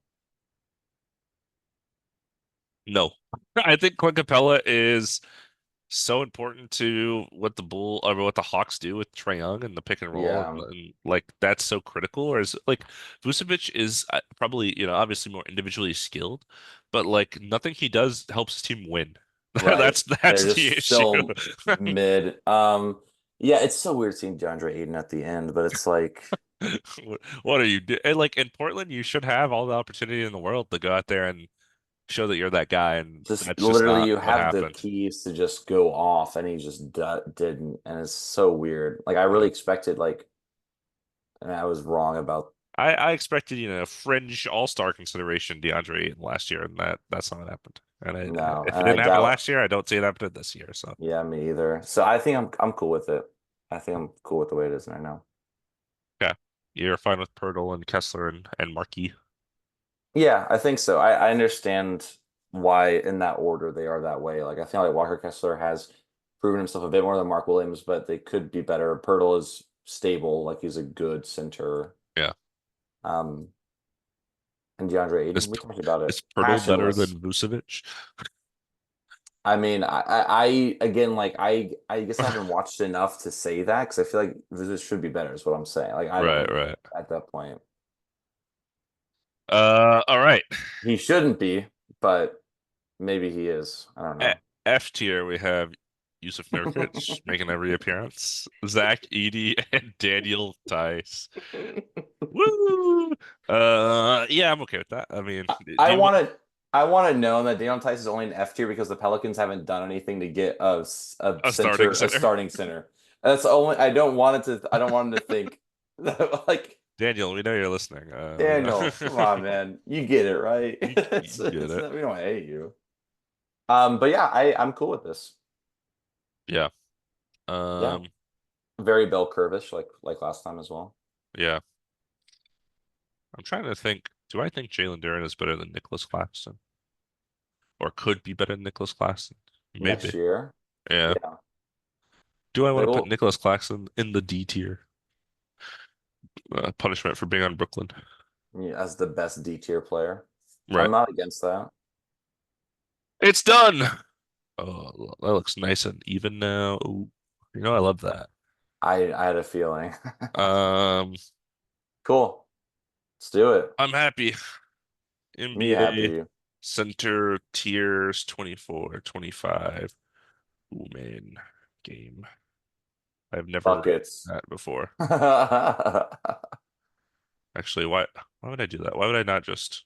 No, I think Clint Capella is so important to what the Bull or what the Hawks do with Trae Young and the pick and roll Yeah, and like that's so critical. Whereas like Vucevic is probably obviously more individually skilled, but like nothing he does helps his team win. right. That's They're the just issue. so mid. Yeah, it's so weird seeing DeAndre Ayton at the end, but it's like What are you do? And like in Portland, you should have all the opportunity in the world to go out there and show that you're that guy, and just that's just literally not you what have the happened. keys to just go off, and he just didn't, and it's so weird. Like I really Yeah. expected, and I was wrong about I expected, fringe all-star consideration DeAndre Ayton last year, and that's not what happened. And no, if it and I didn't happen doubt. last year, I don't see it happening this year. So Yeah, me either. So I think I'm cool with it. I think I'm cool with the way it is right now. yeah, you're fine with Pirtle and Kessler and Markey. Yeah, I think so. I understand why in that order they are that way. Like I feel like Walker Kessler has proven himself a bit more than Mark Williams, but they could be better. Pirtle is stable, like he's a good center. Yeah, Um, and DeAndre is Ayton, we talked about it. is Pirtle better Passionless. than Vucevic? I mean, again, like I guess I haven't watched enough to say that because I feel like this should be better, is what I'm saying. Like I don't Right, know right. at that point. All right. He shouldn't be, but maybe he is. I don't A know. F tier, we have Yusuf Nurkic making every appearance, Zach Edey, and Daniel Tice. Woo! Yeah, I'm okay with that. I mean, do I you want? want to I want to know that Daniel Tice is only an F tier because the Pelicans haven't done anything to get a A starting a center. starting center. That's only I don't want him to think that, like Daniel, we know you're listening. Daniel, come on, man. You get it, right? You get it. We don't hate you. But yeah, I'm cool with this. Yeah. Yeah. Um, Very Bill Curvish, like last time as well. yeah. I'm trying to think. Do I think Jalen Duren is better than Nicholas Claxton? Or could be better than Nicholas Claxton? Next Maybe. year. Yeah. Yeah. Do I want They to put will Nicholas Claxton in the D tier? Punishment for being on Brooklyn. yeah, as the best D tier player. I'm Right. not against that. It's done. Oh, that looks nice and even now. Ooh, I love that. I had a feeling. Um, Cool. Let's do it. I'm happy. Me NBA happy. center tiers 24, 25. Ooh, man, game. I've never written Buckets. that before. I Actually, why would I do that? Why would I not just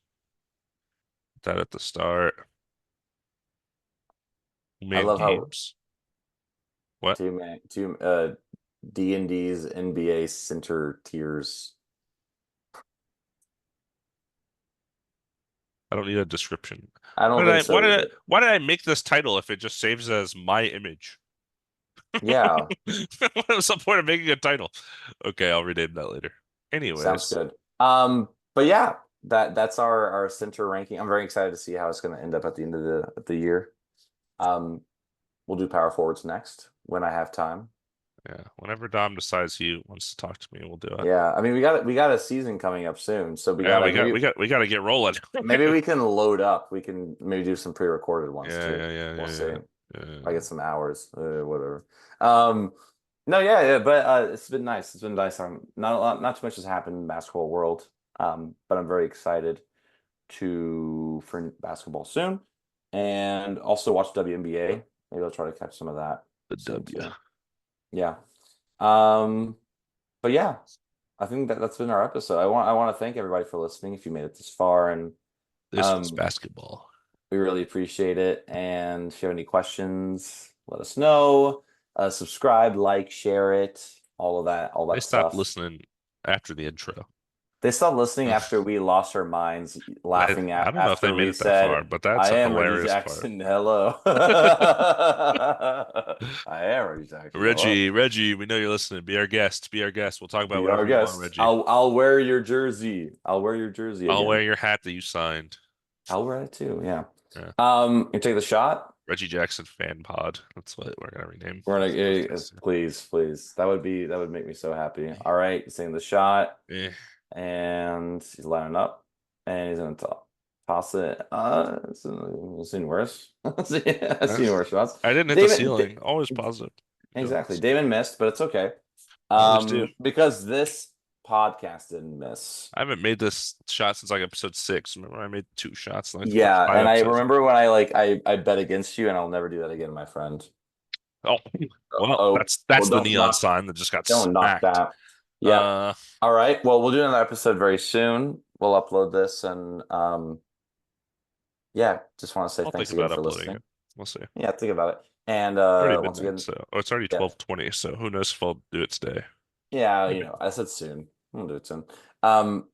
put that at the start? Man, love how games. What? two D&D's NBA center tiers. I don't need a description. I don't think so either. Why did I make this title if it just saves as my image? Yeah, What's the point of making a title? Okay, I'll rename that later. sounds Anyways, good. But yeah, that's our center ranking. I'm very excited to see how it's going to end up at the end of the year. Um, we'll do power forwards next when I have time. yeah, whenever Dom decides he wants to talk to me, we'll do it. Yeah, I mean we got a season coming up soon, so we Yeah, gotta maybe we got to get rolling. maybe we can load up. We can maybe do some pre-recorded ones Yeah, too. yeah, yeah, We'll yeah, see. yeah. I Yeah. get some hours, whatever. Um, no, yeah, but it's been nice. It's been nice. Not too much has happened in the basketball world. But I'm very excited for basketball soon, and also watch WNBA. Maybe I'll try to catch some of that The soon W. too. Yeah. Um, but yeah, I think that's been our episode. I want to thank everybody for listening. If you made it this far, and This is um, basketball. we really appreciate it. And if you have any questions, let us know. Subscribe, like, share it, all of that I stopped stuff. listening after the intro. They stopped listening after we lost our minds laughing I at don't know if they after made we it that far, said, but that's I a am Reggie hilarious part. Jackson. Hello. I am Reggie Jackson. Hello. Reggie, we know you're listening. Be our guest. Be our guest. We'll talk about Be whatever our you want, guest. Reggie. I'll wear your jersey. I'll wear your jersey I'll wear again. your hat that you signed. I'll wear it too. Yeah. Yeah. You take the shot. Reggie Jackson fan pod. That's what we're gonna rename We're this gonna podcast. please, please. That would make me so happy. All right, he's taking the shot Eh, and he's lining up and he's gonna toss it. I've seen worse. I've eh. seen worse shots. I didn't hit the Damon, ceiling. Always positive. exactly. Damon missed, but it's okay. Always do. Because this podcast didn't miss. I haven't made this shot since like episode 6. Remember, I made 2 shots in like the first Yeah, five and I episodes. remember when I bet against you, and I'll never do that again, my friend. Oh, well, Oh, that's the don't neon knock, sign that just got don't knock smacked. that. Yeah. Uh, All right. Well, we'll do another episode very soon. We'll upload this and yeah, just want to say I'll think thanks again about for uploading listening. it. We'll see. Yeah, think about it. And Already once midnight, again, so it's already yeah. 12:20. So who knows if I'll do it today? Yeah, Maybe. I said soon. We'll do it soon.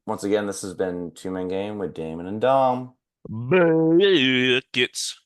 Once again, this has been Two Man Game with Damon and Dom. Buckets.